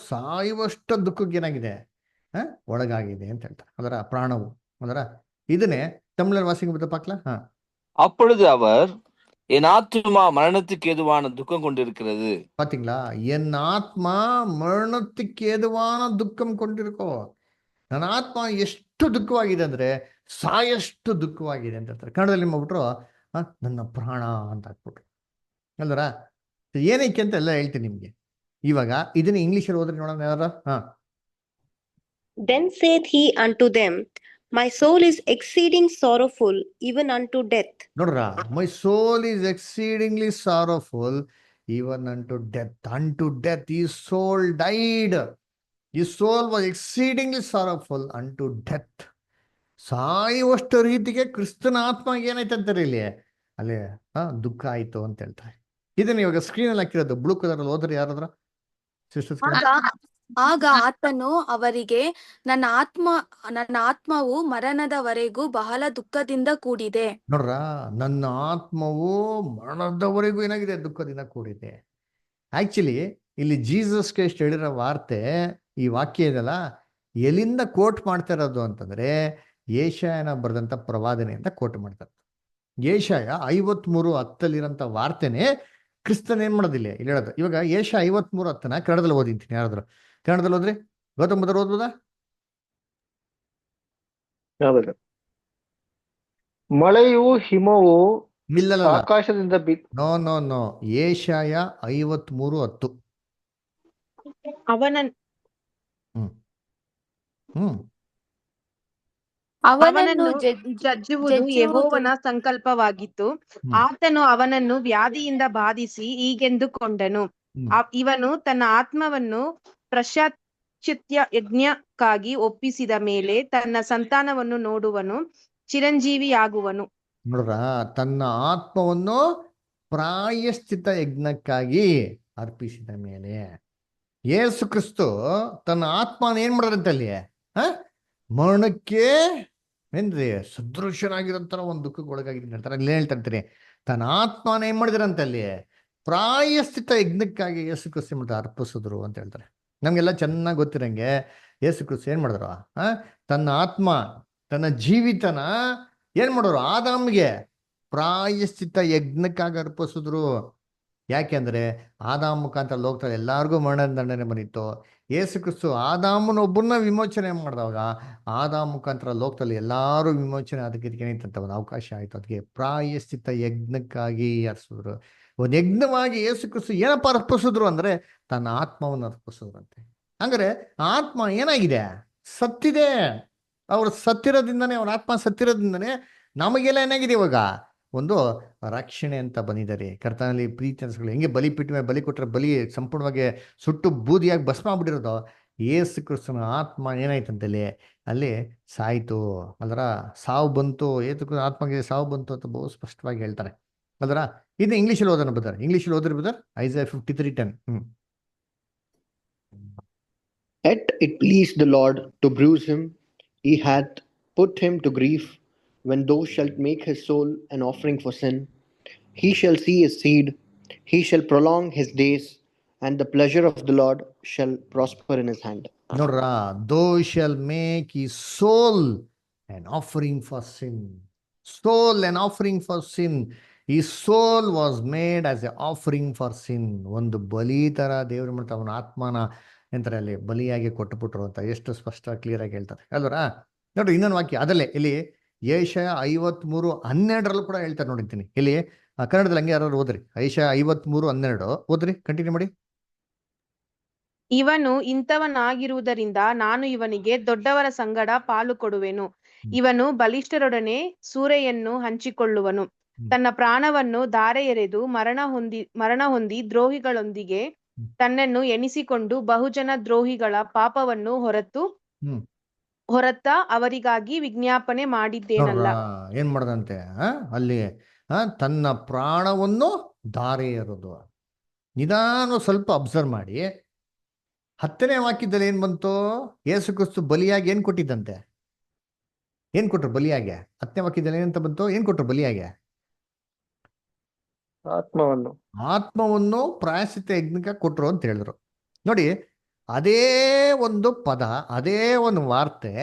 ಸಾಯುವಷ್ಟು ದುಃಖಕ್ಕೆ ಏನಾಗಿದೆ, ಒಳಗಾಗಿದೆ ಅಂತ ಹೇಳ್ತಾರೆ. ಅದರ ಪ್ರಾಣವು ಅದರ ಇದನ್ನೇ ತಮಿಳಲ್ಲಿ வாசிங்க பார்க்கலாம். அப்பொழுது அவர் என் ஆத்துமா மரணத்துக்கு ஏதுவான துக்கம் கொண்டிருக்கிறது. பாத்தீங்களா, என் ஆத்மா ಮರಣಕ್ಕೆ ಏದುವಾನ ದುಃಖಂ ಕೊಂಡಿರ್ಕೋ. ನನ್ನ ಆತ್ಮ ಎಷ್ಟು ದುಃಖವಾಗಿದೆ ಅಂದ್ರೆ ಸಾಯಷ್ಟು ದುಃಖವಾಗಿದೆ ಅಂತ ಹೇಳ್ತಾರೆ. ಕನ್ನಡದಲ್ಲಿ ಮಾಡ್ಬಿಟ್ರು ನನ್ನ ಪ್ರಾಣ ಅಂತ ಹಾಕ್ಬಿಟ್ರು ಅಲ್ವರ. ಏನಕ್ಕೆ ಅಂತ ಎಲ್ಲ ಹೇಳ್ತೀನಿ ನಿಮ್ಗೆ. ಇವಾಗ ಇದನ್ನ ಇಂಗ್ಲಿಷಲ್ಲಿ ಓದ್ರಿ ನೋಡೋಣ ಯಾರ. Then saith he unto them, My soul is exceeding sorrowful, even unto death. ನೋಡ್ರ, my soul is exceedingly sorrowful even unto death. Unto death his soul died. His soul was exceedingly sorrowful unto death. ಸಾಯುವಷ್ಟು ರೀತಿಗೆ ಕ್ರಿಸ್ತನ ಆತ್ಮಗೆ ಏನಾಯ್ತು ಅಂತಾರೆ ಇಲ್ಲಿ, ಅಲ್ಲಿ ದುಃಖ ಆಯ್ತು ಅಂತ ಹೇಳ್ತಾರೆ. ಇದನ್ನ ಇವಾಗ ಸ್ಕ್ರೀನ್ ಅಲ್ಲಿ ಹಾಕಿರೋದು ಬ್ಲೂ ಕಲರ್ ಓದ್ರಿ ಯಾರಾದ್ರ ಸಿಸ್ಟರ್ಸ್. ಆಗ ಆತನು ಅವರಿಗೆ, ನನ್ನ ಆತ್ಮವು ಮರಣದವರೆಗೂ ಬಹಳ ದುಃಖದಿಂದ ಕೂಡಿದೆ. ನೋಡ್ರ, ನನ್ನ ಆತ್ಮವು ಮರಣದವರೆಗೂ ಏನಾಗಿದೆ, ದುಃಖದಿಂದ ಕೂಡಿದೆ. ಆಕ್ಚುಲಿ ಇಲ್ಲಿ ಜೀಸಸ್ ಕ್ರೈಸ್ಟ್ ಹೇಳಿರೋ ವಾರ್ತೆ, ಈ ವಾಕ್ಯ ಇದೆಲ್ಲ ಎಲ್ಲಿಂದ ಕೋಟ್ ಮಾಡ್ತಾ ಇರೋದು ಅಂತಂದ್ರೆ ಯೆಶಾಯನ ಬರೆದಂತ ಪ್ರವಾದನೆ ಅಂತ ಕೋಟ್ ಮಾಡ್ತಾರೆ. ಯೆಶಾಯ 53:10 ವಾರ್ತೆನೆ ಕ್ರಿಸ್ತನ್ ಏನ್ ಮಾಡೋದಿಲ್ಲ ಇಲ್ಲಿ ಹೇಳೋದು. ಇವಾಗ ಯೆಶಾಯ 53:10 ಕನ್ನಡದಲ್ಲಿ ಓದಿಂತೀನಿ. ಯಾರಾದ್ರು ಕನ್ನಡದಲ್ಲಿ ಓದ್ರಿ? ಗೌತಮ್ ಬುದ್ಧರು ಓದ್ಬೋದಾ? ಮಳೆಯು ಹಿಮವು ಇಲ್ಲ, ಆಕಾಶದಿಂದ ನೋ ಯೆಶಾಯ 53:10. ಅವನನ್ನು ಜಜ್ಜುವುದು ಯೆಹೋವನ ಸಂಕಲ್ಪವಾಗಿತ್ತು. ಆತನು ಅವನನ್ನು ವ್ಯಾಧಿಯಿಂದ ಬಾಧಿಸಿ ಹೀಗೆಂದುಕೊಂಡನು, ಇವನು ತನ್ನ ಆತ್ಮವನ್ನು ಪ್ರಾಯಶ್ಚಿತ್ತ ಯಜ್ಞಕ್ಕಾಗಿ ಒಪ್ಪಿಸಿದ ಮೇಲೆ ತನ್ನ ಸಂತಾನವನ್ನು ನೋಡುವನು, ಚಿರಂಜೀವಿಯಾಗುವನು. ನೋಡ್ರ, ತನ್ನ ಆತ್ಮವನ್ನು ಪ್ರಾಯಶ್ಚಿತ್ತ ಯಜ್ಞಕ್ಕಾಗಿ ಅರ್ಪಿಸಿದ ಮೇಲೆ ಯೇಸು ಕ್ರಿಸ್ತು ತನ್ನ ಆತ್ಮನ ಏನ್ ಮಾಡಿದ್ರಂತ ಅಲ್ಲಿ ಮರಣಕ್ಕೆ ಏನ್ರಿ ಸದೃಶನಾಗಿರೋಂತರ ಒಂದು ದುಃಖಕ್ಕೆ ಒಳಗಾಗಿದ್ದೀನಿ ಅಂತಾರೆ. ಅಲ್ಲಿ ಹೇಳ್ತಾ ಇರ್ತೀನಿ, ತನ್ನ ಆತ್ಮನ ಏನ್ ಮಾಡಿದ್ರಂತ ಅಲ್ಲಿ ಪ್ರಾಯಶ್ಚಿತ್ತ ಯಜ್ಞಕ್ಕಾಗಿ ಯೇಸು ಕ್ರಿಸ್ತು ಮಾಡ್ತಾರೆ ಅರ್ಪಿಸಿದ್ರು ಅಂತ ಹೇಳ್ತಾರೆ. ನಮ್ಗೆಲ್ಲ ಚೆನ್ನಾಗಿ ಗೊತ್ತಿರಂಗೆ ಯೇಸು ಕ್ರಿಸ್ತು ಏನ್ ಮಾಡಿದ್ರು, ತನ್ನ ಆತ್ಮ ತನ್ನ ಜೀವಿತನ ಏನ್ ಮಾಡೋರು, ಆದಾಮ್ಗೆ ಪ್ರಾಯಶ್ಚಿತ್ತ ಯಜ್ಞಕ್ಕಾಗಿ ಅರ್ಪಿಸಿದ್ರು. ಯಾಕೆಂದ್ರೆ ಆದಾಮ್ ಮುಖಾಂತರ ಲೋಕದಲ್ಲಿ ಎಲ್ಲಾರ್ಗೂ ಮರಣ ದಂಡನೆ ಬಂದಿತ್ತು. ಯೇಸು ಕ್ರಿಸ್ತು ಆದಾಮನೊಬ್ಬರನ್ನ ವಿಮೋಚನೆ ಮಾಡಿದವಾಗ ಆದಾಮ್ ಮುಖಾಂತರ ಲೋಕದಲ್ಲಿ ಎಲ್ಲಾರು ವಿಮೋಚನೆ ಅದಕ್ಕೆ ಏನೈತಂತ ಒಂದು ಅವಕಾಶ ಆಯ್ತು. ಅದಕ್ಕೆ ಪ್ರಾಯಶ್ಚಿತ್ತ ಯಜ್ಞಕ್ಕಾಗಿ ಅರ್ಪಿಸಿದ್ರು. ಒಂದು ಯಜ್ಞವಾಗಿ ಯೇಸು ಕ್ರಿಸ್ತು ಏನಪ್ಪ ಅರ್ಪಿಸಿದ್ರು ಅಂದ್ರೆ ತನ್ನ ಆತ್ಮವನ್ನು ಅರ್ಪಿಸಿದ್ರಂತೆ. ಹಂಗಾರೆ ಆತ್ಮ ಏನಾಗಿದೆ, ಸತ್ತಿದೆ. ಅವ್ರು ಸತ್ತಿರೋದ್ರಿಂದನೇ, ಅವ್ರ ಆತ್ಮ ಸತ್ತಿರೋದ್ರಿಂದನೇ ನಮಗೆಲ್ಲ ಏನಾಗಿದೆ ಇವಾಗ ಒಂದು ರಕ್ಷಣೆ ಅಂತ ಬಂದಿದ್ದಾರೆ. ಕರ್ತನಲ್ಲಿ ಪ್ರೀತಿ ಅನ್ಸ್ಗಳು ಹೆಂಗೆ ಬಲಿಪೀಠ ಮೇಲೆ ಬಲಿ ಕೊಟ್ಟರೆ ಬಲಿ ಸಂಪೂರ್ಣವಾಗಿ ಸುಟ್ಟು ಬೂದಿಯಾಗಿ ಭಸ್ಮ ಆಗ್ಬಿಟ್ಟಿರೋದು, ಯೇಸು ಕ್ರಿಸ್ತನ ಆತ್ಮ ಏನಾಯ್ತಂತಲ್ಲಿ ಅಲ್ಲಿ ಸಾಯ್ತು. ಅದರ ಸಾವು ಬಂತು, ಏತಕ್ಕೂ ಆತ್ಮಗೆ ಸಾವು ಬಂತು ಅಂತ ಬಹು ಸ್ಪಷ್ಟವಾಗಿ ಹೇಳ್ತಾರೆ. ಅದರ ಇದು ಇಂಗ್ಲೀಷಲ್ಲಿ ಓದೋಣ ಬದರ್, ಇಂಗ್ಲೀಷಲ್ಲಿ ಓದ್ರಿ Badr. ಐಸಾಯ 53:10. Yet it pleased the Lord to bruise him, he hath put him to grief. When thou shalt make his soul an offering for sin, he shall see his seed, he shall prolong his days, and the pleasure of the Lord shall prosper in his hand. ನೋಡ್ರ, thou shall make his soul an offering for sin. Soul an offering for sin. His soul was made as an offering for sin. ಒಂದು ಬಲಿ ತರ ದೇವ್ರ ಮಾಡ್ತಾ ಅವನ ಆತ್ಮನ ಎಂತಾರೆ ಅಲ್ಲಿ ಬಲಿಯಾಗಿ ಕೊಟ್ಟುಬಿಟ್ರು ಅಂತ ಎಷ್ಟು ಸ್ಪಷ್ಟ ಕ್ಲಿಯರ್ ಆಗಿ ಹೇಳ್ತಾರೆ ಅಲ್ವರ. ನೋಡ್ರಿ ಇನ್ನೊಂದು ವಾಕ್ಯ ಅದಲ್ಲೇ ಇಲ್ಲಿ ಯೆಶಾಯ 53:12 ಕೂಡ ಹೇಳ್ತಾರೆ ನೋಡಿರ್ತೀನಿ. ಇಲ್ಲಿ ಕನ್ನಡದಲ್ಲಿ ಹಂಗೆ ಯಾರು ಓದ್ರಿ, ಯೆಶಾಯ 53:12 ಓದ್ರಿ, ಕಂಟಿನ್ಯೂ ಮಾಡಿ. ಇವನು ಇಂಥವನಾಗಿರುವುದರಿಂದ ನಾನು ಇವನಿಗೆ ದೊಡ್ಡವರ ಸಂಗಡ ಪಾಲು ಕೊಡುವೆನು, ಇವನು ಬಲಿಷ್ಠರೊಡನೆ ಸೂರೆಯನ್ನು ಹಂಚಿಕೊಳ್ಳುವನು, ತನ್ನ ಪ್ರಾಣವನ್ನು ಧಾರೆ ಎರೆದು ಮರಣ ಹೊಂದಿ ದ್ರೋಹಿಗಳೊಂದಿಗೆ ತನ್ನನ್ನು ಎಣಿಸಿಕೊಂಡು ಬಹುಜನ ದ್ರೋಹಿಗಳ ಪಾಪವನ್ನು ಹೊರತ ಅವರಿಗಾಗಿ ವಿಜ್ಞಾಪನೆ ಮಾಡಿದ್ದೇನಲ್ಲ. ಏನ್ ಮಾಡದಂತೆ ಅಲ್ಲಿ ತನ್ನ ಪ್ರಾಣವನ್ನು ಧಾರೆ ಎರೆದು. ನಿಧಾನ ಸ್ವಲ್ಪ ಅಬ್ಸರ್ವ್ ಮಾಡಿ, 10ನೇ ವಾಕ್ಯದಲ್ಲಿ ಏನ್ ಬಂತು? ಯೇಸು ಕ್ರಿಸ್ತು ಬಲಿಯಾಗಿ ಏನ್ ಕೊಟ್ಟಿದ್ದಂತೆ? ಏನ್ ಕೊಟ್ರು ಬಲಿಯಾಗೆ? 10ನೇ ವಾಕ್ಯದಲ್ಲಿ ಏನಂತ ಬಂತು? ಏನ್ ಕೊಟ್ರು ಬಲಿಯಾಗೆ? ಆತ್ಮವನ್ನು. ಆತ್ಮವನ್ನು ಪ್ರಾಯಶ್ಚಿತ್ತ ಯಜ್ಞಕ್ಕೆ ಕೊಟ್ರು ಅಂತ ಹೇಳಿದ್ರು. ನೋಡಿ, ಅದೇ ಒಂದು ಪದ, ಅದೇ ಒಂದು ವಾರ್ತೆ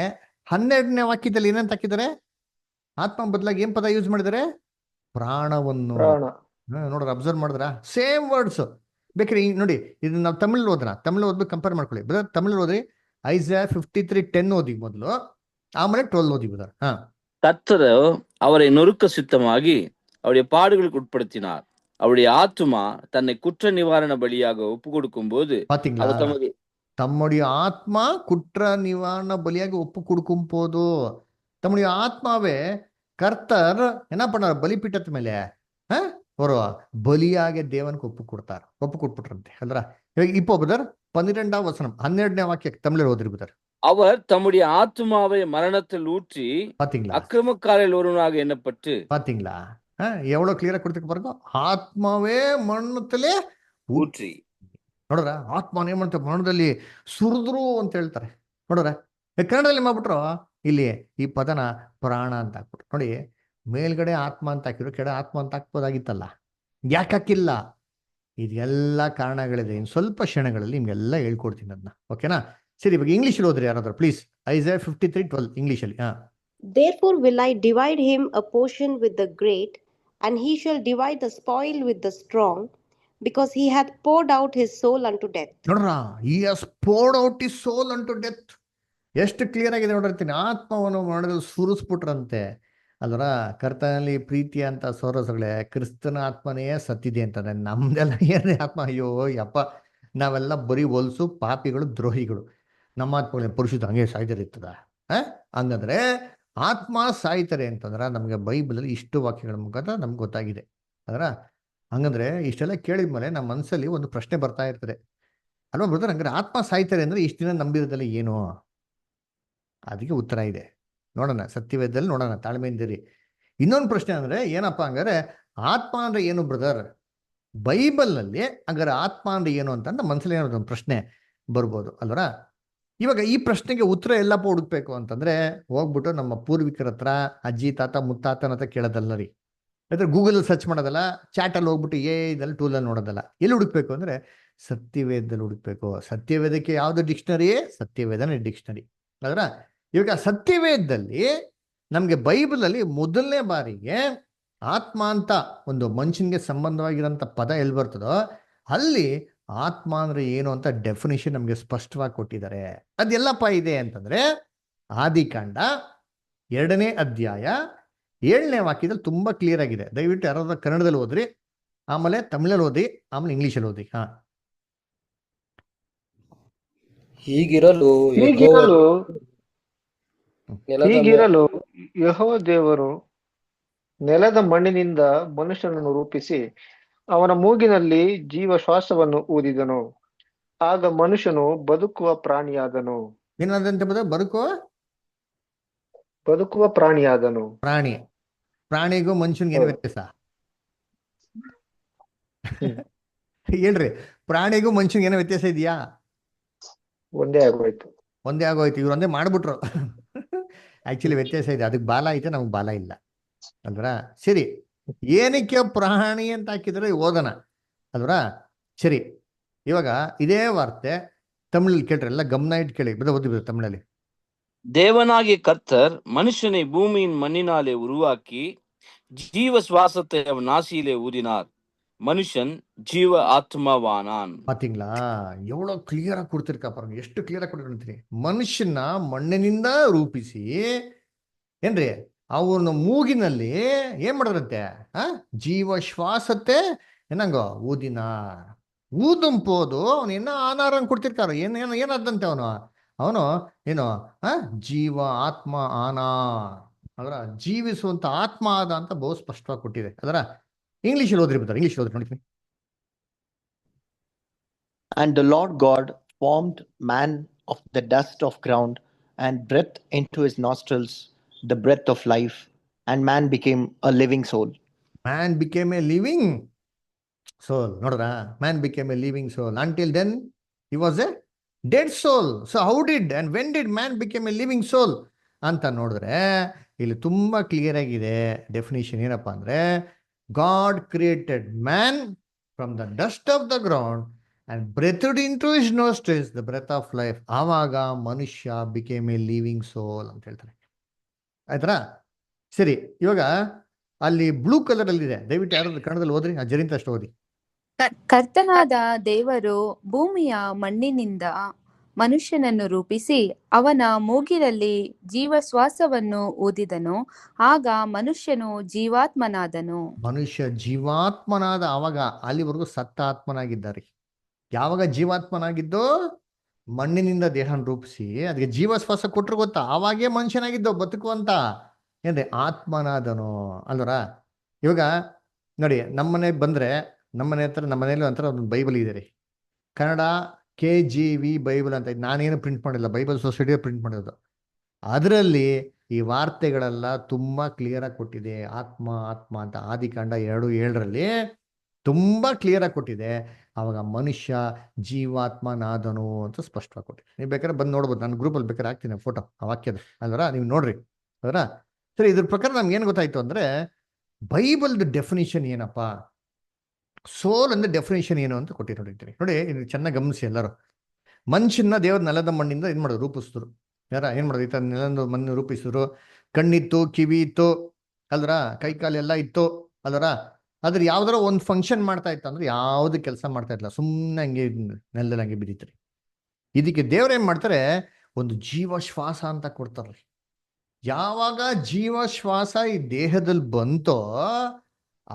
12ನೇ ವಾಕ್ಯದಲ್ಲಿ ಏನಂತ ಹಾಕಿದ್ದಾರೆ? ಆತ್ಮ ಬದಲಾಗಿ ಏನ್ ಪದ ಯೂಸ್ ಮಾಡಿದ್ದಾರೆ? ಪ್ರಾಣವನ್ನು. ಪ್ರಾಣ. ನೋಡ್ರ, ಅಬ್ಸರ್ವ್ ಮಾಡಿದ್ರ? Same words. ಬೇಕಾದ್ರೆ ನೋಡಿ, ಇದು ನಾವು ತಮಿಳ್ ಓದ್ಬಿಟ್ಟು ಕಂಪೇರ್ ಮಾಡ್ಕೊಳ್ಳಿ. ಬ್ರದರ್ ತಮಿಳ್ ಓದ್ರಿ. ಐಸಾ 53:10 ಓದಿ ಮೊದಲು, ಆಮೇಲೆ 12 ஓதி brother. கர்த்தர் அவரை நொறுக்க சித்தமாகி அவருடைய பாடுகளுக்கு உட்படுத்தினார். அவருடைய ஆத்துமா தன்னை குற்ற நிவாரண பலியாக ஒப்பு கொடுக்கும் போது பாத்தீங்களா? அவர் தமது தம்முடைய ஆத்மா குற்ற நிவாரண பலியாக ஒப்பு கொடுக்கும் போது தம்முடைய ஆத்மாவே கர்த்தர் என்ன பண்ணார்? பலிಪೀಠದ ಮೇಲೆ ஒரு பலியாக தேவனுக்கு ஒப்பு கொடுத்தார் அல்ற. இப்போ பிரதர் 12ஆம் வசனம் 12ನೇ ವಾಕ್ಯ ತಮಿಳಲ್ಲಿ ಓದ್ರಿ ಬ್ರದರ್. அவர் தம்முடைய ஆத்மாவை மரணத்தில் ஊற்றி பாத்தீங்களா? அக்கிரமக்காரில் ஒருவனாக எண்ணப்பட்டு. பாத்தீங்களா? எவ்வளவு கிளியரா கொடுத்துக்க பாருங்க. ಆತ್ಮವೇ ಮರಣದಲ್ಲೇ ஊற்றி. ನೋಡ್ರ, ಆತ್ಮನೇ ಮರಣದಲ್ಲಿ ಸುರಿದ್ರು ಅಂತ ಹೇಳ್ತಾರೆ. ನೋಡ್ರ, ಕನ್ನಡದಲ್ಲಿ ಮಾಡ್ಬಿಟ್ರು ಇಲ್ಲಿ ಈ ಪದನ ಪ್ರಾಣ ಅಂತ ಹಾಕ್ಬಿಟ್ರು. ನೋಡಿ, ಮೇಲ್ಗಡೆ ಆತ್ಮ ಅಂತ ಹಾಕಿದ್ರು, ಕೆಳ ಆತ್ಮ ಅಂತ ಹಾಕ್ಬೋದಾಗಿತ್ತಲ್ಲ. ಯಾಕೆ ಹಾಕಿಲ್ಲ? ಇದೆಲ್ಲ ಕಾರಣಗಳಿದೆ. ಇನ್ನು ಸ್ವಲ್ಪ ಕ್ಷಣಗಳಲ್ಲಿ ನಿಮ್ಗೆಲ್ಲ ಹೇಳ್ಕೊಡ್ತೀನಿ ಅದನ್ನ. ಓಕೆನಾ? ಸರಿ, ಇವಾಗ ಇಂಗ್ಲಿಷ್ ಓದ್ರಿ ಯಾರಾದ್ರೂ ಪ್ಲೀಸ್. ಐಸಾ 53:12 ಇಂಗ್ಲಿಷಲ್ಲಿ. Therefore will I divide him a portion with the great, and he shall divide the spoil with the strong, because he hath poured out his soul unto death. ನೋಡ್ರ, he has poured out his soul unto death. ಎಷ್ಟು clear ಆಗಿದೆ ನೋಡಿರ್ತೀನಿ. ಆತ್ಮವನ್ನು ಮಾಡೋದು ಸುರಿಸ್ಬಿಟ್ರಂತೆ. ಅದರ ಕರ್ತನಲ್ಲಿ ಪ್ರೀತಿ ಅಂತ ಸೋರಸಗಳೇ, ಕ್ರಿಸ್ತನ ಆತ್ಮನೇ ಸತ್ತಿದೆ ಅಂತಂದ್ರೆ ನಮ್ದೆಲ್ಲ ಏನೇ ಆತ್ಮ? ಅಯ್ಯೋ ಯಪ್ಪ, ನಾವೆಲ್ಲ ಬರೀ ಹೊಲ್ಸು, ಪಾಪಿಗಳು, ದ್ರೋಹಿಗಳು. ನಮ್ಮ ಆತ್ಮಗಳೇ ಪರಿಶುದ್ಧ ಹಂಗೆ ಸಾಯ್ತಿರ್ತದ? ಹಂಗಂದ್ರೆ ಆತ್ಮ ಸಾಯ್ತಾರೆ ಅಂತಂದ್ರೆ ನಮ್ಗೆ ಬೈಬಲಲ್ಲಿ ಇಷ್ಟು ವಾಕ್ಯಗಳ ಮುಖಾಂತರ ನಮ್ಗೆ ಗೊತ್ತಾಗಿದೆ. ಅದರ ಹಂಗಂದ್ರೆ ಇಷ್ಟೆಲ್ಲ ಕೇಳಿದ್ಮೇಲೆ ನಮ್ಮ ಮನಸ್ಸಲ್ಲಿ ಒಂದು ಪ್ರಶ್ನೆ ಬರ್ತಾ ಇರ್ತದೆ ಅಲ್ವಾ ಬ್ರದರ್? ಹಂಗಾರೆ ಆತ್ಮ ಸಾಯ್ತಾರೆ ಅಂದ್ರೆ ಇಷ್ಟು ದಿನ ನಂಬಿರೋದಲ್ಲಿ ಏನು? ಅದಕ್ಕೆ ಉತ್ತರ ಇದೆ, ನೋಡೋಣ. ಸತ್ಯವೇದದಲ್ಲಿ ನೋಡೋಣ, ತಾಳ್ಮೆಯಿಂದಿರಿ. ಇನ್ನೊಂದು ಪ್ರಶ್ನೆ ಅಂದ್ರೆ ಏನಪ್ಪಾ ಹಂಗಾರೆ ಆತ್ಮ ಅಂದ್ರೆ ಏನು ಬ್ರದರ್? ಬೈಬಲ್ನಲ್ಲಿ ಹಂಗಾರೆ ಆತ್ಮ ಅಂದ್ರೆ ಏನು ಅಂತ ನಮ್ಮ ಮನಸ್ಸಲ್ಲಿ ಏನೋ ಒಂದು ಪ್ರಶ್ನೆ ಬರ್ಬೋದು ಅಲ್ವರ? ಇವಾಗ ಈ ಪ್ರಶ್ನೆಗೆ ಉತ್ತರ ಎಲ್ಲಪ್ಪ ಹುಡುಕ್ಬೇಕು ಅಂತಂದ್ರೆ ಹೋಗ್ಬಿಟ್ಟು ನಮ್ಮ ಪೂರ್ವಿಕರ ಹತ್ರ, ಅಜ್ಜಿ ತಾತ ಮುತ್ತಾತನ ಹತ್ರ ಕೇಳೋದಲ್ಲ ರೀ. ಯಾಕಂದ್ರೆ ಗೂಗಲ್ ಸರ್ಚ್ ಮಾಡೋದಲ್ಲ, ಚಾಟಲ್ಲಿ ಹೋಗ್ಬಿಟ್ಟು ಇದಲ್ಲಿ ಟೂಲಲ್ಲಿ ನೋಡೋದಲ್ಲ. ಎಲ್ಲಿ ಹುಡುಕ್ಬೇಕು ಅಂದ್ರೆ ಸತ್ಯವೇದದಲ್ಲಿ ಹುಡುಕ್ಬೇಕು. ಸತ್ಯವೇದಕ್ಕೆ ಯಾವ್ದು ಡಿಕ್ಷನರಿ? ಸತ್ಯವೇದನೇ ಡಿಕ್ಷನರಿ. ಅದರ ಇವಾಗ ಸತ್ಯವೇದದಲ್ಲಿ ನಮ್ಗೆ ಬೈಬಲಲ್ಲಿ ಮೊದಲನೇ ಬಾರಿಗೆ ಆತ್ಮ ಅಂತ ಒಂದು ಮನುಷ್ಯನಿಗೆ ಸಂಬಂಧವಾಗಿರೋಂಥ ಪದ ಎಲ್ಲಿ ಬರ್ತದೋ ಅಲ್ಲಿ ಆತ್ಮ ಅಂದ್ರೆ ಏನು ಅಂತ ಡೆಫಿನಿಷನ್ ನಮ್ಗೆ ಸ್ಪಷ್ಟವಾಗಿ ಕೊಟ್ಟಿದ್ದಾರೆ. ಅದೆಲ್ಲಪ್ಪ ಇದೆ ಅಂತಂದ್ರೆ ಆದಿಕಾಂಡ 2ನೇ ಅಧ್ಯಾಯ 7ನೇ ವಾಕ್ಯದಲ್ಲಿ ತುಂಬಾ ಕ್ಲಿಯರ್ ಆಗಿದೆ. ದಯವಿಟ್ಟು ಯಾರಾದ್ರೂ ಕನ್ನಡದಲ್ಲಿ ಓದ್ರಿ, ಆಮೇಲೆ ತಮಿಳಲ್ಲಿ ಓದಿ, ಆಮೇಲೆ ಇಂಗ್ಲಿಷಲ್ಲಿ ಓದಿ. ಹೀಗಿರಲು ಯೆಹೋವ ದೇವರು ನೆಲದ ಮಣ್ಣಿನಿಂದ ಮನುಷ್ಯನನ್ನು ರೂಪಿಸಿ ಅವನ ಮೂಗಿನಲ್ಲಿ ಜೀವ ಶ್ವಾಸವನ್ನು ಊದಿದನು. ಆಗ ಮನುಷ್ಯನು ಬದುಕುವ ಪ್ರಾಣಿಯಾದನು. ಏನಾದಂತೆ ಬದುಕುವ ಪ್ರಾಣಿಯಾದನು. ಪ್ರಾಣಿಗೂ ಮನುಷ್ಯನ್ಗೆ ಏನು ವ್ಯತ್ಯಾಸ ಹೇಳ್ರಿ? ಪ್ರಾಣಿಗೂ ಮನುಷ್ಯನ್ಗೆ ಏನೋ ವ್ಯತ್ಯಾಸ ಇದೆಯಾ? ಒಂದೇ ಆಗೋಯ್ತು. ಇವ್ರು ಒಂದೇ ಮಾಡ್ಬಿಟ್ರು. ಆಕ್ಚುಲಿ ವ್ಯತ್ಯಾಸ ಇದೆ. ಅದಕ್ಕೆ ಬಾಲ ಐತೆ, ನಮ್ಗೆ ಬಾಲ ಇಲ್ಲ ಅಲ್ವರ? ಸರಿ, ಏನಕ್ಕೆ ಪ್ರಾಣಿ ಅಂತ ಹಾಕಿದ್ರೆ ಓದೋಣ ಅಲ್ವರ? ಸರಿ, ಇವಾಗ ಇದೇ ವಾರ್ತೆ ತಮಿಳಲ್ಲಿ ಕೇಳ್ರಿ, ಎಲ್ಲ ಗಮನ ಇಟ್ಟು ಕೇಳಿ. ಓದಿ ತಮಿಳಲ್ಲಿ. தேவனாகிய கர்த்தர் மனுஷனை பூமியின் மண்ணினாலே உருவாக்கி ஜீவ சுவாசத்தை அவன் நாசியிலே ஊதினார். ಮನುಷ್ಯನ್ ಜೀವ ಆತ್ಮವಾನಾನ್. ಪಾತಿಂಗ್ಲಾ? ಎವಳೋ ಕ್ಲಿಯರ್ ಆಗಿ ಕೊಡ್ತಿರ್ಕ ಪಾರಂಗ, ಎಷ್ಟು ಕ್ಲಿಯರ್ ಆಗಿ ಕೊಡ್ತಿರ್ತೀನಿ. ಮನುಷ್ಯನ ಮಣ್ಣಿನಿಂದ ರೂಪಿಸಿ ಏನ್ರಿ ಅವನ ಮೂಗಿನಲ್ಲಿ ಏನ್ ಮಾಡಿದ್ರಂತೆ? ಜೀವ ಶ್ವಾಸತೆ ಏನಂಗೋ ಊದಿನ ಊದಂಪೋದು. ಅವನು ಏನ ಆನಾರ ಕೊಡ್ತಿರ್ತಾರ. ಏನಾದಂತೆ ಅವನು ಏನು ಜೀವ ಆತ್ಮ ಆನಾ ಅದರ ಜೀವಿಸುವಂತ ಆತ್ಮ ಆದ ಅಂತ ಬಹು ಸ್ಪಷ್ಟವಾಗಿ ಕೊಟ್ಟಿದೆ. ಅದರ ಇಂಗ್ಲಿಷಲ್ಲಿ ಓದ್ರಿ ಬರ್ತಾರೆ. ಇಂಗ್ಲಿಷ್ ಓದ್ರಿ ನೋಡ್ತೀನಿ. And the Lord God formed man of the dust of ground and breathed into his nostrils the breath of life, and man became a living soul. Man became a living soul. ನೋಡ್ರ, man became a living soul. Until then he was a dead soul. So how did and when did man became a living soul ಅಂತ ನೋಡಿದ್ರೆ ಇಲ್ಲಿ ತುಂಬ clear ಆಗಿದೆ definition. ಏನಪ್ಪ ಅಂದರೆ God created man from the dust of the ground and breathed into his nostrils the breath of life. ಆವಾಗ ಮನುಷ್ಯ became a living soul ಅಂತ ಹೇಳ್ತಾರೆ. ಆಯ್ತಾ? ಸರಿ, ಇವಾಗ ಅಲ್ಲಿ ಬ್ಲೂ ಕಲರ್ ಅಲ್ಲಿ ಇದೆ, ದಯವಿಟ್ಟು ಯಾರಾದ್ರೂ ಕನ್ನಡದಲ್ಲಿ ಓದ್ರಿ, ಆ ಜರಿಂತ ಅಷ್ಟು ಓದಿ. ಕರ್ತನಾದ ದೇವರು ಭೂಮಿಯ ಮಣ್ಣಿನಿಂದ ಮನುಷ್ಯನನ್ನು ರೂಪಿಸಿ ಅವನ ಮೂಗಿನಲ್ಲಿ ಜೀವಶ್ವಾಸವನ್ನು ಊದಿದನು. ಆಗ ಮನುಷ್ಯನು ಜೀವಾತ್ಮನಾದನು. ಮನುಷ್ಯ ಜೀವಾತ್ಮನಾದ. ಆವಾಗ ಅಲ್ಲಿವರೆಗೂ ಸತ್ತ ಆತ್ಮನಾಗಿದ್ದಾರೆ. ಯಾವಾಗ ಜೀವಾತ್ಮನಾಗಿದ್ದೋ ಮಣ್ಣಿನಿಂದ ದೇಹನ ರೂಪಿಸಿ ಅದಕ್ಕೆ ಜೀವಶ್ವಾಸ ಕೊಟ್ಟರು ಗೊತ್ತಾ, ಆವಾಗೇ ಮನುಷ್ಯನಾಗಿದ್ದೋ ಬದುಕುವಂತ ಏನ್ರಿ ಆತ್ಮನಾದನು ಅಲ್ವರ. ಇವಾಗ ನೋಡಿ, ನಮ್ಮನೆಗೆ ಬಂದರೆ ನಮ್ಮನೆ ಹತ್ರ, ನಮ್ಮ ಮನೇಲಿ ಒಂಥರ ಒಂದು ಬೈಬಲ್ ಇದೆ ರೀ, ಕನ್ನಡ KJV ಬೈಬಲ್ ಅಂತ. ನಾನೇನು ಪ್ರಿಂಟ್ ಮಾಡಿಲ್ಲ, ಬೈಬಲ್ ಸೊಸೈಟಿಗೆ ಪ್ರಿಂಟ್ ಮಾಡಿರೋದು. ಅದರಲ್ಲಿ ಈ ವಾರ್ತೆಗಳೆಲ್ಲ ತುಂಬ ಕ್ಲಿಯರಾಗಿ ಕೊಟ್ಟಿದೆ. ಆತ್ಮ ಆತ್ಮ ಅಂತ ಆದಿಕಾಂಡ 2:7 ತುಂಬ ಕ್ಲಿಯರಾಗಿ ಕೊಟ್ಟಿದೆ. ಆವಾಗ ಮನುಷ್ಯ ಜೀವಾತ್ಮನಾದನು ಅಂತ ಸ್ಪಷ್ಟವಾಗಿ ಕೊಟ್ಟಿದೆ. ನೀವು ಬೇಕಾದ್ರೆ ಬಂದು ನೋಡ್ಬೋದು, ನಾನು ಗ್ರೂಪಲ್ಲಿ ಬೇಕಾದ್ರೆ ಹಾಕ್ತೀನಿ ಫೋಟೋ ಆ ವಾಕ್ಯದ, ಅಲ್ವರ, ನೀವು ನೋಡ್ರಿ ಅದರ. ಸರಿ, ಇದ್ರ ಪ್ರಕಾರ ನಮ್ಗೆ ಏನು ಗೊತ್ತಾಯ್ತು ಅಂದರೆ ಬೈಬಲ್ದು ಡೆಫಿನಿಷನ್ ಏನಪ್ಪ, ಸೋಲ್ ಅಂದ್ರೆ ಡೆಫಿನೇಷನ್ ಏನು ಅಂತ ಕೊಟ್ಟಿರೋಡಿರ್ತೀನಿ ನೋಡಿ. ಇದು ಚೆನ್ನಾಗಿ ಗಮನಿಸಿ ಎಲ್ಲರೂ. ಮನುಷ್ಯನ ದೇವ್ರ ನೆಲದ ಮಣ್ಣಿಂದ ಏನು ಮಾಡೋದು, ರೂಪಿಸಿದ್ರು. ಏನು ಮಾಡೋದು, ಈ ಥರ ನೆಲದ ಮಣ್ಣು ರೂಪಿಸಿದ್ರು. ಕಣ್ಣಿತ್ತು, ಕಿವಿ ಇತ್ತು ಅಲ್ವರ, ಕೈ ಕಾಲೆಲ್ಲ ಇತ್ತು ಅಲ್ವರ. ಅದ್ರ ಯಾವ್ದಾರ ಒಂದು ಫಂಕ್ಷನ್ ಮಾಡ್ತಾ ಇತ್ತು ಅಂದ್ರೆ ಯಾವ್ದು ಕೆಲಸ ಮಾಡ್ತಾ ಇರ್ಲಿಲ್ಲ, ಸುಮ್ಮನೆ ಹಂಗೆ ನೆಲದಲ್ಲಿ ಹಂಗೆ ಬಿದ್ದಿತ್ರಿ. ಇದಕ್ಕೆ ದೇವ್ರು ಏನು ಮಾಡ್ತಾರೆ, ಒಂದು ಜೀವಶ್ವಾಸ ಅಂತ ಕೊಡ್ತಾರ್ರಿ. ಯಾವಾಗ ಜೀವಶ್ವಾಸ ಈ ದೇಹದಲ್ಲಿ ಬಂತೋ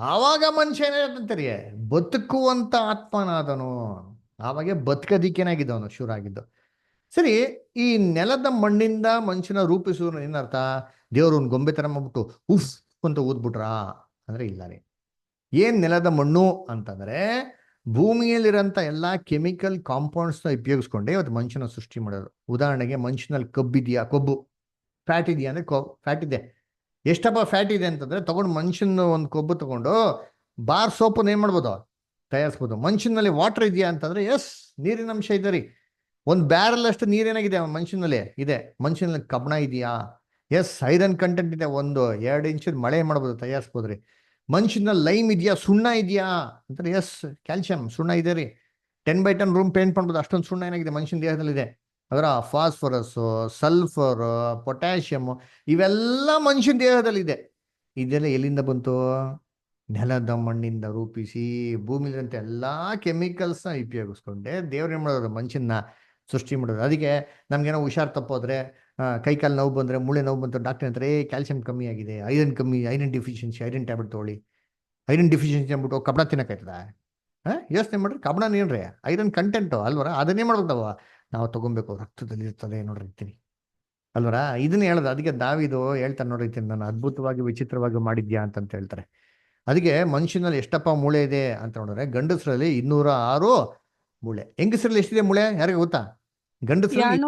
ಆವಾಗ ಮನುಷ್ಯ ಏನಾದಂತಾರೆ, ಬದುಕುವಂತ ಆತ್ಮನಾದನು. ಆವಾಗೆ ಬದುಕದಿಕ್ಕೇನಾಗಿದ್ದವನು ಶುರು ಆಗಿದ್ದು. ಸರಿ, ಈ ನೆಲದ ಮಣ್ಣಿಂದ ಮನುಷ್ಯನ ರೂಪಿಸೋನು ಏನರ್ಥ, ದೇವ್ರು ಒಂದು ಗೊಂಬೆ ತರ ಮಾಡ್ಬಿಟ್ಟು ಉಫ್ ಅಂತ ಊದ್ಬಿಟ್ರಾ ಅಂದ್ರೆ ಇಲ್ಲ ರೀ. ಏನ್ ನೆಲದ ಮಣ್ಣು ಅಂತಂದ್ರೆ ಭೂಮಿಯಲ್ಲಿರೋಂಥ ಎಲ್ಲ ಕೆಮಿಕಲ್ ಕಾಂಪೌಂಡ್ಸ್ನ ಉಪಯೋಗಿಸ್ಕೊಂಡೆ ಇವತ್ತು ಮನುಷ್ಯನ ಸೃಷ್ಟಿ ಮಾಡೋದು. ಉದಾಹರಣೆಗೆ ಮನುಷ್ಯನಲ್ಲಿ ಕಬ್ಬಿದೆಯಾ, ಕೊಬ್ಬು ಫ್ಯಾಟ್ ಇದೆಯಾ ಅಂದ್ರೆ ಫ್ಯಾಟ್ ಇದೆ. ಎಷ್ಟಪ್ಪ ಫ್ಯಾಟ್ ಇದೆ ಅಂತಂದ್ರೆ ತಗೊಂಡು ಮನುಷ್ಯನ ಒಂದು ಕೊಬ್ಬು ತಗೊಂಡು ಬಾರ್ ಸೋಪನ್ನು ಏನ್ ಮಾಡ್ಬೋದು, ತಯಾರಿಸ್ಬೋದು. ಮನುಷ್ಯನಲ್ಲಿ ವಾಟರ್ ಇದೆಯಾ ಅಂತಂದ್ರೆ ಎಸ್, ನೀರಿನ ಅಂಶ ಇದೆ ರೀ. ಒಂದು ಬ್ಯಾರಲ್ ಅಷ್ಟು ನೀರೇನಾಗಿದೆ ಮನುಷ್ಯನಲ್ಲಿ ಇದೆ. ಮನುಷ್ಯನಲ್ಲಿ ಕಬ್ಬಣ ಇದೆಯಾ, ಎಸ್. ಐರನ್ ಕಂಟೆಂಟ್ ಇದೆ, 1-2 ಇಂಚ್ ಮಳೆ ಮಾಡ್ಬೋದು, ತಯಾರಿಸ್ಬೋದ್ರಿ. ಮನುಷ್ಯನಲ್ಲಿ ಲೈಮ್ ಇದೆಯಾ, ಸುಣ್ಣ ಇದೆಯಾ ಅಂತಾರೆ, ಎಸ್. ಕ್ಯಾಲ್ಸಿಯಂ ಸುಣ್ಣ ಇದೆ ರೀ. 10x10 ರೂಮ್ ಪೇಂಟ್ ಮಾಡ್ಬೋದು, ಅಷ್ಟೊಂದು ಸುಣ್ಣ ಏನಾಗಿದೆ ಮನುಷ್ಯನ ದೇಹದಲ್ಲಿದೆ. ಅದರ ಫಾಸ್ಫರಸ್, ಸಲ್ಫರ್, ಪೊಟ್ಯಾಷಿಯಮ್ ಇವೆಲ್ಲ ಮನುಷ್ಯನ ದೇಹದಲ್ಲಿದೆ. ಇದೆಲ್ಲ ಎಲ್ಲಿಂದ ಬಂತು, ನೆಲದ ಮಣ್ಣಿಂದ ರೂಪಿಸಿ ಭೂಮಿಲಿರಂತ ಎಲ್ಲ ಕೆಮಿಕಲ್ಸ್ನ ಉಪಯೋಗಿಸ್ಕೊಂಡೆ ದೇವ್ರು ಏನು ಮಾಡೋದು, ಮನುಷ್ಯನ ಸೃಷ್ಟಿ ಮಾಡೋದು. ಅದಕ್ಕೆ ನಮ್ಗೇನೋ ಹುಷಾರು ತಪ್ಪೋದ್ರೆ, ಕೈಕಾಲು ನೋವು ಬಂದರೆ, ಮೂಳೆ ನೋವು ಬಂತು, ಡಾಕ್ಟರ್ ಅಂತಾರೆ ಕ್ಯಾಲ್ಸಿಯಂ ಕಮ್ಮಿ ಆಗಿದೆ, ಐರನ್ ಕಮ್ಮಿ, ಐರನ್ ಡಿಫಿಷಿಯನ್ಸಿ, ಐರನ್ ಟ್ಯಾಬ್ಲೆಟ್ ತೊಗೊಳ್ಳಿ. ಐರನ್ ಡಿಫಿಷಿಯನ್ಸಿ ಅಂದ್ಬಿಟ್ಟು ಕಬ್ಬಣ ತಿನ್ನಕ್ಕಾಯ್ತದ? ಯೋಚನೆ ಮಾಡ್ರಿ, ಕಬ್ಬಣ ಏನ್ರಿ ಐರನ್ ಕಂಟೆಂಟು ಅಲ್ವರ, ಅದನ್ನೇ ಮಾಡ್ಬೇಕವ ನಾವು ತಗೊಬೇಕು, ರಕ್ತದಲ್ಲಿ ಇರ್ತದೆ ನೋಡಿರ್ತೀನಿ ಅಲ್ವರ. ಇದನ್ನ ಹೇಳೋದು. ಅದಕ್ಕೆ ದಾವಿದು ಹೇಳ್ತಾನೆ ನೋಡಿರ್ತೀನಿ, ನಾನು ಅದ್ಭುತವಾಗಿ ವಿಚಿತ್ರವಾಗಿ ಮಾಡಿದ್ಯಾ ಅಂತ ಹೇಳ್ತಾರೆ. ಅದಕ್ಕೆ ಮನುಷ್ಯನಲ್ಲಿ ಎಷ್ಟಪ್ಪ ಮೂಳೆ ಇದೆ ಅಂತ ನೋಡಿದ್ರೆ ಗಂಡಸರಲ್ಲಿ 206 ಮೂಳೆ, ಹೆಂಗಸರಲ್ಲಿ ಎಷ್ಟಿದೆ ಮೂಳೆ ಯಾರಿಗೆ ಗೊತ್ತಾ? ಗಂಡಸರಲ್ಲಿ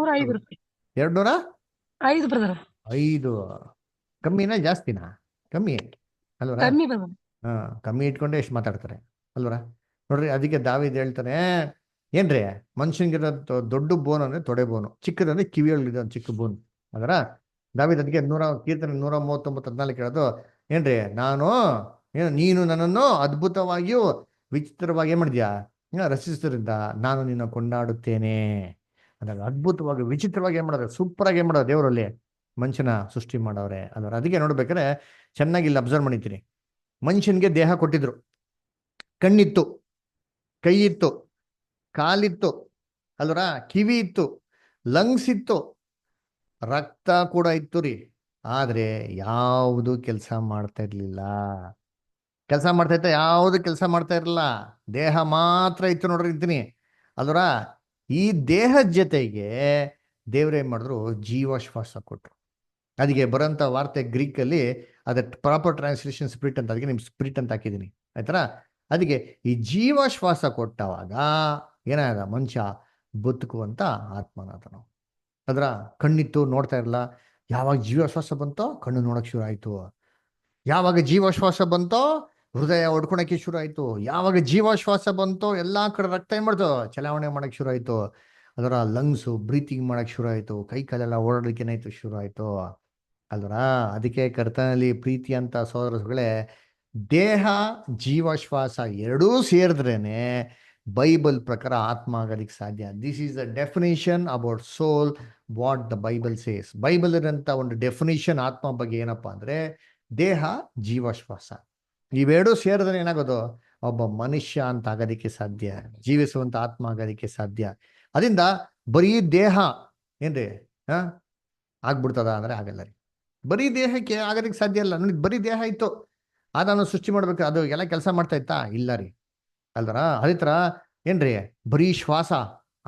205. ಕಮ್ಮಿನಾ ಜಾಸ್ತಿನಾ? ಕಮ್ಮಿ ಅಲ್ವರ. ಕಮ್ಮಿ ಇಟ್ಕೊಂಡೆ ಎಷ್ಟು ಮಾತಾಡ್ತಾರೆ ಅಲ್ವರ ನೋಡ್ರಿ. ಅದಕ್ಕೆ ದಾವಿದ್ ಹೇಳ್ತಾನೆ ಏನ್ರಿ, ಮನುಷ್ಯನಿಗಿರೋ ದೊಡ್ಡ ಬೋನ್ ಅಂದ್ರೆ ತೊಡೆ ಬೋನು, ಚಿಕ್ಕದಂದ್ರೆ ಕಿವಿಯೊಳಗಿದೆ ಒಂದು ಚಿಕ್ಕ ಬೋನ್ ಅದರ. ದಾವಿದ್ ಅದಕ್ಕೆ ಕೀರ್ತನೆ 139:14 ಹೇಳೋದು ಏನ್ರಿ, ನೀನು ನನ್ನನ್ನು ಅದ್ಭುತವಾಗಿಯೂ ವಿಚಿತ್ರವಾಗಿ ಏನ್ ಮಾಡಿದ್ಯಾ, ರಚಿಸಿದ್ರಿಂದ ನಾನು ನಿನ್ನ ಕೊಂಡಾಡುತ್ತೇನೆ. ಅದಾಗ ಅದ್ಭುತವಾಗಿ ವಿಚಿತ್ರವಾಗಿ ಏನ್ ಮಾಡೋದು, ಸೂಪರ್ ಆಗಿ ಏನ್ ಮಾಡೋದು ದೇವರಲ್ಲಿ ಮನುಷ್ಯನ ಸೃಷ್ಟಿ ಮಾಡವ್ರೆ ಅಲ್ವರ. ಅದಕ್ಕೆ ನೋಡ್ಬೇಕಾದ್ರೆ ಚೆನ್ನಾಗಿ ಇಲ್ಲಿ ಅಬ್ಸರ್ವ್ ಮಾಡಿತೀನಿ. ಮನುಷ್ಯನಿಗೆ ದೇಹ ಕೊಟ್ಟಿದ್ರು, ಕಣ್ಣಿತ್ತು, ಕೈ ಇತ್ತು, ಕಾಲಿತ್ತು ಅಲ್ವರ, ಕಿವಿ ಇತ್ತು, ಲಂಗ್ಸ್ ಇತ್ತು, ರಕ್ತ ಕೂಡ ಇತ್ತು ರೀ. ಆದ್ರೆ ಯಾವುದು ಕೆಲಸ ಮಾಡ್ತಾ ಇರ್ಲಿಲ್ಲ. ಕೆಲಸ ಮಾಡ್ತಾ ಇತ್ತ, ಯಾವುದು ಕೆಲಸ ಮಾಡ್ತಾ ಇರಲಿಲ್ಲ. ದೇಹ ಮಾತ್ರ ಇತ್ತು ನೋಡ್ರಿ ಇರ್ತೀನಿ ಅಲ್ವರ. ಈ ದೇಹದ ಜೊತೆಗೆ ದೇವ್ರೇನ್ ಮಾಡಿದ್ರು, ಜೀವಶ್ವಾಸ ಕೊಟ್ರು. ಅದಕ್ಕೆ ಬರೋಂಥ ವಾರ್ತೆ ಗ್ರೀಕಲ್ಲಿ ಅದ ಪ್ರಾಪರ್ ಟ್ರಾನ್ಸ್ಲೇಷನ್ ಸ್ಪಿರಿಟ್ ಅಂತ, ಅದಕ್ಕೆ ನಿಮ್ ಸ್ಪಿರಿಟ್ ಅಂತ ಹಾಕಿದ್ದೀನಿ ಆಯ್ತಾ. ಅದಕ್ಕೆ ಈ ಜೀವಶ್ವಾಸ ಕೊಟ್ಟವಾಗ ಏನಾದ, ಮನುಷ್ಯ ಬದುಕುವಂತ ಆತ್ಮನಾದನು. ಅದರ ಕಣ್ಣಿತ್ತು, ನೋಡ್ತಾ ಇರಲ್ಲ. ಯಾವಾಗ ಜೀವಶ್ವಾಸ ಬಂತೋ ಕಣ್ಣು ನೋಡಕ್ ಶುರು ಆಯ್ತು. ಯಾವಾಗ ಜೀವಶ್ವಾಸ ಬಂತೋ ಹೃದಯ ಹೊಡ್ಕೊಳಕ್ಕೆ ಶುರು ಆಯ್ತು. ಯಾವಾಗ ಜೀವಶ್ವಾಸ ಬಂತೋ ಎಲ್ಲಾ ಕಡೆ ರಕ್ತ ಏನ್ ಮಾಡ್ತು, ಚಲಾವಣೆ ಮಾಡಕ್ ಶುರು ಆಯ್ತು. ಅದರ ಲಂಗ್ಸು ಬ್ರೀತಿಂಗ್ ಮಾಡಕ್ಕೆ ಶುರು ಆಯಿತು, ಕೈ ಕಾಲೆಲ್ಲ ಓಡಾಡೋಕೆ ಏನಾಯ್ತು ಶುರು ಆಯಿತು ಅಲ್ವರ. ಅದಕ್ಕೆ ಕರ್ತನಲ್ಲಿ ಪ್ರೀತಿ ಅಂತ ಸೋದರಗಳೇ, ದೇಹ ಜೀವಶ್ವಾಸ ಎರಡೂ ಸೇರಿದ್ರೇನೆ ಬೈಬಲ್ ಪ್ರಕಾರ ಆತ್ಮ ಆಗೋದಕ್ಕೆ ಸಾಧ್ಯ. This is the definition about soul, what the Bible says. Bible ಇರೋಂಥ ಒಂದು ಡೆಫಿನೇಷನ್ ಆತ್ಮ ಬಗ್ಗೆ ಏನಪ್ಪ ಅಂದರೆ ದೇಹ ಜೀವಶ್ವಾಸ ಇವೆರಡೂ ಸೇರಿದ್ರೆ ಏನಾಗೋದು, ಒಬ್ಬ ಮನುಷ್ಯ ಅಂತ ಆಗೋದಕ್ಕೆ ಸಾಧ್ಯ, ಜೀವಿಸುವಂಥ ಆತ್ಮ ಆಗೋದಕ್ಕೆ ಸಾಧ್ಯ. ಅದರಿಂದ ಬರೀ ದೇಹ ಏನ್ರಿ ಆಗ್ಬಿಡ್ತದ ಅಂದರೆ ಆಗಲ್ಲ ರೀ. ಬರೀ ದೇಹಕ್ಕೆ ಆಗೋದಕ್ಕೆ ಸಾಧ್ಯ ಇಲ್ಲ. ನೋಡಿ, ಬರೀ ದೇಹ ಇತ್ತು, ಅದನ್ನು ಸೃಷ್ಟಿ ಮಾಡ್ಬೇಕು, ಅದು ಎಲ್ಲ ಕೆಲಸ ಮಾಡ್ತಾ ಇತ್ತಾ? ಇಲ್ಲ ರೀ ಅಲ್ದರ. ಅದೇ ಥರ ಏನ್ರಿ ಬರೀ ಶ್ವಾಸ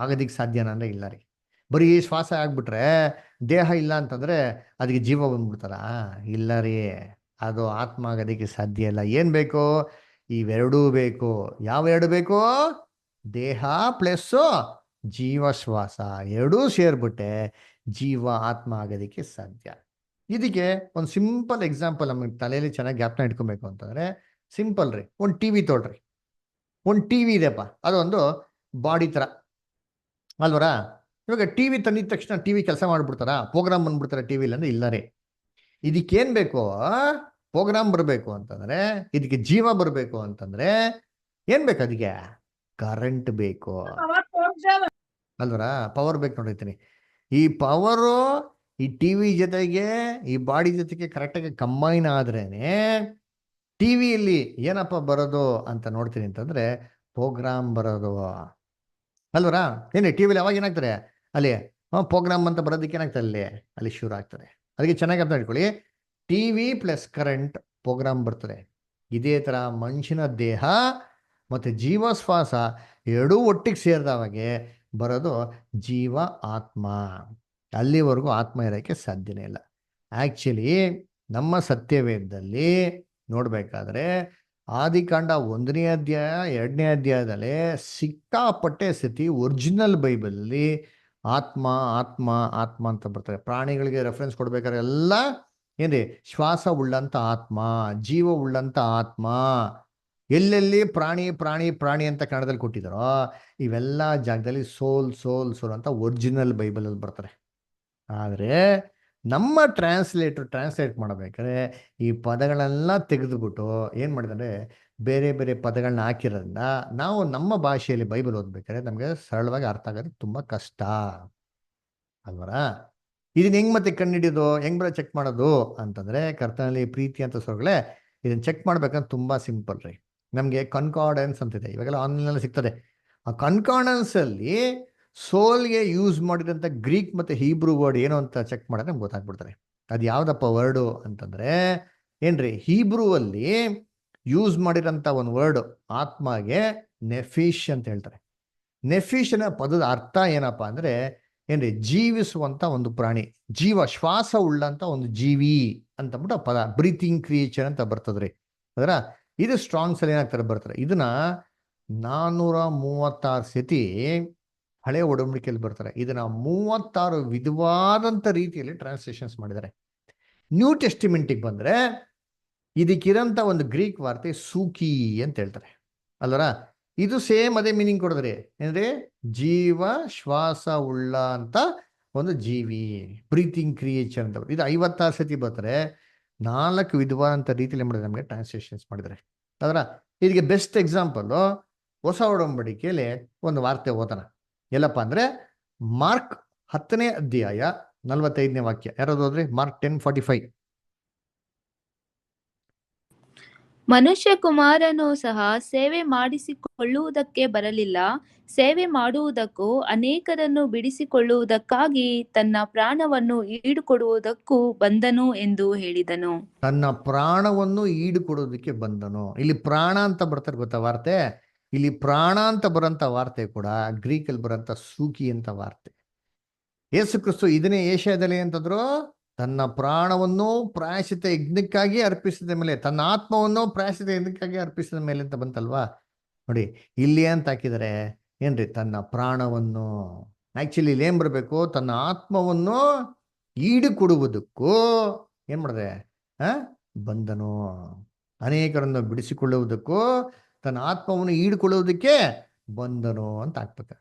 ಆಗೋದಕ್ಕೆ ಸಾಧ್ಯನಾ ಅಂದರೆ ಇಲ್ಲ ರೀ. ಬರೀ ಶ್ವಾಸ ಆಗ್ಬಿಟ್ರೆ ದೇಹ ಇಲ್ಲ ಅಂತಂದರೆ ಅದಕ್ಕೆ ಜೀವ ಬಂದ್ಬಿಡ್ತಾರ? ಇಲ್ಲ ರೀ, ಅದು ಆತ್ಮ ಆಗೋದಕ್ಕೆ ಸಾಧ್ಯ ಇಲ್ಲ. ಏನು ಬೇಕು? ಇವೆರಡೂ ಬೇಕು. ಯಾವ ಎರಡು ಬೇಕು? ದೇಹ ಪ್ಲಸ್ಸು ಜೀವಶ್ವಾಸ ಎರಡೂ ಸೇರ್ಬಿಟ್ಟೆ ಜೀವ ಆತ್ಮ ಆಗೋದಕ್ಕೆ ಸಾಧ್ಯ. ಇದಕ್ಕೆ ಒಂದು ಸಿಂಪಲ್ ಎಕ್ಸಾಂಪಲ್ ನಮಗೆ ತಲೆಯಲ್ಲಿ ಚೆನ್ನಾಗಿ ಜ್ಞಾಪನ ಇಟ್ಕೊಬೇಕು ಅಂತಂದರೆ ಸಿಂಪಲ್ ರೀ. ಒಂದು ಟಿ ವಿ ತೊಗೊಳ್ರಿ. ಒಂದು ಟಿ ವಿ ಇದೆಪ್ಪ, ಅದೊಂದು ಬಾಡಿ ಥರ ಅಲ್ವರ. ಇವಾಗ ಟಿ ವಿ ತಂದಿದ ತಕ್ಷಣ ಟಿ ವಿ ಕೆಲಸ ಮಾಡಿಬಿಡ್ತಾರ? ಪ್ರೋಗ್ರಾಮ್ ಬಂದ್ಬಿಡ್ತಾರೆ ಟಿ ವಿಲಿ ಅಂದರೆ ಇಲ್ಲ ರೀ. ಇದಕ್ಕೇನು ಬೇಕು? ಪ್ರೋಗ್ರಾಮ್ ಬರಬೇಕು ಅಂತಂದರೆ, ಇದಕ್ಕೆ ಜೀವ ಬರಬೇಕು ಅಂತಂದರೆ ಏನು ಬೇಕು? ಅದಕ್ಕೆ ಕರೆಂಟ್ ಬೇಕು ಅಲ್ವರ. ಪವರ್ ಬೇಕು. ನೋಡಿರ್ತೀನಿ, ಈ ಪವರು ಈ ಟಿ ವಿ ಜೊತೆಗೆ ಈ ಬಾಡಿ ಜೊತೆಗೆ ಕರೆಕ್ಟಾಗಿ ಕಂಬೈನ್ ಆದ್ರೇನೆ ಟಿ ವಿಯಲ್ಲಿ ಏನಪ್ಪ ಬರೋದು ಅಂತ ನೋಡ್ತೀನಿ ಅಂತಂದರೆ ಪ್ರೋಗ್ರಾಮ್ ಬರೋದು ಅಲ್ವರ. ಏನು ಟಿ ವಿಲಿ ಅವಾಗ ಏನಾಗ್ತಾರೆ ಅಲ್ಲಿ ಪ್ರೋಗ್ರಾಮ್ ಅಂತ ಬರೋದಕ್ಕೆ ಏನಾಗ್ತದೆ ಅಲ್ಲಿ ಶುರು ಆಗ್ತದೆ. ಅದಕ್ಕೆ ಚೆನ್ನಾಗಿ ಅರ್ಥ ಇಟ್ಕೊಳ್ಳಿ, T V plus current programme ಬರ್ತದೆ. ಇದೇ ಥರ ಮನುಷ್ಯನ ದೇಹ ಮತ್ತು ಜೀವಶ್ವಾಸ ಎರಡೂ ಒಟ್ಟಿಗೆ ಸೇರಿದವಾಗೆ ಬರೋದು ಜೀವ ಆತ್ಮ. ಅಲ್ಲಿವರೆಗೂ ಆತ್ಮ ಇರೋಕ್ಕೆ ಸಾಧ್ಯನೇ ಇಲ್ಲ. ಆ್ಯಕ್ಚುಲಿ ನಮ್ಮ ಸತ್ಯವೇದದಲ್ಲಿ ನೋಡಬೇಕಾದ್ರೆ ಆದಿಕಾಂಡ 1ನೇ ಅಧ್ಯಾಯ 2ನೇ ಅಧ್ಯಾಯದಲ್ಲೇ ಸಿಕ್ಕಾಪಟ್ಟೆ ಸತಿ ಒರಿಜಿನಲ್ ಬೈಬಲಲ್ಲಿ ಆತ್ಮ ಆತ್ಮ ಆತ್ಮ ಅಂತ ಬರ್ತಾರೆ. ಪ್ರಾಣಿಗಳಿಗೆ ರೆಫರೆನ್ಸ್ ಕೊಡ್ಬೇಕಾದ್ರೆ ಎಲ್ಲ ಏನ್ರಿ ಶ್ವಾಸ ಉಳ್ಳಂಥ ಆತ್ಮ, ಜೀವ ಉಳ್ಳಂಥ ಆತ್ಮ. ಎಲ್ಲೆಲ್ಲಿ ಪ್ರಾಣಿ ಪ್ರಾಣಿ ಪ್ರಾಣಿ ಅಂತ ಕನ್ನಡದಲ್ಲಿ ಕೊಟ್ಟಿದ್ದಾರೋ ಇವೆಲ್ಲ ಜಾಗದಲ್ಲಿ ಸೋಲ್ ಸೋಲ್ ಸೋಲ್ ಅಂತ ಒರಿಜಿನಲ್ ಬೈಬಲಲ್ಲಿ ಬರ್ತಾರೆ. ಆದರೆ ನಮ್ಮ ಟ್ರಾನ್ಸ್ಲೇಟ್ ಮಾಡಬೇಕಾದ್ರೆ ಈ ಪದಗಳೆಲ್ಲ ತೆಗೆದುಬಿಟ್ಟು ಏನು ಮಾಡಿದ್ದಾರೆ, ಬೇರೆ ಬೇರೆ ಪದಗಳನ್ನ ಹಾಕಿರೋದ್ರಿಂದ ನಾವು ನಮ್ಮ ಭಾಷೆಯಲ್ಲಿ ಬೈಬಲ್ ಓದ್ಬೇಕಾದ್ರೆ ನಮಗೆ ಸರಳವಾಗಿ ಅರ್ಥ ಆಗೋದು ತುಂಬ ಕಷ್ಟ ಅಲ್ವರ. ಇದನ್ನ ಹೆಂಗೆ ಮತ್ತೆ ಕಂಡುಹಿಡಿಯೋದು, ಹೆಂಗೆ ಬರೋ ಚೆಕ್ ಮಾಡೋದು ಅಂತಂದರೆ ಕರ್ತನಲ್ಲಿ ಪ್ರೀತಿ ಅಂತ ಸೊಗಳೆ ಇದನ್ನು ಚೆಕ್ ಮಾಡ್ಬೇಕಂದ್ರೆ ತುಂಬ ಸಿಂಪಲ್ ರೀ. ನಮಗೆ ಕನ್ಕಾರ್ಡೆನ್ಸ್ ಅಂತಿದೆ, ಇವಾಗೆಲ್ಲ ಆನ್ಲೈನಲ್ಲಿ ಸಿಗ್ತದೆ. ಆ ಕನ್ಕಾರ್ಡೆನ್ಸಲ್ಲಿ ಸೋಲ್ಗೆ ಯೂಸ್ ಮಾಡಿದಂಥ ಗ್ರೀಕ್ ಮತ್ತು ಹೀಬ್ರೂ ವರ್ಡ್ ಏನು ಅಂತ ಚೆಕ್ ಮಾಡಿದ್ರೆ ನಮ್ಗೆ ಗೊತ್ತಾಗ್ಬಿಡ್ತಾರೆ. ಅದು ಯಾವುದಪ್ಪ ವರ್ಡು ಅಂತಂದರೆ ಏನ್ರಿ, ಹೀಬ್ರೂ ಅಲ್ಲಿ ಯೂಸ್ ಮಾಡಿರೋಂಥ ಒಂದು ವರ್ಡು ಆತ್ಮಗೆ ನೆಫೀಶ್ ಅಂತ ಹೇಳ್ತಾರೆ. ನೆಫೀಶನ ಪದದ ಅರ್ಥ ಏನಪ್ಪ ಅಂದರೆ ಏನ್ರಿ, ಜೀವಿಸುವಂಥ ಒಂದು ಪ್ರಾಣಿ, ಜೀವ ಶ್ವಾಸ ಉಳ್ಳಂಥ ಒಂದು ಜೀವಿ ಅಂತಂದ್ಬಿಟ್ಟು ಆ ಪದ ಬ್ರೀತಿಂಗ್ ಕ್ರಿಯೇಚರ್ ಅಂತ ಬರ್ತದ್ರಿ. ಅದರ ಇದು ಸ್ಟ್ರಾಂಗ್ಸಲ್ಲಿ ಏನಾಗ್ತಾರೆ ಬರ್ತಾರೆ. ಇದನ್ನ 436 ಸತಿ ಹಳೆ ಒಡಂಬಡಿಕೆಯಲ್ಲಿ ಬರ್ತಾರೆ. ಇದನ್ನ 36 ವಿಧವಾದಂಥ ರೀತಿಯಲ್ಲಿ ಟ್ರಾನ್ಸ್ಲೇಷನ್ಸ್ ಮಾಡಿದ್ದಾರೆ. ನ್ಯೂ ಟೆಸ್ಟಿಮೆಂಟಿಗೆ ಬಂದರೆ ಇದಕ್ಕಿರೋಂಥ ಒಂದು ಗ್ರೀಕ್ ವಾರ್ತೆ ಸೂಕಿ ಅಂತ ಹೇಳ್ತಾರೆ ಅಲ್ವರ. ಇದು ಸೇಮ್ ಅದೇ ಮೀನಿಂಗ್ ಕೊಡಿದ್ರಿ, ಏನಂದ್ರೆ ಜೀವ ಶ್ವಾಸ ಉಳ್ಳ ಅಂತ ಒಂದು ಜೀವಿ, ಬ್ರೀತಿಂಗ್ ಕ್ರಿಯೇಚರ್ ಅಂತ. ಇದು 56 ಸತಿ ಬರ್ತಾರೆ. 4 ವಿಧವಾದಂಥ ರೀತಿಯಲ್ಲಿ ಮಾಡಿದ್ರೆ ನಮಗೆ ಟ್ರಾನ್ಸ್ಲೇಷನ್ಸ್ ಮಾಡಿದ್ದಾರೆ ಅದರ. ಇದಕ್ಕೆ ಬೆಸ್ಟ್ ಎಕ್ಸಾಂಪಲ್ಲು ಹೊಸ ಒಡಂಬಡಿಕೆಯಲ್ಲಿ ಒಂದು ವಾರ್ತೆ ಓದೋಣ. ಎಲ್ಲಪ್ಪ ಅಂದರೆ ಮಾರ್ಕ್ 10ನೇ ಅಧ್ಯಾಯ 45ನೇ ವಾಕ್ಯ. ಯಾರಾದ್ರು ಹೋದ್ರಿ? ಮಾರ್ಕ್ 10:45. ಮನುಷ್ಯ ಕುಮಾರನು ಸಹ ಸೇವೆ ಮಾಡಿಸಿಕೊಳ್ಳುವುದಕ್ಕೆ ಬರಲಿಲ್ಲ, ಸೇವೆ ಮಾಡುವುದಕ್ಕೂ ಅನೇಕರನ್ನು ಬಿಡಿಸಿಕೊಳ್ಳುವುದಕ್ಕಾಗಿ ತನ್ನ ಪ್ರಾಣವನ್ನು ಈಡುಕೊಡುವುದಕ್ಕೂ ಬಂದನು ಎಂದು ಹೇಳಿದನು. ತನ್ನ ಪ್ರಾಣವನ್ನು ಈಡುಕೊಡೋದಕ್ಕೆ ಬಂದನು. ಇಲ್ಲಿ ಪ್ರಾಣ ಅಂತ ಬರ್ತಾರೆ ಗೊತ್ತಾ ವಾರ್ತೆ. ಇಲ್ಲಿ ಪ್ರಾಣ ಅಂತ ಬರೋಂಥ ವಾರ್ತೆ ಕೂಡ ಗ್ರೀಕಲ್ಲಿ ಬರೋಂಥ ಸೂಕಿ ಅಂತ ವಾರ್ತೆ. ಯೇಸು ಕ್ರಿಸ್ತು ಇದನ್ನೇ ಏಷ್ಯಾದಲ್ಲಿ ಅಂತಂದ್ರು, ತನ್ನ ಪ್ರಾಣವನ್ನು ಪ್ರಾಯಶ್ಚಿತ್ತ ಯಜ್ಞಕ್ಕಾಗಿ ಅರ್ಪಿಸಿದ ಮೇಲೆ, ತನ್ನ ಆತ್ಮವನ್ನು ಪ್ರಾಯಶ್ಚಿತ್ತ ಯಜ್ಞಕ್ಕಾಗಿ ಅರ್ಪಿಸಿದ ಮೇಲೆ ಅಂತ ಬಂತಲ್ವಾ. ನೋಡಿ ಇಲ್ಲಿ ಅಂತ ಹಾಕಿದರೆ ಏನ್ರಿ, ತನ್ನ ಪ್ರಾಣವನ್ನು. ಆ್ಯಕ್ಚುಲಿ ಇಲ್ಲಿ ಏನು ಬರಬೇಕು, ತನ್ನ ಆತ್ಮವನ್ನು ಈಡು ಕೊಡುವುದಕ್ಕೂ ಏನು ಮಾಡಿದೆ ಬಂದನು. ಅನೇಕರನ್ನು ಬಿಡಿಸಿಕೊಳ್ಳುವುದಕ್ಕೂ ತನ್ನ ಆತ್ಮವನ್ನು ಈಡುಕೊಳ್ಳುವುದಕ್ಕೆ ಬಂದನು ಅಂತ ಹಾಕ್ಬೇಕು.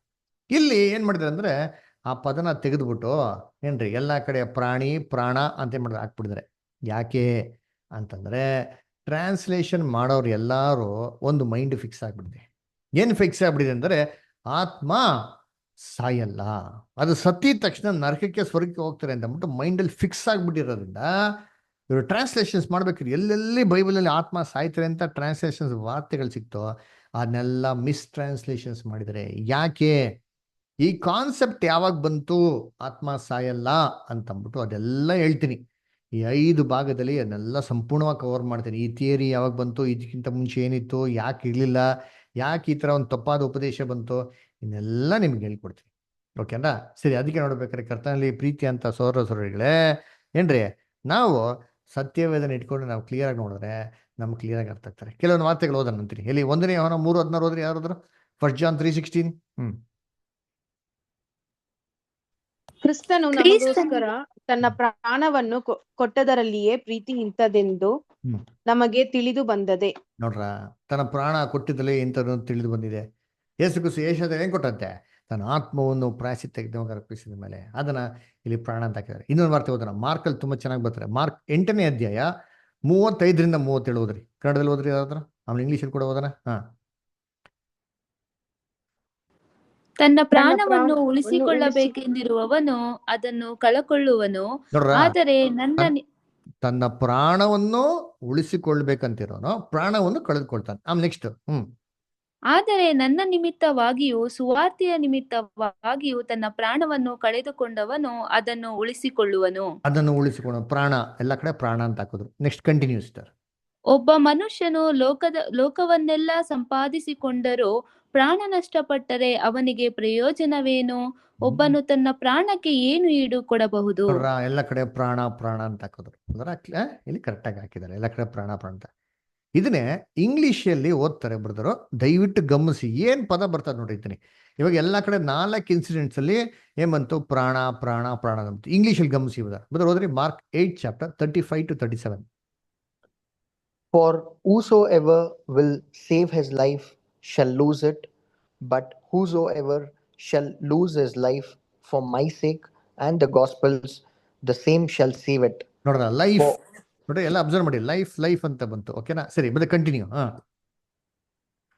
ಇಲ್ಲಿ ಏನ್ ಮಾಡಿದ್ರೆ ಅಂದ್ರೆ ಆ ಪದನ ತೆಗೆದ್ಬಿಟ್ಟು ಏನ್ರಿ ಎಲ್ಲಾ ಕಡೆ ಪ್ರಾಣಿ ಪ್ರಾಣ ಅಂತ ಏನ್ ಮಾಡಿದ್ರೆ ಹಾಕ್ಬಿಟ್ಟಿದ್ದಾರೆ. ಯಾಕೆ ಅಂತಂದ್ರೆ ಟ್ರಾನ್ಸ್ಲೇಷನ್ ಮಾಡೋರು ಎಲ್ಲಾರು ಒಂದು ಮೈಂಡ್ ಫಿಕ್ಸ್ ಆಗ್ಬಿಟ್ಟಿದೆ. ಏನ್ ಫಿಕ್ಸ್ ಆಗ್ಬಿಟ್ಟಿದೆ ಅಂದ್ರೆ ಆತ್ಮ ಸಾಯಲ್ಲ, ಅದು ಸತ್ತಿದ ತಕ್ಷಣ ನರಕಕ್ಕೆ ಸ್ವರ್ಗಕ್ಕೆ ಹೋಗ್ತಾರೆ ಅಂತ ಅಂದ್ಬಿಟ್ಟು ಮೈಂಡಲ್ಲಿ ಫಿಕ್ಸ್ ಆಗ್ಬಿಟ್ಟಿರೋದ್ರಿಂದ ಇವರು ಟ್ರಾನ್ಸ್ಲೇಷನ್ಸ್ ಮಾಡ್ಬೇಕ್ರಿ. ಎಲ್ಲೆಲ್ಲಿ ಬೈಬಲಲ್ಲಿ ಆತ್ಮ ಸಾಯ್ತಾರೆ ಅಂತ ಟ್ರಾನ್ಸ್ಲೇಷನ್ಸ್ ವಾರ್ತೆಗಳು ಸಿಕ್ತೋ ಅದನ್ನೆಲ್ಲ ಮಿಸ್ ಟ್ರಾನ್ಸ್ಲೇಷನ್ಸ್ ಮಾಡಿದರೆ. ಯಾಕೆ? ಈ ಕಾನ್ಸೆಪ್ಟ್ ಯಾವಾಗ ಬಂತು ಆತ್ಮ ಸಾಯಲ್ಲ ಅಂತಂದ್ಬಿಟ್ಟು ಅದೆಲ್ಲ ಹೇಳ್ತೀನಿ. ಈ 5 ಭಾಗದಲ್ಲಿ ಅದನ್ನೆಲ್ಲ ಸಂಪೂರ್ಣವಾಗಿ ಕವರ್ ಮಾಡ್ತೀನಿ. ಈ ಥಿಯರಿ ಯಾವಾಗ ಬಂತು, ಇದಕ್ಕಿಂತ ಮುಂಚೆ ಏನಿತ್ತು, ಯಾಕೆ ಇರಲಿಲ್ಲ, ಯಾಕೆ ಈ ಥರ ಒಂದು ತಪ್ಪಾದ ಉಪದೇಶ ಬಂತು, ಇದನ್ನೆಲ್ಲ ನಿಮ್ಗೆ ಹೇಳ್ಕೊಡ್ತೀನಿ. ಓಕೆನಾ? ಸರಿ, ಅದಕ್ಕೆ ನೋಡ್ಬೇಕಾದ್ರೆ ಕರ್ತನಲ್ಲಿ ಪ್ರೀತಿ ಅಂತ ಸೋದರಗಳೇ ಏನ್ರಿ, ನಾವು ಸತ್ಯವೇದನ ಇಟ್ಕೊಂಡು ನಾವು ಕ್ಲಿಯರ್ ಆಗಿ ನೋಡಿದ್ರೆ ನಮ್ಗೆ ಕ್ಲಿಯರ್ ಆಗಿ ಅರ್ಥ ಆಗ್ತಾರೆ. ಕೆಲವೊಂದು ವಾರ್ತೆಗಳು ಓದೋಣ ಅಂತೀನಿ. ಇಲ್ಲಿ 1 ಯೋಹಾನ 3:16 ಹೋದ್ರೆ ಯಾರಾದ್ರು 1 John 3:16. ಕ್ರಿಸ್ತನು ನಮಗೋಸ್ಕರ ತನ್ನ ಪ್ರಾಣವನ್ನು ಕೊಟ್ಟದರಲ್ಲಿಯೇ ಪ್ರೀತಿ ಇಂಥದೆಂದು ನಮಗೆ ತಿಳಿದು ಬಂದದೆ. ನೋಡ್ರ, ತನ್ನ ಪ್ರಾಣ ಕೊಟ್ಟಿದ್ದಲ್ಲಿ ಇಂಥದ್ದು ತಿಳಿದು ಬಂದಿದೆ. ಯೇಸು ಕ್ರಿಸ್ತು ಏಷ್ಯಾದಲ್ಲಿ ಏನ್ ಕೊಟ್ಟಂತೆ? ತನ್ನ ಆತ್ಮವನ್ನು ಪ್ರಾಯಶ್ಚಿತ್ತಕ್ಕೆ ಅರ್ಪಿಸಿದ ಮೇಲೆ ಅದನ್ನ ಇಲ್ಲಿ ಪ್ರಾಣ ಅಂತ ಹಾಕಿದ್ದಾರೆ. ಇನ್ನೊಂದು ವಾರ್ತೆ ಓದೋಣ. ಮಾರ್ಕಲ್ಲಿ ತುಂಬಾ ಚೆನ್ನಾಗಿ ಬರ್ತಾರೆ. ಮಾರ್ಕ್ 8ನೇ ಅಧ್ಯಾಯ 35-37 ಓದ್ರಿ. ಕನ್ನಡದಲ್ಲಿ ಓದ್ರಿ ಯಾರಾದ್ರೂ, ಆಮೇಲೆ ಇಂಗ್ಲೀಷಲ್ಲಿ ಕೂಡ ಓದೋಣ. ತನ್ನ ಪ್ರಾಣವನ್ನು ಉಳಿಸಿಕೊಳ್ಳಬೇಕೆಂದಿರುವವನು ಅದನ್ನು ಕಳಕೊಳ್ಳುವನು, ಆದರೆ ತನ್ನ ಪ್ರಾಣವನ್ನು ಉಳಿಸಿಕೊಳ್ಬೇಕಂತಿರೋನು ಪ್ರಾಣವನ್ನು ಕಳೆದುಕೊಳ್ತಾನೆ. ನೆಕ್ಸ್ಟ್ ಆದರೆ ನನ್ನ ನಿಮಿತ್ತವಾಗಿಯೂ ಸುವಾರ್ತೆಯ ನಿಮಿತ್ತವಾಗಿಯೂ ತನ್ನ ಪ್ರಾಣವನ್ನು ಕಳೆದುಕೊಂಡವನು ಅದನ್ನು ಉಳಿಸಿಕೊಳ್ಳುವನು. ಪ್ರಾಣ ಎಲ್ಲ ಕಡೆ ಪ್ರಾಣ ಅಂತ ಹಾಕಿದ್ರು. Next continue sir. ಒಬ್ಬ ಮನುಷ್ಯನು ಲೋಕವನ್ನೆಲ್ಲ ಸಂಪಾದಿಸಿಕೊಂಡರೂ ಪ್ರಾಣ ನಷ್ಟಪಟ್ಟರೆ ಅವನಿಗೆ ಪ್ರಯೋಜನವೇನು? ಒಬ್ಬನು ತನ್ನ ಪ್ರಾಣಕ್ಕೆ ಏನು ಈಡು ಕೊಡಬಹುದು? ಎಲ್ಲ ಕಡೆ ಪ್ರಾಣ ಪ್ರಾಣ ಅಂತ ಹಾಕಿದ್ರು. ಇಲ್ಲಿ ಕರೆಕ್ಟ್ ಆಗಿ ಹಾಕಿದ್ದಾರೆ, ಎಲ್ಲ ಕಡೆ ಪ್ರಾಣ ಪ್ರಾಣ ಅಂತ. ಇದನ್ನೇ ಇಂಗ್ಲಿಷಲ್ಲಿ ಓದ್ತಾರೆ ಬ್ರದರು, ದಯವಿಟ್ಟು ಗಮನಿಸಿ. ಏನ್ ಪದ ಬರ್ತದೆ ನೋಡಿರ್ತೀನಿ. ಇವಾಗ ಎಲ್ಲ ಕಡೆ 4 ಇನ್ಸಿಡೆಂಟ್ಸ್ ಅಲ್ಲಿ ಏನ್ ಬಂತು? ಪ್ರಾಣ ಪ್ರಾಣ ಪ್ರಾಣ ಅಂತ. ಇಂಗ್ಲಿಷಲ್ಲಿ ಗಮನಿಸಿ ಬ್ರದರ್ ಓದ್ರಿ. Mark 8:35-37. For whosoever will save his life shall lose it, but whosoever shall lose his life for my sake and the gospel's, the same shall save it. ನೋಡ್ರ, ಲೈಫ್ ನೋಡಿ, ಎಲ್ಲ ಅಬ್ಸರ್ವ್ ಮಾಡಿ. ಲೈಫ್ ಅಂತ ಬಂತು. ಓಕೆನಾ? ಸರಿ, ಮತ್ತೆ continue.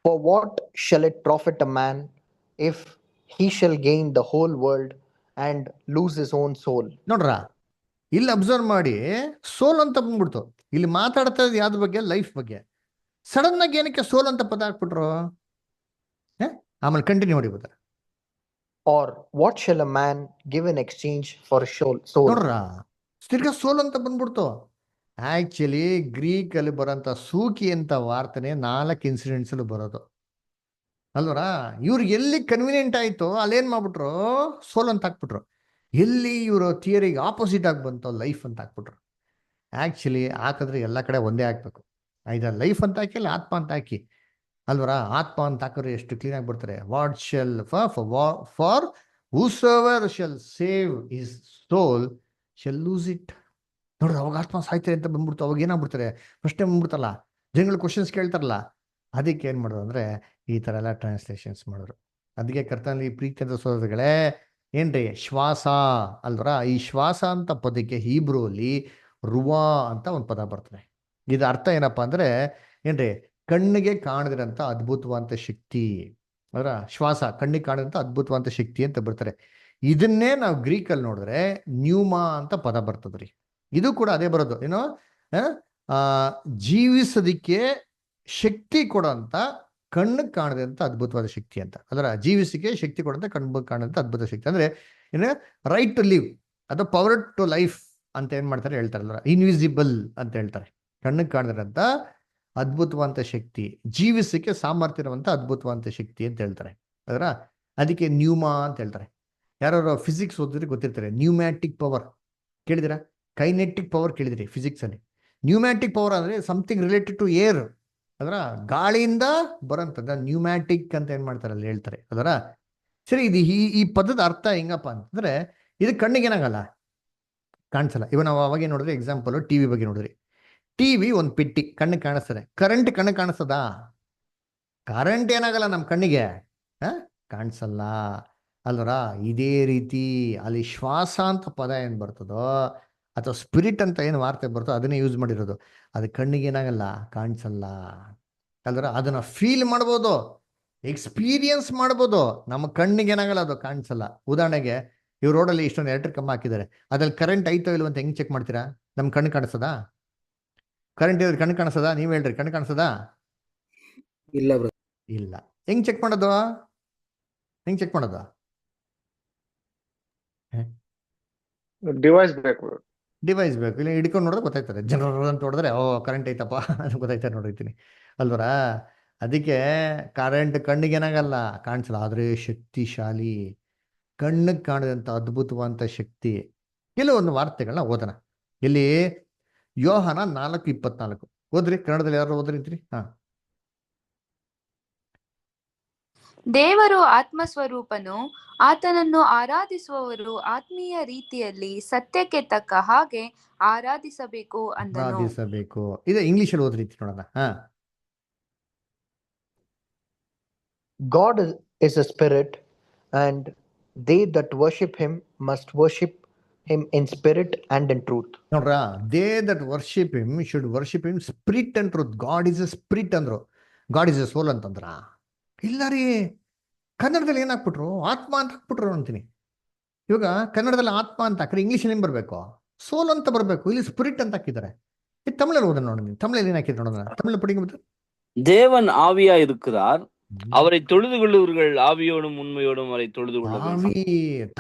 For what shall it profit a man if he shall gain the whole world and lose his own soul? ನೋಡ್ರ, ಇಲ್ಲಿ ಅಬ್ಸರ್ವ್ ಮಾಡಿ, ಸೋಲ್ ಅಂತ ಬಂದ್ಬಿಡ್ತು. ಇಲ್ಲಿ ಮಾತಾಡ್ತಾ ಇರೋದು ಯಾವ್ದ್ರ ಬಗ್ಗೆ? ಲೈಫ್ ಬಗ್ಗೆ. ಸಡನ್ ಆಗಿ ಏನಕ್ಕೆ ಸೋಲ್ ಅಂತ ಪದ ಹಾಕ್ಬಿಟ್ರು? ಆಮೇಲೆ ಕಂಟಿನ್ಯೂ ಮಾಡಿ ಬರ್ತಾರೆ. Or what shall a man give in exchange for soul? ನೋಡ್ರ, ತಿರ್ಗಾ ಸೋಲ್ ಅಂತ ಬಂದ್ಬಿಡ್ತು. ಆಕ್ಚುಲಿ ಗ್ರೀಕ್ ಅಲ್ಲಿ ಬರೋಂಥ ಸೂಕಿ ಅಂತ ವಾರ್ತನೆ 4 ಇನ್ಸಿಡೆಂಟ್ಸ್ ಅಲ್ಲಿ ಬರೋದು ಅಲ್ವರಾ? ಇವ್ರಿಗೆ ಎಲ್ಲಿ ಕನ್ವೀನಿಯಂಟ್ ಆಯ್ತು ಅಲ್ಲೇನ್ ಮಾಡ್ಬಿಟ್ರು? ಸೋಲ್ ಅಂತ ಹಾಕ್ಬಿಟ್ರು. ಎಲ್ಲಿ ಇವರು ಥಿಯರಿಗೆ ಆಪೋಸಿಟ್ ಆಗಿ ಬಂತು? ಲೈಫ್ ಅಂತ ಹಾಕ್ಬಿಟ್ರು. ಆಕ್ಚುಲಿ ಹಾಕಿದ್ರೆ ಎಲ್ಲ ಕಡೆ ಒಂದೇ ಹಾಕ್ಬೇಕು. ಐದರ್ ಲೈಫ್ ಅಂತ ಹಾಕಿ, ಇಲ್ಲ ಆತ್ಮ ಅಂತ ಹಾಕಿ ಅಲ್ವರಾ? ಆತ್ಮ ಅಂತ ಹಾಕಿದ್ರೆ ಎಷ್ಟು ಕ್ಲೀನ್ ಆಗಿ ಬರ್ತಾರೆ. What shall for whosoever shall save his soul shall lose it. ನೋಡ್ರಿ, ಅವಾಗ ಆತ್ಮ ಸಾಯ್ತಾರೆ ಅಂತ ಬಂದ್ಬಿಡ್ತು. ಅವಾಗ ಏನಾಗ್ಬಿಡ್ತಾರೆ? ಪ್ರಶ್ನೆ ಬಂದ್ಬಿಡ್ತಲ್ಲ, ಜನಗಳು ಕ್ವಶನ್ಸ್ ಕೇಳ್ತಾರಲ್ಲ. ಅದಕ್ಕೆ ಏನ್ ಮಾಡೋದು ಅಂದ್ರೆ ಈ ತರ ಎಲ್ಲ ಟ್ರಾನ್ಸ್ಲೇಷನ್ಸ್ ಮಾಡೋರು. ಅದಕ್ಕೆ ಕರ್ತನಲ್ಲಿ ಪ್ರೀತಿ ಅಂತ ಸೋದರಗಳೇ ಏನ್ರಿ, ಶ್ವಾಸ ಅಲ್ವರ? ಈ ಶ್ವಾಸ ಅಂತ ಪದಕ್ಕೆ ಹೀಬ್ರೂ ಅಲ್ಲಿ ರುವಾ ಅಂತ ಒಂದು ಪದ ಬರ್ತದೆ. ಇದು ಅರ್ಥ ಏನಪ್ಪಾ ಅಂದ್ರೆ ಏನ್ರಿ, ಕಣ್ಣಿಗೆ ಕಾಣದಿರಂತ ಅದ್ಭುತವಾದ ಶಕ್ತಿ. ಅದರ ಶ್ವಾಸ ಕಣ್ಣಿಗೆ ಕಾಣದಂತ ಅದ್ಭುತವಾದ ಶಕ್ತಿ ಅಂತ ಬರ್ತಾರೆ. ಇದನ್ನೇ ನಾವು ಗ್ರೀಕಲ್ಲಿ ನೋಡಿದ್ರೆ ನ್ಯೂಮಾ ಅಂತ ಪದ ಬರ್ತದ್ರಿ. ಇದು ಕೂಡ ಅದೇ ಬರೋದು. ಏನೋ ಜೀವಿಸೋದಿಕ್ಕೆ ಶಕ್ತಿ ಕೊಡೋಂತ ಕಣ್ಣಿಗೆ ಕಾಣದಂತ ಅದ್ಭುತವಾದ ಶಕ್ತಿ ಅಂತ. ಅದರ ಜೀವಿಸಿಕೆ ಶಕ್ತಿ ಕೊಡಂತ ಕಣ್ಣಿಗೆ ಕಾಣದಂತ ಅದ್ಭುತ ಶಕ್ತಿ ಅಂದ್ರೆ ಏನು? ರೈಟ್ ಟು ಲಿವ್, ಅದು ಪವರ್ ಟು ಲೈಫ್ ಅಂತ ಏನ್ ಮಾಡ್ತಾರೆ ಹೇಳ್ತಾರಲ್ಲ, ಇನ್ವಿಸಿಬಲ್ ಅಂತ ಹೇಳ್ತಾರೆ. ಕಣ್ಣಿಗೆ ಕಾಣದಿರಂತ ಅದ್ಭುತವಾದ ಶಕ್ತಿ, ಜೀವಿಸಕ್ಕೆ ಸಾಮರ್ಥ್ಯ ಇರುವಂತ ಅದ್ಭುತವಾದ ಶಕ್ತಿ ಅಂತ ಹೇಳ್ತಾರೆ. ಅದರ ಅದಕ್ಕೆ ನ್ಯೂಮಾ ಅಂತ ಹೇಳ್ತಾರೆ. ಯಾರು ಫಿಸಿಕ್ಸ್ ಓದಿದ್ರೆ ಗೊತ್ತಿರ್ತಾರೆ. ನ್ಯೂಮ್ಯಾಟಿಕ್ ಪವರ್ ಕೇಳಿದಿರಾ? ಕೈನೆಟಿಕ್ ಪವರ್ ಕೇಳಿದ್ರಿ ಫಿಸಿಕ್ಸ್ ಅಲ್ಲಿ. ನ್ಯೂಮ್ಯಾಟಿಕ್ ಪವರ್ ಅಂದ್ರೆ ಸಮಥಿಂಗ್ ರಿಲೇಟೆಡ್ ಟು ಏರ್, ಅದರ ಗಾಳಿಯಿಂದ ಬರೋಂಥದ್ದು ನ್ಯೂಮ್ಯಾಟಿಕ್ ಅಂತ ಏನ್ ಮಾಡ್ತಾರೆ ಅಲ್ಲಿ ಹೇಳ್ತಾರೆ. ಅದರ ಸರಿ, ಇದು ಈ ಪದದ ಅರ್ಥ ಹೆಂಗಪ್ಪ ಅಂತಂದ್ರೆ, ಇದು ಕಣ್ಣಿಗೆ ಏನಾಗಲ್ಲ, ಕಾಣಿಸಲ್ಲ. ಇವಾಗ ನಾವು ಅವಾಗೇ ನೋಡಿದ್ರೆ ಎಕ್ಸಾಂಪಲ್ ಟಿವಿ ಬಗ್ಗೆ ನೋಡಿದ್ರಿ. ಟಿವಿ ಒಂದು ಪೆಟ್ಟಿ, ಕಣ್ಣಿಗೆ ಕಾಣಿಸ್ತದೆ. ಕರೆಂಟ್ ಕಣ್ಣಿಗೆ ಕಾಣಿಸ್ತದಾ? ಕರೆಂಟ್ ಏನಾಗಲ್ಲ ನಮ್ಮ ಕಣ್ಣಿಗೆ, ಕಾಣಿಸಲ್ಲ ಅಲ್ವರ ಇದೇ ರೀತಿ ಅಲ್ಲಿ ಶ್ವಾಸ ಅಂತ ಪದ ಏನು ಬರ್ತದೋ ಅಥವಾ ಸ್ಪಿರಿಟ್ ಅಂತ ಏನು ವಾರ್ತೆ ಬರ್ತೋ ಅದನ್ನೇ ಯೂಸ್ ಮಾಡಿರೋದು. ಅದು ಕಣ್ಣಿಗೆ ಏನಾಗಲ್ಲ, ಕಾಣಿಸಲ್ಲ. ಅಲ್ವರ ಅದನ್ನ ಫೀಲ್ ಮಾಡ್ಬೋದು, ಎಕ್ಸ್ಪೀರಿಯನ್ಸ್ ಮಾಡ್ಬೋದು. ನಮ್ಮ ಕಣ್ಣಿಗೆ ಏನಾಗಲ್ಲ, ಅದು ಕಾಣಿಸಲ್ಲ. ಉದಾಹರಣೆಗೆ ಇವ್ರ ರೋಡಲ್ಲಿ ಇಷ್ಟೊಂದು ಎಲೆಕ್ಟ್ರಿಕ್ ಕಂಬ ಹಾಕಿದ್ದಾರೆ, ಅದ್ರಲ್ಲಿ ಕರೆಂಟ್ ಐತೋ ಇಲ್ವ ಅಂತ ಹೆಂಗ್ ಚೆಕ್ ಮಾಡ್ತೀರಾ? ನಮ್ ಕಣ್ಣು ಕಾಣಿಸ್ತದಾ? ಕರೆಂಟ್ ಇರೋದು ಕಣ್ಣು ಕಾಣಿಸ್ತದಾ? ನೀವ್ ಹೇಳ್ರಿ, ಕಣ್ಣು ಕಾಣಿಸ್ತದಾ? ಇಲ್ಲ ಬ್ರದರ್. ಇಲ್ಲ. ಹೆಂಗ್ ಚೆಕ್ ಮಾಡೋದು? ಹೆಂಗ್ ಚೆಕ್ ಮಾಡೋದು? ಡಿವೈಸ್ ಬೇಕು. ಡಿವೈಸ್ ಬೇಕು. ಇಲ್ಲ ಹಿಡ್ಕೊಂಡು ನೋಡಿದ್ರೆ ಗೊತ್ತಾಯ್ತದೆ. ಜನರ ಅಂತ ಹೊಡೆದ್ರೆ ಓ ಕರೆಂಟ್ ಐತಪ್ಪ ಅಂತ ಗೊತ್ತಾಯ್ತಾರೆ ನೋಡಿರ್ತೀನಿ ಅಲ್ವರ. ಅದಕ್ಕೆ ಕರೆಂಟ್ ಕಣ್ಣಿಗೆ ಏನಾಗಲ್ಲ, ಕಾಣಿಸಲ್ಲ, ಆದ್ರೆ ಶಕ್ತಿಶಾಲಿ, ಕಣ್ಣಿಗೆ ಕಾಣದಂತ ಅದ್ಭುತವಾದಂತ ಶಕ್ತಿ. ಕೆಲವೊಂದು ವಾರ್ತೆಗಳನ್ನ ಓದೋಣ. ಇಲ್ಲಿ ಯೋಹಾನ 4:24 ಓದ್ರಿ. ಕನ್ನಡದಲ್ಲಿ ಯಾರು ಓದ್ರಿಂತೀರಿ? ಹಾ. ದೇವರು ಆತ್ಮಸ್ವರೂಪನು, ಆತನನ್ನು ಆರಾಧಿಸುವವರು ಆತ್ಮೀಯ ರೀತಿಯಲ್ಲಿ ಸತ್ಯಕ್ಕೆ ತಕ್ಕ ಹಾಗೆ ಆರಾಧಿಸಬೇಕು ಅಂದನು. ಆರಾಧಿಸಬೇಕು. ಇದೆ ಇಂಗ್ಲಿಷಲ್ಲಿ ಓದ್ರೀತಿ ನೋಡೋಣ. ಹಾ. God is a spirit, and they that worship him must worship him in spirit and in truth. ನೋಡ್ರ, they that worship him should worship him spirit and truth. God is A spirit ಅಂದ್ರು, god is A ಸೋಲ್ ಅಂತಂದ್ರ. ಇಲ್ಲ ರೀ, ಕನ್ನಡದಲ್ಲಿ ಏನ್ ಹಾಕ್ಬಿಟ್ರು? ಆತ್ಮ ಅಂತ ಹಾಕ್ಬಿಟ್ರು ಅಂತೀನಿ. ಇವಾಗ ಕನ್ನಡದಲ್ಲಿ ಆತ್ಮ ಅಂತ ಹಾಕ್ರೆ ಇಂಗ್ಲೀಷಲ್ಲಿ ಏನ್ ಬರ್ಬೇಕು? ಸೋಲ್ ಅಂತ ಬರ್ಬೇಕು. ಇಲ್ಲಿ ಸ್ಪಿರಿಟ್ ಅಂತ ಹಾಕಿದ್ದಾರೆ. ಇದು ತಮಿಳಲ್ಲಿ ಓದೋಣ ನೋಡಿ. ತಮಿಳಲ್ಲಿ ಏನ್ ಹಾಕಿದ್ರು ನೋಡೋಣ. ತಮಿಳ್ ಪಡಿಂಗ್ தேவன் ஆவியா இருக்கிறார், அவரை தொழுது கொள்ளுவர்கள் ஆவியோடும் உண்மையோடும் அவரை தொழுது கொள்ள வேண்டும். ಆವಿ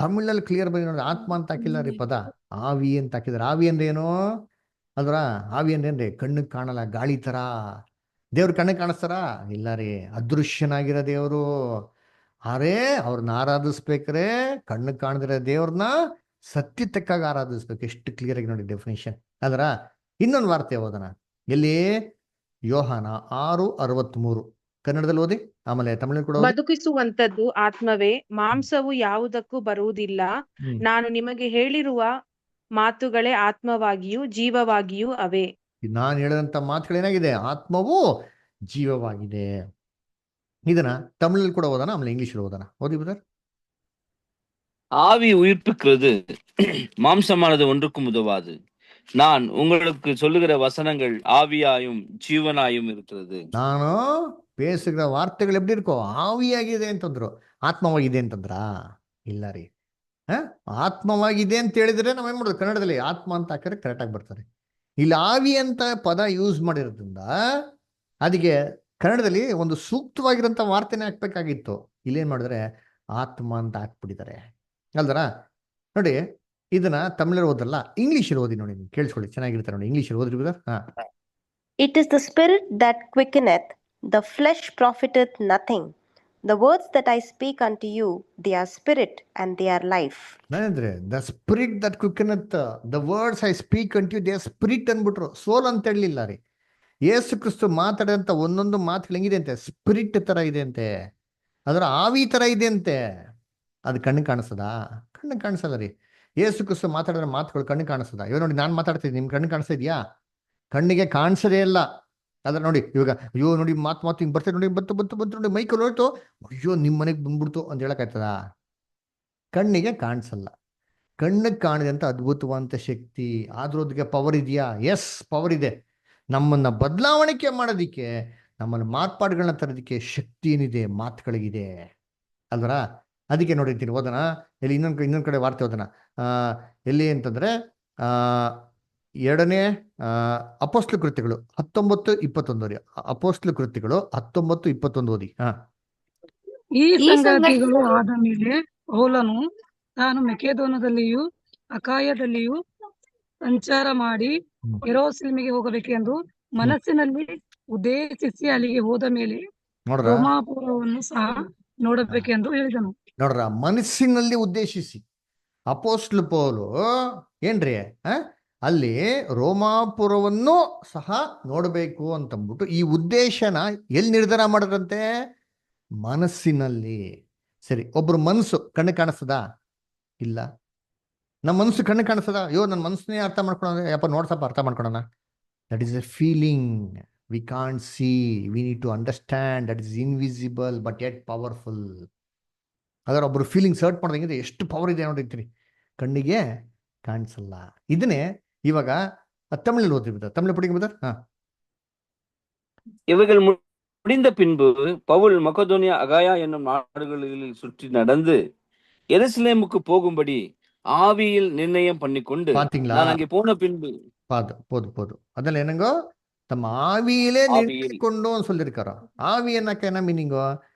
ತಮಿಳಲ್ಲಿ ಕ್ಲಿಯರ್ ಬರೀ ನೋಡಿ. ಆತ್ಮ ಅಂತ ಹಾಕಿಲ್ಲ ರೀ ಪದ, ಆವಿ ಅಂತ ಹಾಕಿದಾರೆ. ಆವಿ ಅಂದ್ರೆ ಏನು ಅಲ್ರ? ಆವಿ ಅಂದ್ರೆ ಏನ್ರಿ? ಕಣ್ಣಿಗೆ ಕಾಣಲ್ಲ, ಗಾಳಿ ತರ. ದೇವ್ರ ಕಣ್ಣಿಗೆ ಕಾಣಿಸ್ತಾರ? ಇಲ್ಲ ರೀ, ಅದೃಶ್ಯನಾಗಿರೋ ದೇವರು. ಅರೇ ಅವ್ರನ್ನ ಆರಾಧಿಸ್ಬೇಕ್ರೆ ಕಣ್ಣಿಗೆ ಕಾಣದಿರೋ ದೇವ್ರನ್ನ ಸತ್ಯ ತಕ್ಕಾಗ ಆರಾಧಿಸ್ಬೇಕು. ಎಷ್ಟು ಕ್ಲಿಯರ್ ಆಗಿ ನೋಡಿ ಡೆಫಿನೇಷನ್ ಅಲ್ರ. ಇನ್ನೊಂದು ವಾರ್ತೆ ಓದೋಣ. ಎಲ್ಲಿ? ಯೋಹಾನ 6:63 ಕನ್ನಡದಲ್ಲಿ ಓದಿ, ಆಮೇಲೆ ತಮಿಳು ಕೂಡ ಓದಿ. ಬದುಕಿಸುವಂತದ್ದು ಆತ್ಮವೇ, ಮಾಂಸವು ಯಾವುದಕ್ಕೂ ಬರುವುದಿಲ್ಲ. ನಾನು ನಿಮಗೆ ಹೇಳಿರುವ ಮಾತುಗಳೇ ಆತ್ಮವಾಗಿಯೂ ಜೀವವಾಗಿಯೂ ಅವೆ. ನಾನು ಹೇಳಿದಂತ ಮಾತುಗಳೇನಾಗಿದೆ? ಆತ್ಮವು ಜೀವವಾಗಿದೆ. ಇದನ್ನ ತಮಿಳಲ್ಲಿ ಕೂಡ ಓದೋಣ, ಆಮೇಲೆ ಇಂಗ್ಲಿಷಲ್ಲಿ ಓದೋಣ. ಓದಿ ಬ್ರದರ್. ஆவி உயிர்ப்பிக்கிறது, மாம்சமானது ஒன்றுக்கும் உதவாது. நான் உங்களுக்கு சொல்லுகிற வசனங்கள் ஆவியாயும் ஜீவனாயும் இருக்கிறது. ನಾನು பேசுகிற ವಾರ್ತೆಗಳು ಎಪ್ಪಡಿ ಇರ್ಕೋ? ಆವಿಯಾಗಿದೆ ಅಂತಂದ್ರು, ಆತ್ಮವಾಗಿದೆ ಅಂತಂದ್ರ? ಇಲ್ಲ ರೀ. ಆತ್ಮವಾಗಿದೆ ಅಂತ ಹೇಳಿದ್ರೆ ನಾವೇನ್ ಮಾಡೋದು? ಕನ್ನಡದಲ್ಲಿ ಆತ್ಮ ಅಂತ ಹಾಕಿದ್ರೆ ಕರೆಕ್ಟ್ ಆಗಿ ಬರ್ತಾರೆ. ಇಲ್ಲಿ ಆವಿ ಅಂತ ಪದ ಯೂಸ್ ಮಾಡಿರೋದ್ರಿಂದ ಅದಕ್ಕೆ ಕನ್ನಡದಲ್ಲಿ ಒಂದು ಸೂಕ್ತವಾಗಿರೋಂಥ ವಾರ್ತೆನೇ ಹಾಕ್ಬೇಕಾಗಿತ್ತು. ಇಲ್ಲೇನ್ ಮಾಡಿದ್ರೆ ಆತ್ಮ ಅಂತ ಹಾಕ್ಬಿಟ್ಟಿದ್ದಾರೆ ಅಲ್ದರ. ನೋಡಿ, ಇದನ್ನ ತಮಿಳಲ್ಲಿ ಓದಲ್ಲ, ಇಂಗ್ಲೀಷಲ್ಲಿ ಓದಿ ನೋಡಿ. ಕೇಳಿಸ್ಕೊಳ್ಳಿ, ಚೆನ್ನಾಗಿರ್ತಾರೆ ನೋಡಿ. ಇಂಗ್ಲೀಷಲ್ಲಿ ಓದ್ರಿ ಬ್ರದರ್. ಹಾ. It is the spirit that quickeneth, the flesh profiteth nothing. The words that I speak unto you, they are spirit and they are life. ಅಂದ್ರೆ the spirit that quickeneth, the words I speak unto you they are spirit ಅಂದ್ಬಿಟ್ರು, soul ಅಂತ ಹೇಳಲಿಲ್ಲ ರೀ. ಯೇಸು ಕ್ರಿಸ್ತು ಮಾತಾಡಂತ ಒಂದೊಂದು ಮಾತುಗಳು ಹೆಂಗಿದೆ ಅಂತೆ? Spirit ತರ ಇದೆ ಅಂತೆ, ಅದರ ಆವಿ ತರ ಇದೆ ಅಂತೆ. ಅದು ಕಣ್ಣು ಕಾಣಿಸ್ತದ? ಕಣ್ಣು ಕಾಣಿಸಲ್ಲ ರೀ. ಯೇಸು ಕ್ರಿಸ್ತು ಮಾತಾಡಿರೋ ಮಾತುಗಳು ಕಣ್ಣು ಕಾಣಿಸ್ತದ? ಇವಾಗ ನೋಡಿ, ನಾನು ಮಾತಾಡ್ತಿದ್ದೀನಿ, ನಿಮ್ ಕಣ್ಣು ಕಾಣಿಸ್ತಾ ಇದೆಯಾ? ಕಣ್ಣಿಗೆ ಕಾಣಿಸದೇ ಇಲ್ಲ. ಅದ್ರ ನೋಡಿ, ಇವಾಗ ಅಯ್ಯೋ ನೋಡಿ ಮಾತು ಹಿಂಗ್ ಬರ್ತದೆ ನೋಡಿ, ಬಂತು ನೋಡಿ, ಮೈಕಲ್ಲಿ ಹೋಯ್ತು, ಅಯ್ಯೋ ನಿಮ್ ಮನೆಗೆ ಬಂದ್ಬಿಡ್ತು ಅಂತ ಹೇಳಕ್ಕಾಯ್ತದ? ಕಣ್ಣಿಗೆ ಕಾಣಿಸಲ್ಲ. ಕಣ್ಣಿಗೆ ಕಾಣದಂತ ಅದ್ಭುತವಾದಂತ ಶಕ್ತಿ. ಆದ್ರೂ ಅದಕ್ಕೆ ಪವರ್ ಇದೆಯಾ? ಎಸ್, ಪವರ್ ಇದೆ. ನಮ್ಮನ್ನ ಬದಲಾವಣೆ ಮಾಡೋದಿಕ್ಕೆ, ನಮ್ಮನ್ನ ಮಾರ್ಪಾಡುಗಳನ್ನ ತರೋದಿಕ್ಕೆ ಶಕ್ತಿ ಏನಿದೆ? ಮಾತುಗಳಿಗಿದೆ ಅಲ್ವರ. ಅದಕ್ಕೆ ನೋಡಿರ್ತೀನಿ, ಓದೋಣ. ಇಲ್ಲಿ ಇನ್ನೊಂದ್ ಕಡೆ ವಾರ್ತೆ ಓದೋಣ. ಎಲ್ಲಿ ಅಂತಂದ್ರೆ 2ನೇ ಅಪೊಸ್ತಲ ಕೃತ್ಯಗಳು 19:21 ಅಪೊಸ್ತಲ ಕೃತ್ಯಗಳು 19:21 ಓದಿ. ಹಾ. ಈ ಸಂಗತಿಗಳು ಆದ ಮೇಲೆ ಪೌಲನು ತಾನು ಮೆಕೆದೋನದಲ್ಲಿಯೂ ಅಕಾಯದಲ್ಲಿಯೂ ಸಂಚಾರ ಮಾಡಿ ಯೆರೂಸಲೇಮಿಗೆ ಹೋಗಬೇಕೆಂದು ಮನಸ್ಸಿನಲ್ಲಿ ಉದ್ದೇಶಿಸಿ ಅಲ್ಲಿಗೆ ಹೋದ ಮೇಲೆ ರೋಮಾಪುರವನ್ನು ಸಹ ನೋಡಬೇಕೆಂದು ಹೇಳಿದನು. ನೋಡ್ರ, ಮನಸ್ಸಿನಲ್ಲಿ ಉದ್ದೇಶಿಸಿ ಅಪೊಸ್ತಲ ಪೌಲು ಏನ್ರಿ ಅಲ್ಲಿ ರೋಮಾಪುರವನ್ನು ಸಹ ನೋಡಬೇಕು ಅಂತಂದ್ಬಿಟ್ಟು ಈ ಉದ್ದೇಶನ ಎಲ್ಲಿ ನಿರ್ಧಾರ ಮಾಡಿದ್ರಂತೆ? ಮನಸ್ಸಿನಲ್ಲಿ. ಸರಿ, ಒಬ್ರು ಮನಸ್ಸು ಕಣ್ಣು ಕಾಣಿಸ್ತದ? ಇಲ್ಲ. ನಮ್ಮ ಮನಸ್ಸು ಕಣ್ಣು ಕಾಣಿಸ್ತದ? ಅಯ್ಯೋ ನನ್ನ ಮನಸ್ಸನ್ನೇ ಅರ್ಥ ಮಾಡ್ಕೊಳ್ಳೋಣ, ಯಪ್ಪ ನೋಡ್ಸಪ್ಪ ಅರ್ಥ ಮಾಡ್ಕೊಳ್ಳೋಣ. That is a feeling. We can't see, we need to understand. That is invisible but yet powerful ಅದರ ಒಬ್ಬರು ಫೀಲಿಂಗ್ಸ್ ಹರ್ಟ್ ಮಾಡ್ದಂಗಿದೆ ಎಷ್ಟು ಪವರ್ ಇದೆ ನೋಡಿರ್ತೀರಿ, ಕಣ್ಣಿಗೆ ಕಾಣಿಸಲ್ಲ. ಇದನ್ನೇ ಇವಾಗ ತಮಿಳಲ್ಲಿ ಓದ್ತಿರ್ತಾರೆ. ತಮಿಳು ಪಡಿಗೆ ಬದರ್. இவைகள் முடிந்த பின்பு பவுல் மக்கதோனியா அகாயா என்னும் நாடுகளில் சுற்றி நடந்து எருசலேமுக்கு போகும்படி ஆவியில் நிர்ணயம் பண்ணிக்கொண்டு பாத்தீங்களா? நான் அங்கே போன பின்பு போதும் அதில் என்னங்கோ தம் ஆவியிலே நிறுத்திக்கொண்டோன்னு சொல்லியிருக்காரோ. ஆவி என்னக்க என்ன மீனிங்கோ?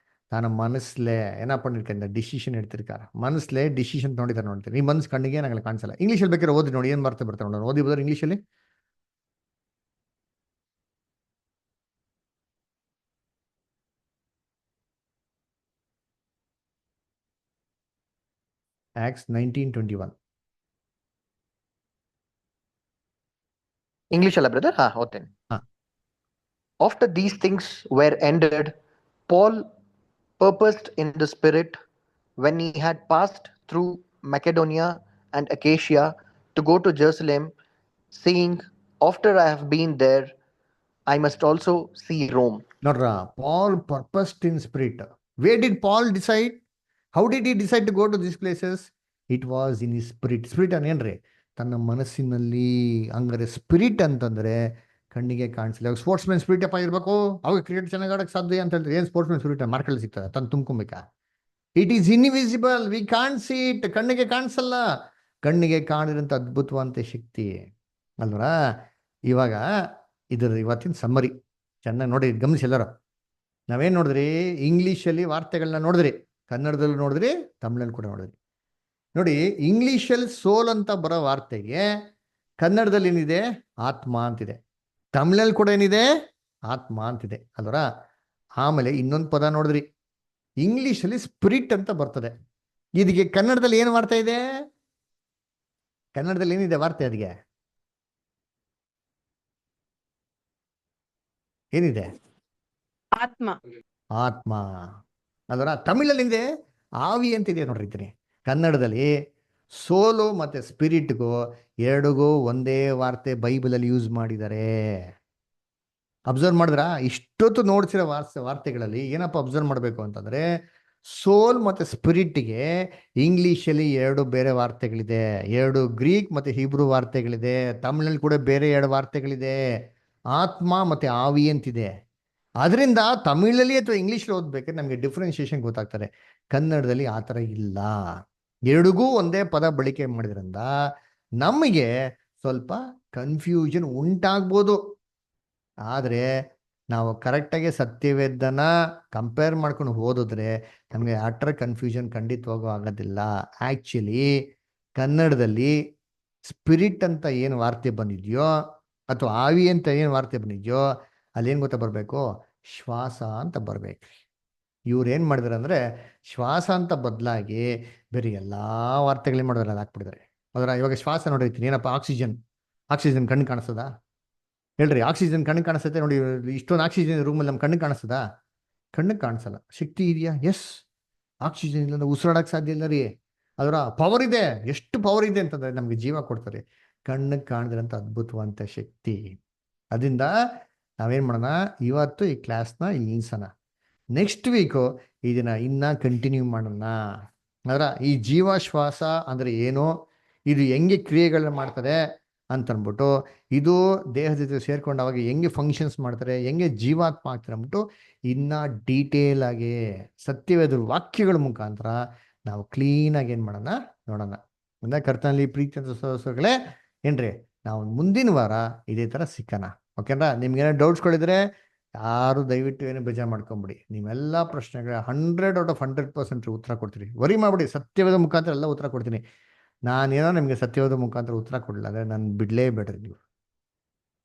தான மனசுல என்ன பண்ணிருக்க, இந்த ಡಿಸಿಷನ್ எடுத்திருக்காರ. ಮನಸ್ಸಲ್ಲೇ ಡಿಸಿಷನ್ ತಗೊಂಡಿದ್ದಾರೆ ನೋಡ್ತೀರಿ. ಈ ಮನಸ್ಸು ಕಣ್ಣಿಗೆ ನನಗೆ ಕಾಣಿಸಲ್ಲ. ಇಂಗ್ಲೀಷಲ್ಲಿ ಬೇಕಾದ್ರೆ ಓದಿ ನೋಡಿ, ಏನ್ ಬರ್ತಾರೆ ನೋಡಿ, ಓದಿ ಬರೋದು ಇಂಗ್ಲೀಷಲ್ಲಿ. Acts 19:21. English alla brother? ಓದ್ತೇನೆ. After these things were ended, Paul purposed in the Spirit, when he had passed through Macedonia and Achaia, to go to Jerusalem, saying, after I have been there, I must also see Rome. Nodra, Paul purposed in spirit. Where did Paul decide? How did he decide to go to these places? It was in his spirit. Spirit ಅನ್ನೇನ್ರಿ? ತನ್ನ ಮನಸ್ಸಿನಲ್ಲಿ. ಹಂಗಾರೆ spirit ಅಂತಂದ್ರೆ ಕಣ್ಣಿಗೆ ಕಾಣಿಸಲ್ಲ. ಇವಾಗ sports man spirit ಅಪ್ಪ ಇರಬೇಕು, ಅವಾಗ ಕ್ರಿಕೆಟ್ ಚೆನ್ನಾಗಿ ಆಡಕ್ಕೆ ಸಾಧ್ಯ ಅಂತ ಹೇಳಿದ್ರೆ ಏನು ಸ್ಪೋರ್ಟ್ಸ್ ಮ್ಯಾನ್ ಸ್ಪಿರಿಟ್ ಮಾರ್ಕಲ್ಲಿ ಸಿಗ್ತದೆ, ತಂದು ತುಂಬ್ಕೊಬೇಕಾ? It is invisible, we can't see it. ಕಣ್ಣಿಗೆ ಕಾಣಿಸಲ್ಲ. ಕಣ್ಣಿಗೆ ಕಾಣಿದಂಥ ಅದ್ಭುತವಂತ ಶಕ್ತಿ ಅಲ್ವರಾ? ಇವಾಗ ಇದರ ಇವತ್ತಿನ ಸಮ್ಮರಿ ಚೆನ್ನಾಗಿ ನೋಡಿ, ಗಮನಿಸಿ ಎಲ್ಲರೂ. ನಾವೇನು ನೋಡಿದ್ರಿ? ಇಂಗ್ಲೀಷಲ್ಲಿ ವಾರ್ತೆಗಳನ್ನ ನೋಡಿದ್ರಿ, ಕನ್ನಡದಲ್ಲೂ ನೋಡಿದ್ರಿ, ತಮಿಳಲ್ಲಿ ಕೂಡ ನೋಡಿದ್ರಿ. ನೋಡಿ, ಇಂಗ್ಲೀಷಲ್ಲಿ ಸೋಲ್ ಅಂತ ಬರೋ ವಾರ್ತೆಗೆ ಕನ್ನಡದಲ್ಲಿ ಏನಿದೆ? ಆತ್ಮ ಅಂತಿದೆ. ತಮಿಳಲ್ಲಿ ಕೂಡ ಏನಿದೆ? ಆತ್ಮ ಅಂತಿದೆ ಅಲ್ವರ? ಆಮೇಲೆ ಇನ್ನೊಂದು ಪದ ನೋಡಿದ್ರಿ, ಇಂಗ್ಲೀಷಲ್ಲಿ ಸ್ಪಿರಿಟ್ ಅಂತ ಬರ್ತದೆ. ಇದಕ್ಕೆ ಕನ್ನಡದಲ್ಲಿ ಏನು ವಾರ್ತೆ ಇದೆ? ಕನ್ನಡದಲ್ಲಿ ಏನಿದೆ ವಾರ್ತೆ? ಅದಕ್ಕೆ ಏನಿದೆ? ಆತ್ಮ. ಆತ್ಮ ಅಲ್ವರ? ತಮಿಳಲ್ಲಿದೆ ಆವಿ ಅಂತಿದೆ ನೋಡಿರ್ತೀನಿ. ಕನ್ನಡದಲ್ಲಿ ಸೋಲು ಮತ್ತೆ ಸ್ಪಿರಿಟ್ಗೂ ಎರಡಿಗೂ ಒಂದೇ ವಾರ್ತೆ ಬೈಬಲಲ್ಲಿ ಯೂಸ್ ಮಾಡಿದ್ದಾರೆ. ಅಬ್ಸರ್ವ್ ಮಾಡಿದ್ರ? ಇಷ್ಟೊತ್ತು ನೋಡ್ಸಿರೋ ವಾರ್ತೆಗಳಲ್ಲಿ ಏನಪ್ಪ ಅಬ್ಸರ್ವ್ ಮಾಡಬೇಕು ಅಂತಂದ್ರೆ, ಸೋಲ್ ಮತ್ತೆ ಸ್ಪಿರಿಟ್ಗೆ ಇಂಗ್ಲೀಷಲ್ಲಿ ಎರಡು ಬೇರೆ ವಾರ್ತೆಗಳಿದೆ, ಎರಡು ಗ್ರೀಕ್ ಮತ್ತೆ ಹೀಬ್ರೂ ವಾರ್ತೆಗಳಿದೆ. ತಮಿಳಲ್ಲಿ ಕೂಡ ಬೇರೆ ಎರಡು ವಾರ್ತೆಗಳಿದೆ, ಆತ್ಮ ಮತ್ತೆ ಆವಿ ಅಂತಿದೆ. ಅದರಿಂದ ತಮಿಳಲ್ಲಿ ಅಥವಾ ಇಂಗ್ಲೀಷಲ್ಲಿ ಓದ್ಬೇಕಾದ್ರೆ ನಮಗೆ ಡಿಫ್ರೆನ್ಸಿಯೇಷನ್ ಗೊತ್ತಾಗ್ತದೆ. ಕನ್ನಡದಲ್ಲಿ ಆ ಥರ ಇಲ್ಲ. ಎರಡಿಗೂ ಒಂದೇ ಪದ ಬಳಕೆ ಮಾಡಿದ್ರಿಂದ ನಮಗೆ ಸ್ವಲ್ಪ ಕನ್ಫ್ಯೂಷನ್ ಉಂಟಾಗ್ಬೋದು. ಆದರೆ ನಾವು ಕರೆಕ್ಟಾಗಿ ಸತ್ಯವೇದನ ಕಂಪೇರ್ ಮಾಡ್ಕೊಂಡು ಓದಿದ್ರೆ ನಮಗೆ ಅಟ್ರ ಕನ್ಫ್ಯೂಷನ್ ಖಂಡಿತವಾಗೂ ಆಗೋದಿಲ್ಲ. ಆ್ಯಕ್ಚುಲಿ ಕನ್ನಡದಲ್ಲಿ ಸ್ಪಿರಿಟ್ ಅಂತ ಏನು ವಾರ್ತೆ ಬಂದಿದೆಯೋ ಅಥವಾ ಆವಿ ಅಂತ ಏನು ವಾರ್ತೆ ಬಂದಿದೆಯೋ ಅಲ್ಲೇನು ಗೊತ್ತಾ ಬರಬೇಕು? ಶ್ವಾಸ ಅಂತ ಬರಬೇಕು. ಇವ್ರು ಏನು ಮಾಡಿದಾರೆ ಅಂದರೆ ಶ್ವಾಸ ಅಂತ ಬದಲಾಗಿ ಬೇರೆ ಎಲ್ಲ ವಾರ್ತೆಗಳೇನು ಮಾಡಿದಾರೆ? ಅದು ಹಾಕ್ಬಿಟ್ಟಿದ್ದಾರೆ. ಅದರ ಇವಾಗ ಶ್ವಾಸ ನೋಡಿರ್ತೀನಿ, ಏನಪ್ಪ? ಆಕ್ಸಿಜನ್ ಕಣ್ಣು ಕಾಣಿಸ್ತದ? ಹೇಳ್ರಿ, ಆಕ್ಸಿಜನ್ ಕಣ್ಣು ಕಾಣಿಸ್ತೈತೆ ನೋಡಿ. ಇಷ್ಟೊಂದು ಆಕ್ಸಿಜನ್ ರೂಮಲ್ಲಿ ನಮ್ಮ ಕಣ್ಣು ಕಾಣಿಸ್ತದ? ಕಣ್ಣಿಗೆ ಕಾಣಿಸಲ್ಲ. ಶಕ್ತಿ ಇದೆಯಾ? ಎಸ್. ಆಕ್ಸಿಜನ್ ಇಲ್ಲ ಉಸಿರಾಡಕ್ಕೆ ಸಾಧ್ಯ ಇಲ್ಲ ರೀ. ಅದರ ಪವರ್ ಇದೆ. ಎಷ್ಟು ಪವರ್ ಇದೆ ಅಂತಂದ್ರೆ ನಮಗೆ ಜೀವ ಕೊಡ್ತಾರೆ. ಕಣ್ಣಿಗೆ ಕಾಣಿದ್ರಂತ ಅದ್ಭುತವಂತ ಶಕ್ತಿ. ಅದರಿಂದ ನಾವೇನು ಮಾಡೋಣ, ಇವತ್ತು ಈ ಕ್ಲಾಸ್ನ ಇಲ್ಲಿ ನಿಲ್ಸೋಣ. ನೆಕ್ಸ್ಟ್ ವೀಕು ಇದನ್ನ ಇನ್ನ ಕಂಟಿನ್ಯೂ ಮಾಡೋಣ. ಅದರ ಈ ಜೀವಶ್ವಾಸ ಅಂದರೆ ಏನು, ಇದು ಹೆಂಗೆ ಕ್ರಿಯೆಗಳನ್ನ ಮಾಡ್ತದೆ ಅಂತನ್ಬಿಟ್ಟು, ಇದು ದೇಹದ ಜೊತೆ ಸೇರ್ಕೊಂಡು ಅವಾಗ ಹೆಂಗೆ ಫಂಕ್ಷನ್ಸ್ ಮಾಡ್ತಾರೆ, ಹೆಂಗೆ ಜೀವಾತ್ಮ ಆಗ್ತಾರೆ ಅಂದ್ಬಿಟ್ಟು ಇನ್ನ ಡೀಟೇಲ್ ಆಗಿ ಸತ್ಯವೇದ ವಾಕ್ಯಗಳ ಮುಖಾಂತರ ನಾವು ಕ್ಲೀನಾಗಿ ಏನು ಮಾಡೋಣ ನೋಡೋಣ. ಅಂದರೆ ಕರ್ತನಲ್ಲಿ ಪ್ರೀತಿ ಅಂತ ಸಹೋದರಗಳೇ ಏನ್ರಿ, ನಾವು ಮುಂದಿನ ವಾರ ಇದೇ ಥರ ಸಿಕ್ಕಣ. ಓಕೆನಾ? ನಿಮ್ಗೇನೋ ಡೌಟ್ಸ್ಗಳಿದ್ರೆ ಯಾರು ದಯವಿಟ್ಟು ಏನು ಬೇಜಾರು ಮಾಡ್ಕೊಂಬಿಡಿ. ನೀವೆಲ್ಲ ಪ್ರಶ್ನೆಗಳ 100/100% ಉತ್ತರ ಕೊಡ್ತೀರಿ. ವರಿ ಮಾಡ್ಬಿಡಿ. ಸತ್ಯವೇದ ಮುಖಾಂತರ ಎಲ್ಲ ಉತ್ತರ ಕೊಡ್ತೀನಿ. ನಾನೇನೋ ನಿಮಗೆ ಸತ್ಯವೇದ ಮುಖಾಂತರ ಉತ್ತರ ಕೊಡಲಿಲ್ಲ ಅಂದರೆ ನಾನು ಬಿಡಲೇಬೇಡ್ರಿ ನೀವು,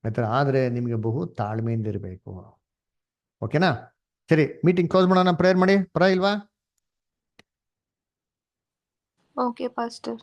ಆಯ್ತಾ? ಆದರೆ ನಿಮಗೆ ಬಹು ತಾಳ್ಮೆಯಿಂದ ಇರಬೇಕು. ಓಕೆನಾ? ಸರಿ, ಮೀಟಿಂಗ್ ಕ್ಲೋಸ್ ಮಾಡೋಣ. ಪ್ರೇಯರ್ ಮಾಡಿ. ಪರ ಇಲ್ವಾ? Okay pastor.